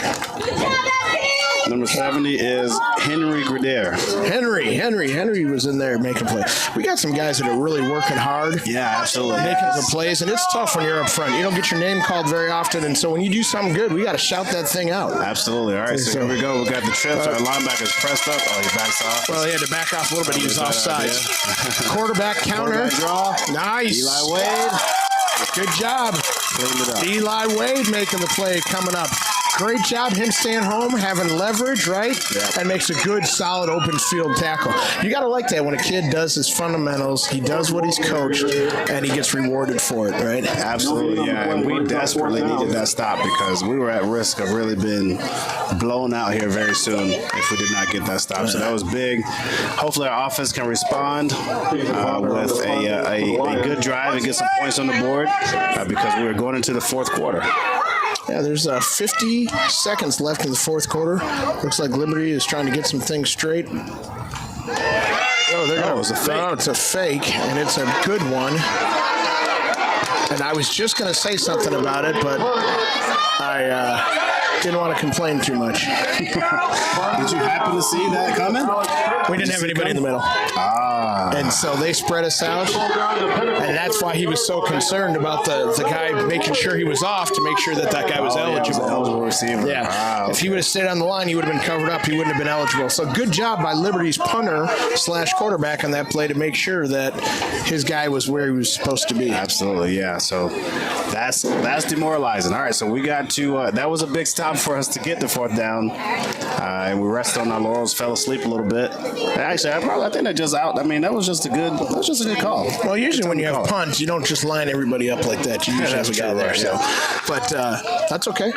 Number 70 is Henry Gradair. Henry was in there making plays. We got some guys that are really working hard. Yeah, absolutely. Making some plays, and it's tough when you're up front. You don't get your name called very often, and so when you do something good, we got to shout that thing out. Absolutely. All right, so here we go. We got the trips. Our linebacker's pressed up. Oh, he backs off. Well, he had to back off a little bit. He was offside. Quarterback counter. Quarterback draw. Nice. Eli Wade. Good job. Cleaned it up. Eli Wade making the play coming up. Great job, him staying home, having leverage, right? Yeah. And makes a good, solid, open field tackle. You got to like that when a kid does his fundamentals, he does what he's coached, and he gets rewarded for it, right? Absolutely, yeah. And we desperately needed that stop because we were at risk of really being blown out here very soon if we did not get that stop. So that was big. Hopefully our offense can respond with a good drive and get some points on the board because we're going into the 4th quarter. Yeah, there's 50 seconds left in the 4th quarter. Looks like Liberty is trying to get some things straight. Oh, there goes a fake. Oh, it's a fake, and it's a good one. And I was just going to say something about it, but Didn't want to complain too much. Did you happen to see that coming? We didn't have anybody in the middle. And so they spread us out. And that's why he was so concerned about the guy making sure he was off to make sure that guy was eligible. Eligible receiver. Yeah. Wow, If he would have stayed on the line, he would have been covered up. He wouldn't have been eligible. So good job by Liberty's punter / quarterback on that play to make sure that his guy was where he was supposed to be. Absolutely, yeah. So that's demoralizing. All right, so we got to. That was a big stop for us to get to 4th down, and we rested on our laurels, fell asleep a little bit. Actually, I think that just out. I mean, that was just a good call. Well, usually when you have punts, you don't just line everybody up like that. You usually have a guy there. So, but that's okay.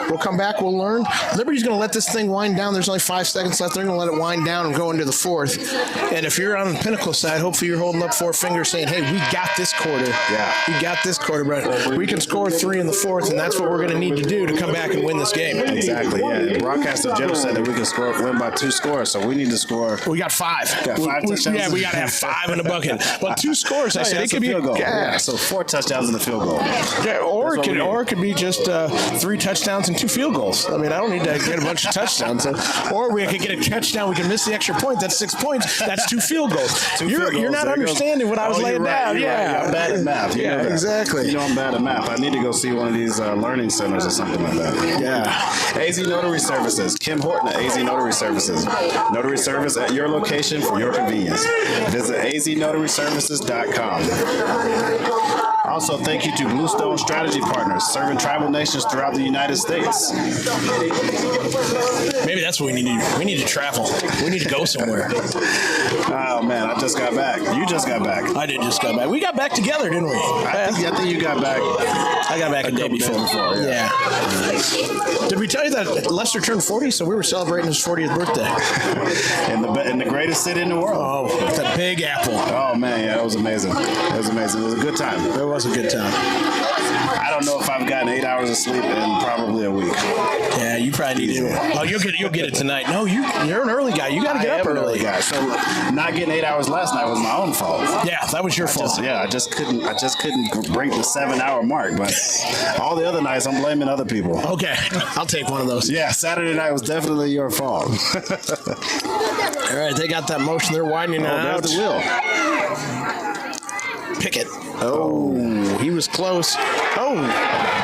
We'll come back. We'll learn. Liberty's going to let this thing wind down. There's only 5 seconds left. They're going to let it wind down and go into the 4th. And if you're on the Pinnacle side, hopefully you're holding up 4 fingers saying, hey, we got this quarter. Yeah. We got this quarter, but we can score 3 in the 4th, and that's what we're going to need to do to come back and win this game. Exactly, yeah. And broadcaster Jim said that we can win by 2 scores, so we need to score. We got 5. Got 5 touchdowns? Yeah, we got to have 5 in the bucket. Well, 2 scores. I said it could be field goal. Yeah. So 4 touchdowns in the field goal. Yeah, or it could be just 3 touchdowns and 2 field goals. I mean, I don't need to get a bunch of touchdowns. Or we could get a touchdown. We can miss the extra point. That's 6 points. That's 2 field goals. You're not understanding what I was laying down. Yeah, I'm bad at math. You know that. Exactly. You know I'm bad at math. I need to go see one of these learning centers or something like that. Yeah. AZ Notary Services. Kim Horton at AZ Notary Services. Notary service at your location for your convenience. Visit aznotaryservices.com. Also, thank you to Bluestone Strategy Partners, serving tribal nations throughout the United States. Maybe that's what we need to do. We need to travel. We need to go somewhere. Oh, man, I just got back. You just got back. I did just got back. We got back together, didn't we? I think you got back. I got back a day before. Yeah. Did we tell you that Lester turned 40? So we were celebrating his 40th birthday. In the greatest city in the world. Oh, the Big Apple. Oh, man, yeah, it was amazing. It was amazing. It was a good time. It was a good time. I don't know if I've gotten 8 hours of sleep in probably a week. Yeah, you probably need to. Oh, you'll get it tonight. No, you're an early guy. You got to get up early. An early guy. So not getting 8 hours last night was my own fault. Yeah, that was your fault. I just couldn't break the 7-hour mark. But all the other nights, I'm blaming other people. Okay, I'll take one of those. Yeah, Saturday night was definitely your fault. All right, they got that motion. They're winding it out. There's the wheel. Pickett. Oh, he was close. Oh,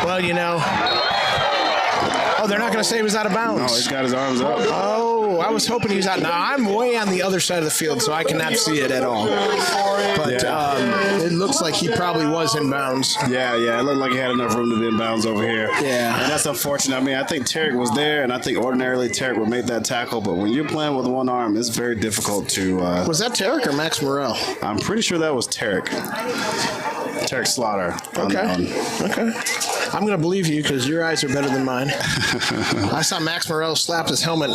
well, Oh, they're not going to say he was out of bounds. No, he's got his arms up. Oh, I was hoping he was out. Now, I'm way on the other side of the field, so I cannot see it at all. But it looks like he probably was in bounds. Yeah, it looked like he had enough room to be in bounds over here. Yeah. And that's unfortunate. I mean, I think Tarek was there, and I think ordinarily Tarek would make that tackle, but when you're playing with one arm, it's very difficult to... was that Tarek or Max Morrell? I'm pretty sure that was Tarek. Tarek Slaughter. Okay. I'm going to believe you because your eyes are better than mine. I saw Max Morrell slap his helmet,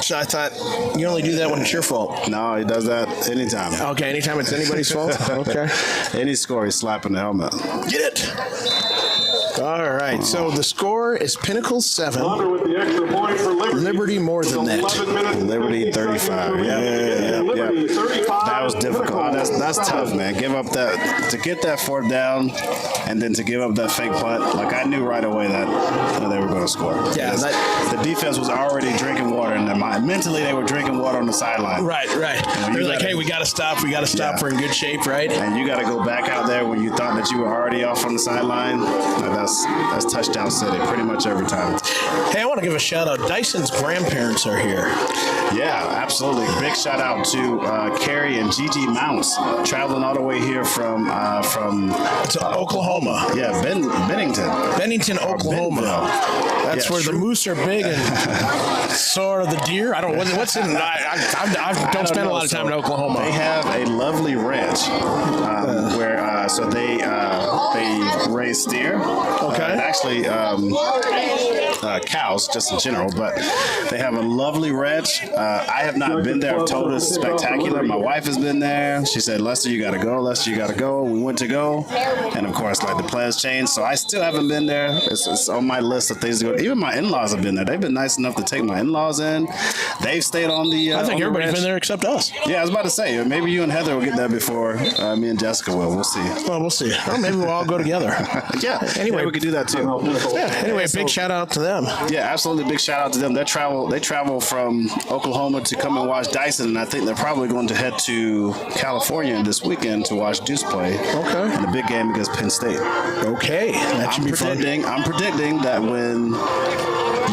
so I thought you only do that when it's your fault. No, he does that anytime. Okay, anytime it's anybody's fault? Okay. Any score, he's slapping the helmet. Get it! All right, so the score is Pinnacle 7. With the extra point for Liberty more than that. Liberty 35. Yeah. That was difficult. That's tough, man. Give up to get that 4th down, and then to give up that fake punt. Like I knew right away that they were going to score. Yeah, the defense was already drinking water in their mind. Mentally, they were drinking water on the sideline. Right. They're like, hey, we got to stop. We got to stop. We're in good shape, right? And you got to go back out there when you thought that you were already off on the sideline. That's touchdown city pretty much every time. Hey, I want to give a shout out. Dyson's grandparents are here. Yeah, absolutely. Big shout out to Carrie and Gigi Mounts, traveling all the way here from Oklahoma. Yeah, Bennington, Oklahoma. That's where the moose are big and so are the deer. I don't know what's in. I don't spend a lot of time in Oklahoma. They have a lovely ranch where they raise steer. Okay. And actually cows, just in general, but they have a lovely ranch. I have not been there. I've told it's spectacular. My wife has been there. She said, Lester, you got to go. Lester, you got to go. We went to go. And, of course, the plans changed. So I still haven't been there. It's on my list of things to go. Even my in-laws have been there. They've been nice enough to take my in-laws in. They've stayed on the I think everybody's been there except us. Yeah, I was about to say, maybe you and Heather will get there before me and Jessica will. We'll see. Well, we'll see. Well, maybe we'll all go together. Yeah. Anyway, we could do that, too. Yeah. Anyway, big shout out to them. them. Yeah, absolutely. Big shout out to them. They travel from Oklahoma to come and watch Dyson, and I think they're probably going to head to California this weekend to watch Deuce play. Okay. In a big game against Penn State. Okay, that should be fun. I'm predicting that when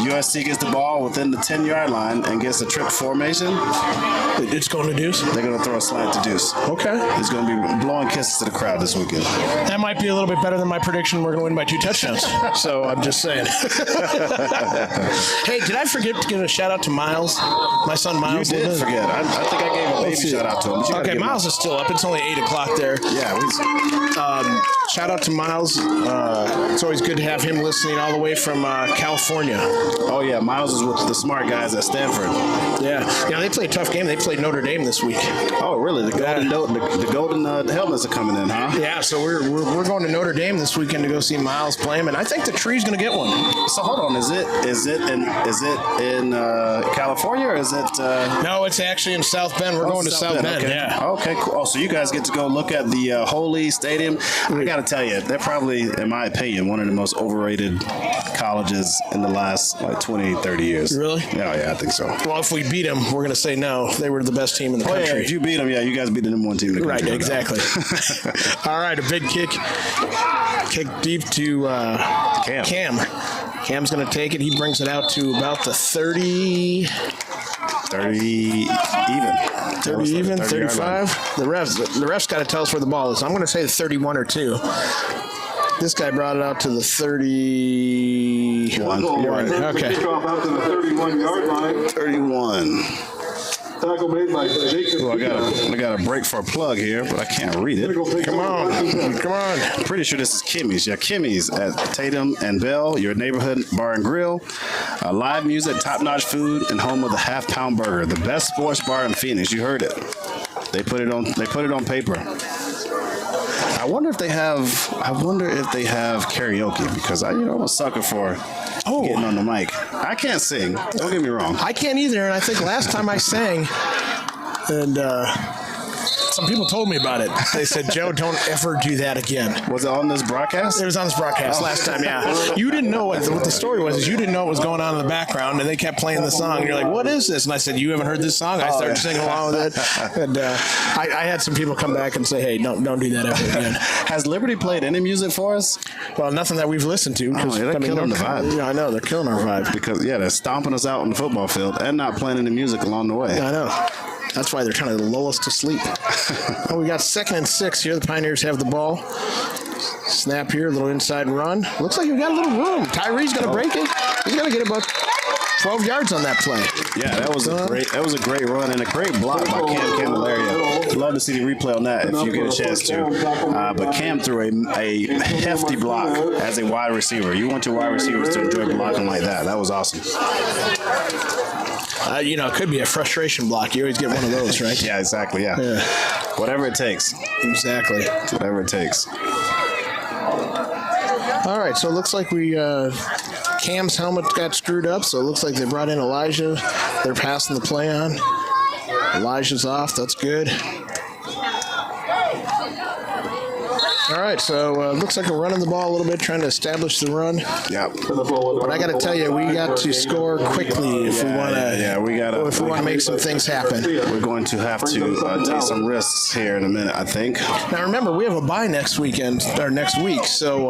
USC gets the ball within the 10-yard line and gets a trip formation, it's going to Deuce. They're going to throw a slant to Deuce. Okay. He's going to be blowing kisses to the crowd this weekend. That might be a little bit better than my prediction. We're going to win by 2 touchdowns. So I'm just saying. Hey, did I forget to give a shout out to Miles? My son Miles. You did forget. I think I gave a baby shout out to him. Okay, Miles is still up. It's only 8 o'clock there. Yeah. Shout out to Miles. It's always good to have him listening all the way from California. Oh, yeah. Miles is with the smart guys at Stanford. Yeah. They play a tough game. They played Notre Dame this week. Oh, really? The golden helmets are coming in, huh? Yeah, so we're going to Notre Dame this weekend to go see Miles play him, and I think the tree's going to get one. So hold on, is it in California or is it? No, it's actually in South Bend. We're going to South Bend. Okay. Yeah. Okay, cool. Oh, so you guys get to go look at the Holy Stadium. I got to tell you, they're probably, in my opinion, one of the most overrated colleges in the last 20, 30 years. Really? Yeah, I think so. Well, if we beat them, we're going to say no. They were the best team in the country. Yeah, if you beat them, you guys beat the number 1 team in the country. Right, exactly. All right, a big kick deep to Cam. Cam's going to take it. He brings it out to about the 30 even, 35. The refs got to tell us where the ball is. I'm going to say the 31 or 2. This guy brought it out to the 31. You're right. Okay. Kickoff out to the 31-yard line. 31. Tackle made by Jacob. Well, I got a break for a plug here, but I can't read it. Come on. I'm pretty sure this is Kimmy's. Yeah, Kimmy's at Tatum and Bell, your neighborhood bar and grill. Live music, top-notch food, and home of the half-pound burger, the best sports bar in Phoenix. You heard it. They put it on paper. I wonder if they have karaoke, because I'm a sucker for getting on the mic. I can't sing. Don't get me wrong. I can't either, and I think last time I sang, and some people told me about it. They said, Joe, don't ever do that again. Was it on this broadcast? It was on this broadcast last time, yeah. You didn't know what the story was. Is you didn't know what was going on in the background, and they kept playing the song. And you're like, what is this? And I said, you haven't heard this song? I started singing along with it. And I had some people come back and say, hey, don't do that ever again. Has Liberty played any music for us? Well, nothing that we've listened to. They're killing the vibe. Yeah, I know. They're killing our vibe. Because, they're stomping us out on the football field and not playing any music along the way. I know. That's why they're trying to lull us to sleep. Well, we got 2nd and 6 here. The Pioneers have the ball. Snap here, a little inside run. Looks like we got a little room. Tyree's going to break it. He's going to get about 12 yards on that play. Yeah, that was a great run and a great block by Cam Candelaria. Love to see the replay on that if you get a chance to. But Cam threw a hefty block as a wide receiver. You want your wide receivers to enjoy blocking like that. That was awesome. It could be a frustration block. You always get one of those, right? Yeah, exactly. Yeah. Whatever it takes. Exactly. Whatever it takes. All right, so it looks like Cam's helmet got screwed up, so it looks like they brought in Elijah. They're passing the play on. Elijah's off. That's good. All right, so it looks like we're running the ball a little bit, trying to establish the run. Yeah. But I got to tell you, we got to score quickly if we want to. If we want to make some things happen. We're going to have to take some risks here in a minute, I think. Now remember, we have a bye next week, so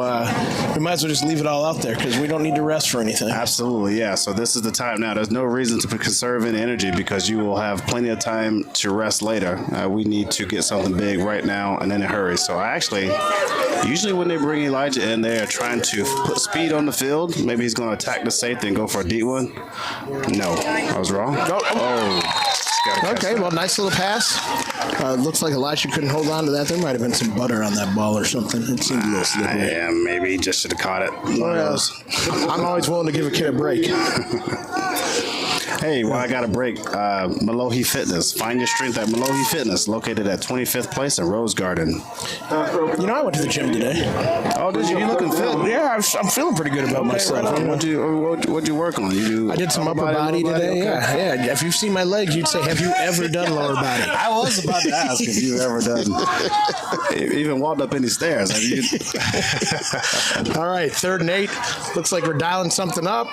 we might as well just leave it all out there because we don't need to rest for anything. Absolutely, yeah. So this is the time now. There's no reason to conserve any energy because you will have plenty of time to rest later. We need to get something big right now and in a hurry. So usually when they bring Elijah in, they're trying to put speed on the field. Maybe he's going to attack the safety and go for a deep one. No, I was wrong. Okay, well, nice little pass. Looks like Elijah couldn't hold on to that. There might have been some butter on that ball or something. It seemed a little slippery. Yeah, maybe he just should have caught it. I'm always willing to give a kid a break. Hey, well, I got a break. Malohi Fitness. Find your strength at Malohi Fitness, located at 25th Place in Rose Garden. You know, I went to the gym today. Oh, did you? You looking fit? Yeah, I'm feeling pretty good about myself. Right. What'd you work on? I did some upper body today. Okay. Yeah. If you've seen my legs, you'd say, "Have you ever done lower body?" I was about to ask if you've ever done. Even walked up any stairs. Have you? All right, 3rd and 8. Looks like we're dialing something up.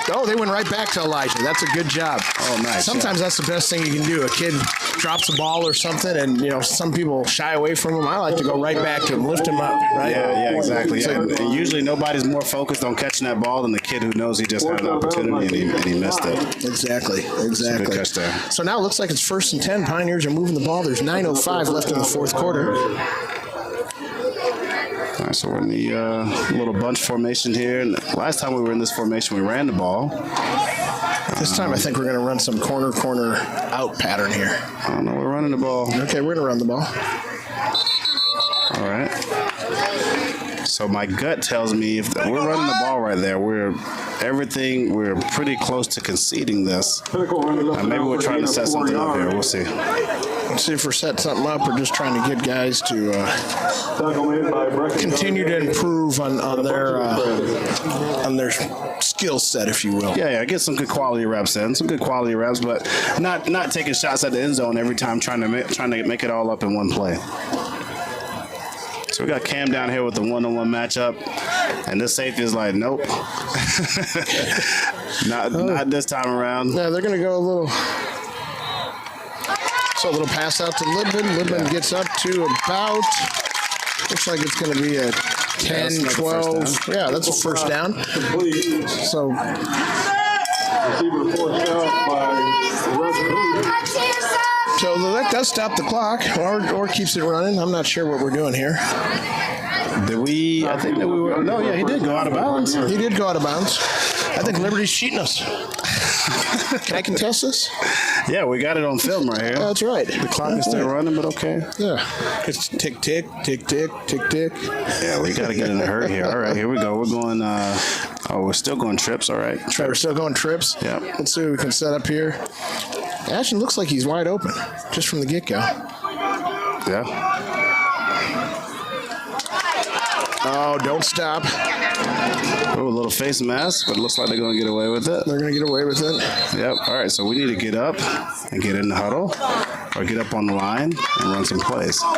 Oh, they went right back to Elijah. That's a good job. Oh, nice. Sometimes that's the best thing you can do. A kid drops a ball or something, and some people shy away from him. I like to go right back to him, lift him up. Right? Yeah, exactly. Yeah. And usually nobody's more focused on catching that ball than the kid who knows he just had an opportunity and he missed it. Exactly. Good catch there. So now it looks like it's 1st and 10. Pioneers are moving the ball. There's 9:05 left in the 4th quarter. All right, so we're in the little bunch formation here. And last time we were in this formation, we ran the ball. This time I think we're going to run some corner out pattern here. I don't know. We're running the ball. Okay, we're going to run the ball. All right. So my gut tells me if we're running the ball right there, we're pretty close to conceding this. Maybe we're trying to set something up here. We'll see. Let's see if we're setting something up or just trying to get guys to continue to improve on their skill set, if you will. Yeah, get some good quality reps in, but not taking shots at the end zone every time, trying to make it all up in one play. So we got Cam down here with the one-on-one matchup, and this safety is like, nope, not this time around. Yeah, they're going to go a little pass out to Libman. Libman gets up to about, looks like it's going to be a 10, 12. Yeah, that's a first down. So. So that does stop the clock, or keeps it running. I'm not sure what we're doing here. Did we? I think that we were. No, yeah, he did go out of bounds. He did go out of bounds. I think Liberty's cheating us. Can I contest this? Yeah, we got it on film right here. That's right. The clock is still running, but okay. Yeah. It's tick, tick, tick, tick, tick, tick. Yeah, we got to get in a hurry here. All right, here we go. We're going, we're still going trips, all right. We're still going trips? Yeah. Let's see what we can set up here. Ashton looks like he's wide open, just from the get-go. Yeah. Oh, don't stop. Oh, a little face mask, but it looks like they're going to get away with it. They're going to get away with it. Yep. All right, so we need to get up and get in the huddle or get up on the line and run some plays. All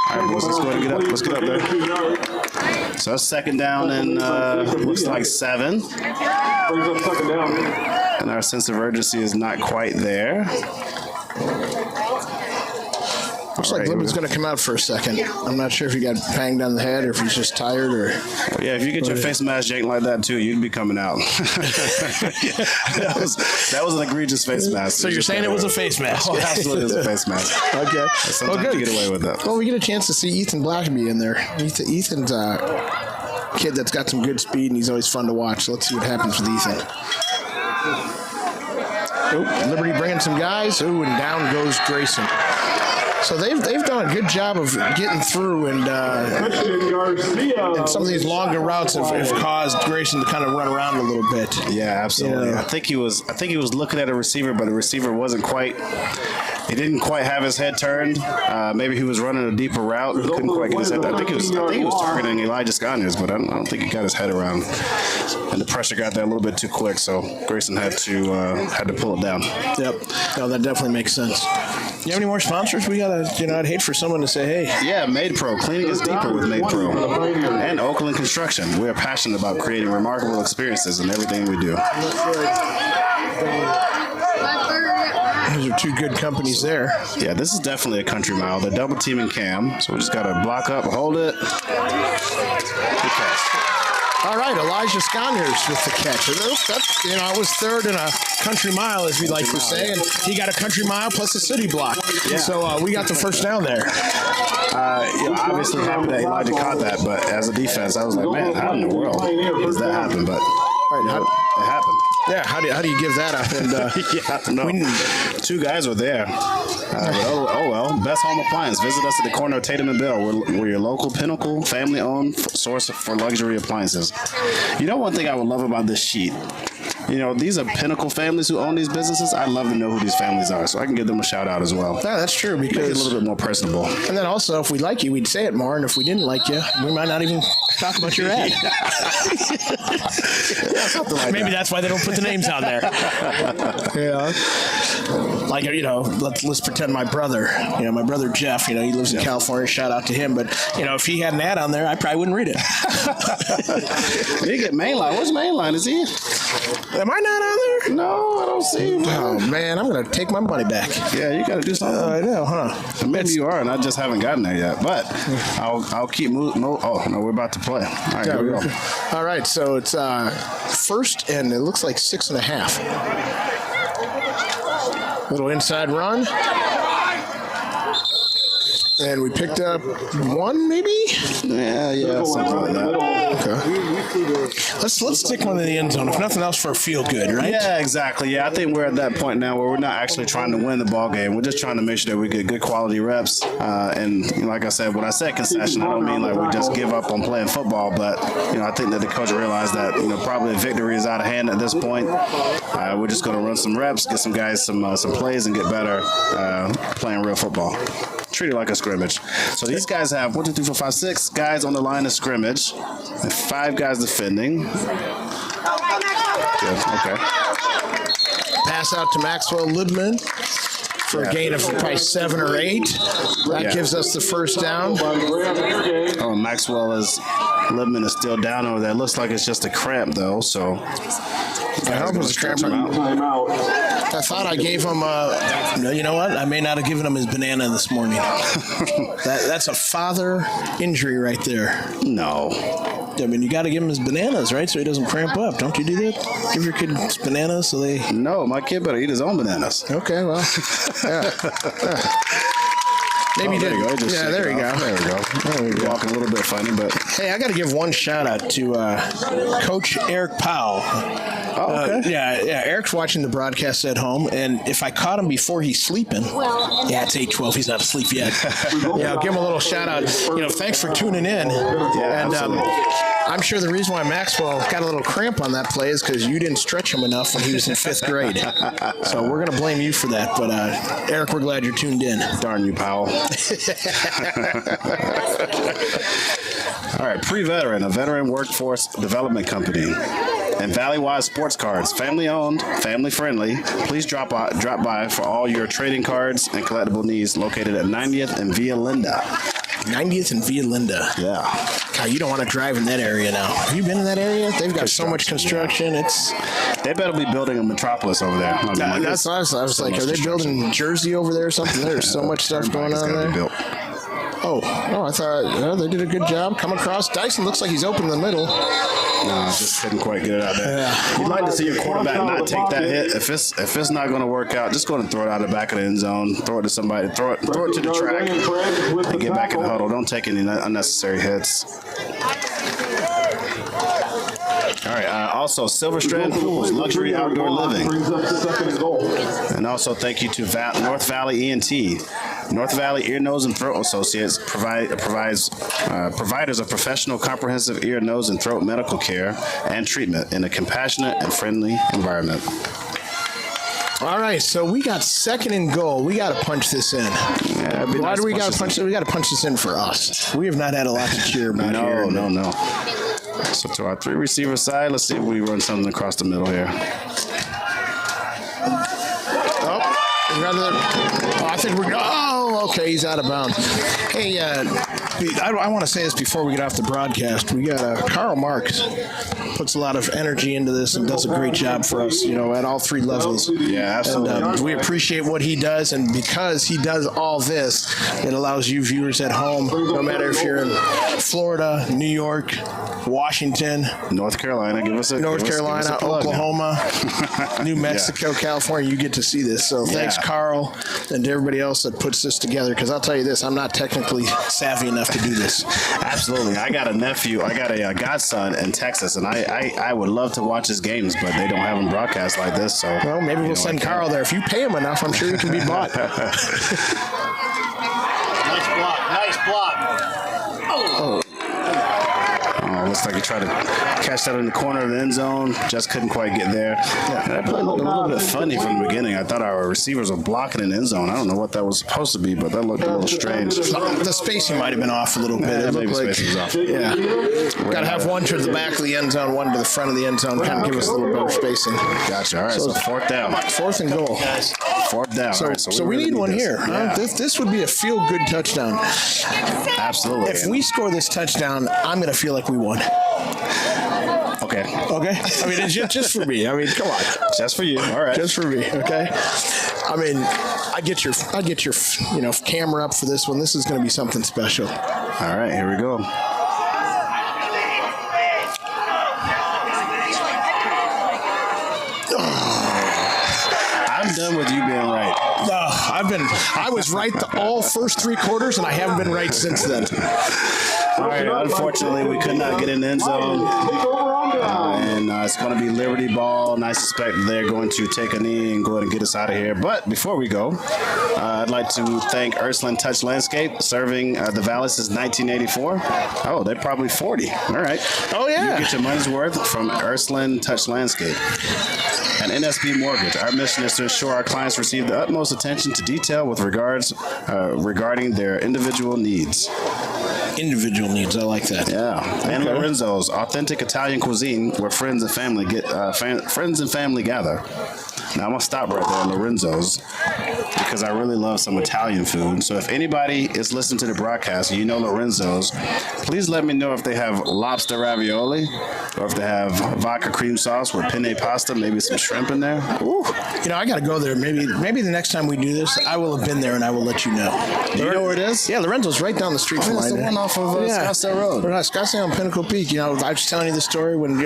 right, boys, let's go ahead and get up. Let's get up there. So that's 2nd down and looks like 7. And our sense of urgency is not quite there. Looks like Libman's going to come out for a second. I'm not sure if he got banged on the head or if he's just tired or. Yeah, if you get your face mask yanked like that too, you'd be coming out. that was an egregious face mask. So you're saying it was a face mask? Oh, absolutely, it was a face mask. Okay. Sometimes good. you get away with that. Well, we get a chance to see Ethan Blackby in there. Ethan's a kid that's got some good speed, and he's always fun to watch. So let's see what happens with Ethan. Oh, Liberty bringing some guys. Oh, and down goes Grayson. So they've done a good job of getting through, and some of these longer routes have caused Grayson to kind of run around a little bit. Yeah, absolutely. Yeah. I think he was looking at a receiver, but the receiver wasn't quite. He didn't quite have his head turned. Maybe he was running a deeper route. He couldn't quite get his head. I think he was targeting Elijah Sconiers, but I don't think he got his head around. And the pressure got there a little bit too quick, so Grayson had to pull it down. Yep. No, that definitely makes sense. You have any more sponsors? We gotta, I'd hate for someone to say, hey. Yeah, Made Pro. Cleaning is deeper with Made Pro. And Oakland Construction. We are passionate about creating remarkable experiences in everything we do. Those are two good companies there. Yeah, this is definitely a country mile. They're double teaming Cam, so we just got to block up, hold it. Good catch. All right, Elijah Sconiers with the catch. That's, I was 3rd in a country mile, as we like to say, and he got a country mile plus a city block. Yeah. So we got the first down there. Obviously happy that Elijah caught that, but as a defense, I was like, man, how in the world does that happen? But it happened. Yeah, how do you give that up? And I don't know. 2 guys were there. Well, Best Home Appliance. Visit us at the corner of Tatum and Bell. We're your local Pinnacle, family-owned source for luxury appliances. One thing I would love about this sheet, these are Pinnacle families who own these businesses. I'd love to know who these families are, so I can give them a shout out as well. No, that's true, Make it a because little bit more personable. and then also, if we like you, we'd say it more, and if we didn't like you, we might not even talk about your ad. Something like Maybe that. that's why they don't put the names on there. Yeah. Like, let's pretend my brother, my brother Jeff, he lives in California, shout out to him, but, if he had an ad on there, I probably wouldn't read it. You get Mainline. Where's Mainline? Is he? Am I not on there? No, I don't see him. Oh, man, I'm going to take my money back. Yeah, you got to do something. I know, huh? Maybe you are, and I just haven't gotten there yet. But I'll keep moving. Oh, no, we're about to play. All right, here we go. All right, so it's first, and it looks like 6.5. Little inside run. And we picked up 1, maybe? Yeah, something like that. Okay. Let's stick one in the end zone, if nothing else, for a feel good, right? Yeah, exactly. Yeah, I think we're at that point now where we're not actually trying to win the ball game. We're just trying to make sure that we get good quality reps. And like I said, when I said concession, I don't mean like we just give up on playing football, but I think that the coach realized that probably victory is out of hand at this point. We're just going to run some reps, get some guys some plays, and get better playing real football. Treat it like a scrimmage. So these guys have 1, 2, 3, 4, 5, 6 guys on the line of scrimmage, and 5 guys defending. Good. Okay. Pass out to Maxwell Liebman for a gain of probably 7 or 8. That gives us the first down. Oh, Liebman is still down over there. Looks like it's just a cramp, though, so. I hope it was a cramp. I thought I gave him you know what? I may not have given him his banana this morning. That's a father injury right there. No. I mean, you got to give him his bananas, right? So he doesn't cramp up. Don't you do that? Give your kid bananas so they... No, my kid better eat his own bananas. Okay, well, yeah. Maybe there you go. Yeah, there you go. There we go. Walking a little bit funny, but... Hey, I got to give one shout out to Coach Eric Powell. Oh, okay. Eric's watching the broadcast at home, and if I caught him before he's sleeping, it's 8:12. He's not asleep yet. Give him a little shout out. Thanks for tuning in. Yeah, and absolutely. I'm sure the reason why Maxwell got a little cramp on that play is because you didn't stretch him enough when he was in 5th grade. So we're going to blame you for that. But Eric, we're glad you're tuned in. Darn you, Powell. All right, Pre-Veteran, a veteran workforce development company. And Valleywise Sports Cards, family owned, family friendly. Please drop by for all your trading cards and collectible needs, located at 90th and Via Linda. 90th and Via Linda. Yeah. God, you don't want to drive in that area now. Have you been in that area? They've got so much construction. They better be building a metropolis over there. That's what I was like, are they building Jersey over there or something? There's so much stuff going on there. Oh, I thought they did a good job. Come across. Dyson looks like he's open in the middle. No, just couldn't quite get it out there. Yeah. You'd like to see your quarterback not take that hit. If it's not going to work out, just go and throw it out the back of the end zone. Throw it to somebody. Throw it to the track and get back in the huddle. Don't take any unnecessary hits. All right. Also, Silver Strand Pools, luxury outdoor living. And also, thank you to North Valley ENT. North Valley Ear, Nose, and Throat Associates providers of professional, comprehensive ear, nose, and throat medical care and treatment in a compassionate and friendly environment. All right, so we got 2nd and goal. We got to punch this in. Yeah, why do we got to punch? We got to punch this in for us. We have not had a lot to cheer about here. No. So to our 3 receiver side, let's see if we run something across the middle here. I think we're. Oh, okay, he's out of bounds. Hey, I want to say this before we get off the broadcast. We got Karl Marx puts a lot of energy into this and does a great job for us, at all 3 levels. Yeah, absolutely. And we appreciate what he does, and because he does all this, it allows you viewers at home, no matter if you're in Florida, New York, Washington, North Carolina, Oklahoma, New Mexico, California, you get to see this. So thanks, Carl, and to everybody else that puts this together, because I'll tell you this, I'm not technically savvy enough to do this. Absolutely. I got a godson in Texas, and I would love to watch his games, but they don't have them broadcast like this. So well, maybe we'll send Carl there. If you pay him enough, I'm sure he can be bought. Nice block. Oh, Looks like he tried to catch that in the corner of the end zone. Just couldn't quite get there. Yeah, that play looked a little bit funny from the beginning. I thought our receivers were blocking in the end zone. I don't know what that was supposed to be, but that looked a little strange. The spacing might have been off a little bit. Yeah, It maybe looked like, spacing was off. yeah. Got to have one to the back of the end zone, one to the front of the end zone, kind of give us a little better spacing. Gotcha. All right, so fourth down. Fourth and goal. Fourth down. So, All right, so we really need one this. here. Yeah. This would be a feel-good touchdown. Absolutely. If we score this touchdown, I'm going to feel like we won. Okay. Okay? I mean, it's just for me. I mean, come on. Just for you. All right. Just for me, okay? I mean, I get your camera up for this one. This is going to be something special. All right, here we go. I'm done with you being right. I was right all first three quarters, and I haven't been right since then. All right, unfortunately, we could not get in the end zone. And it's going to be Liberty ball, and I suspect they're going to take a knee and go ahead and get us out of here. But before we go, I'd like to thank Ursuline Touch Landscape, serving the Valley since 1984. Oh, they're probably 40. All right. Oh, yeah. You get your money's worth from Ursuline Touch Landscape. And NSB Mortgage. Our mission is to ensure our clients receive the utmost attention to detail with regarding their individual needs. Individual needs, I like that. Yeah, and Lorenzo's, authentic Italian cuisine where friends and family gather. Now I'm gonna stop right there at Lorenzo's because I really love some Italian food. So if anybody is listening to the broadcast and you know Lorenzo's, please let me know if they have lobster ravioli or if they have vodka cream sauce with penne pasta, maybe some shrimp in there. Ooh. I got to go there. Maybe the next time we do this, I will have been there and I will let you know. Do you know where it is? Yeah, Lorenzo's right down the street from That's the mine. one off of Scottsdale Road. We're not Scottsdale and Pinnacle Peak. I was telling you the story when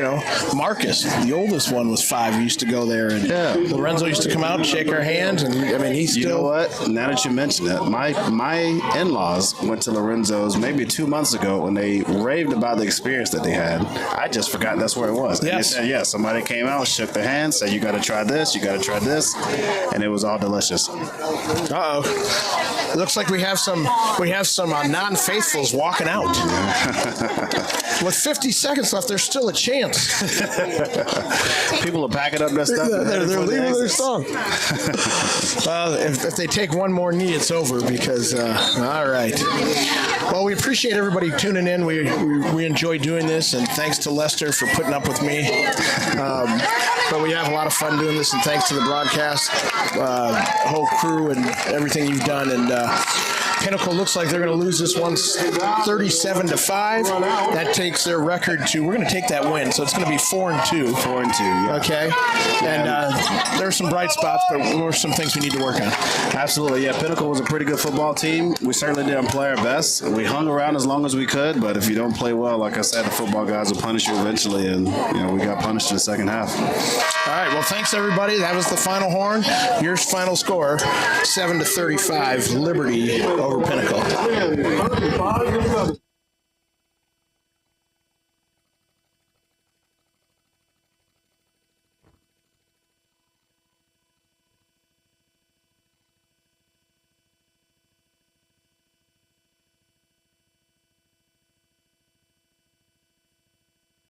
Marcus, the oldest one, was 5. We used to go there, and Lorenzo used to come out and shake our hands, and I mean he's still. You know what? Now that you mention it, my in-laws went to Lorenzo's maybe 2 months ago when they raved about the experience that they had. I just forgot that's where it was. And Yes. they said, somebody came out, shook their hand, said, you got to try this, you got to try this, and it was all delicious. Uh-oh. Looks like we have some non-faithfuls walking out. With 50 seconds left, there's still a chance. People are packing up their stuff. They're leaving their song. If they take one more knee, it's over because, all right. Well, we appreciate everybody tuning in. We enjoy doing this, and thanks to Lester for putting up with me. But we have a lot of fun doing this, and thanks to the broadcast, whole crew, and everything you've done. And Pinnacle looks like they're going to lose this one 37-5. That takes their record to. We're going to take that win, so it's going to be 4-2. 4-2. Yeah. Okay, and there are some bright spots, but there are some things we need to work on. Absolutely, yeah. Pinnacle was a pretty good football team. We certainly didn't play our best. We hung around as long as we could, but if you don't play well, like I said, the football guys will punish you eventually, and we got punished in the second half. All right, well, thanks everybody. That was the final horn. Your final score: 7-35, Liberty over Pinnacle.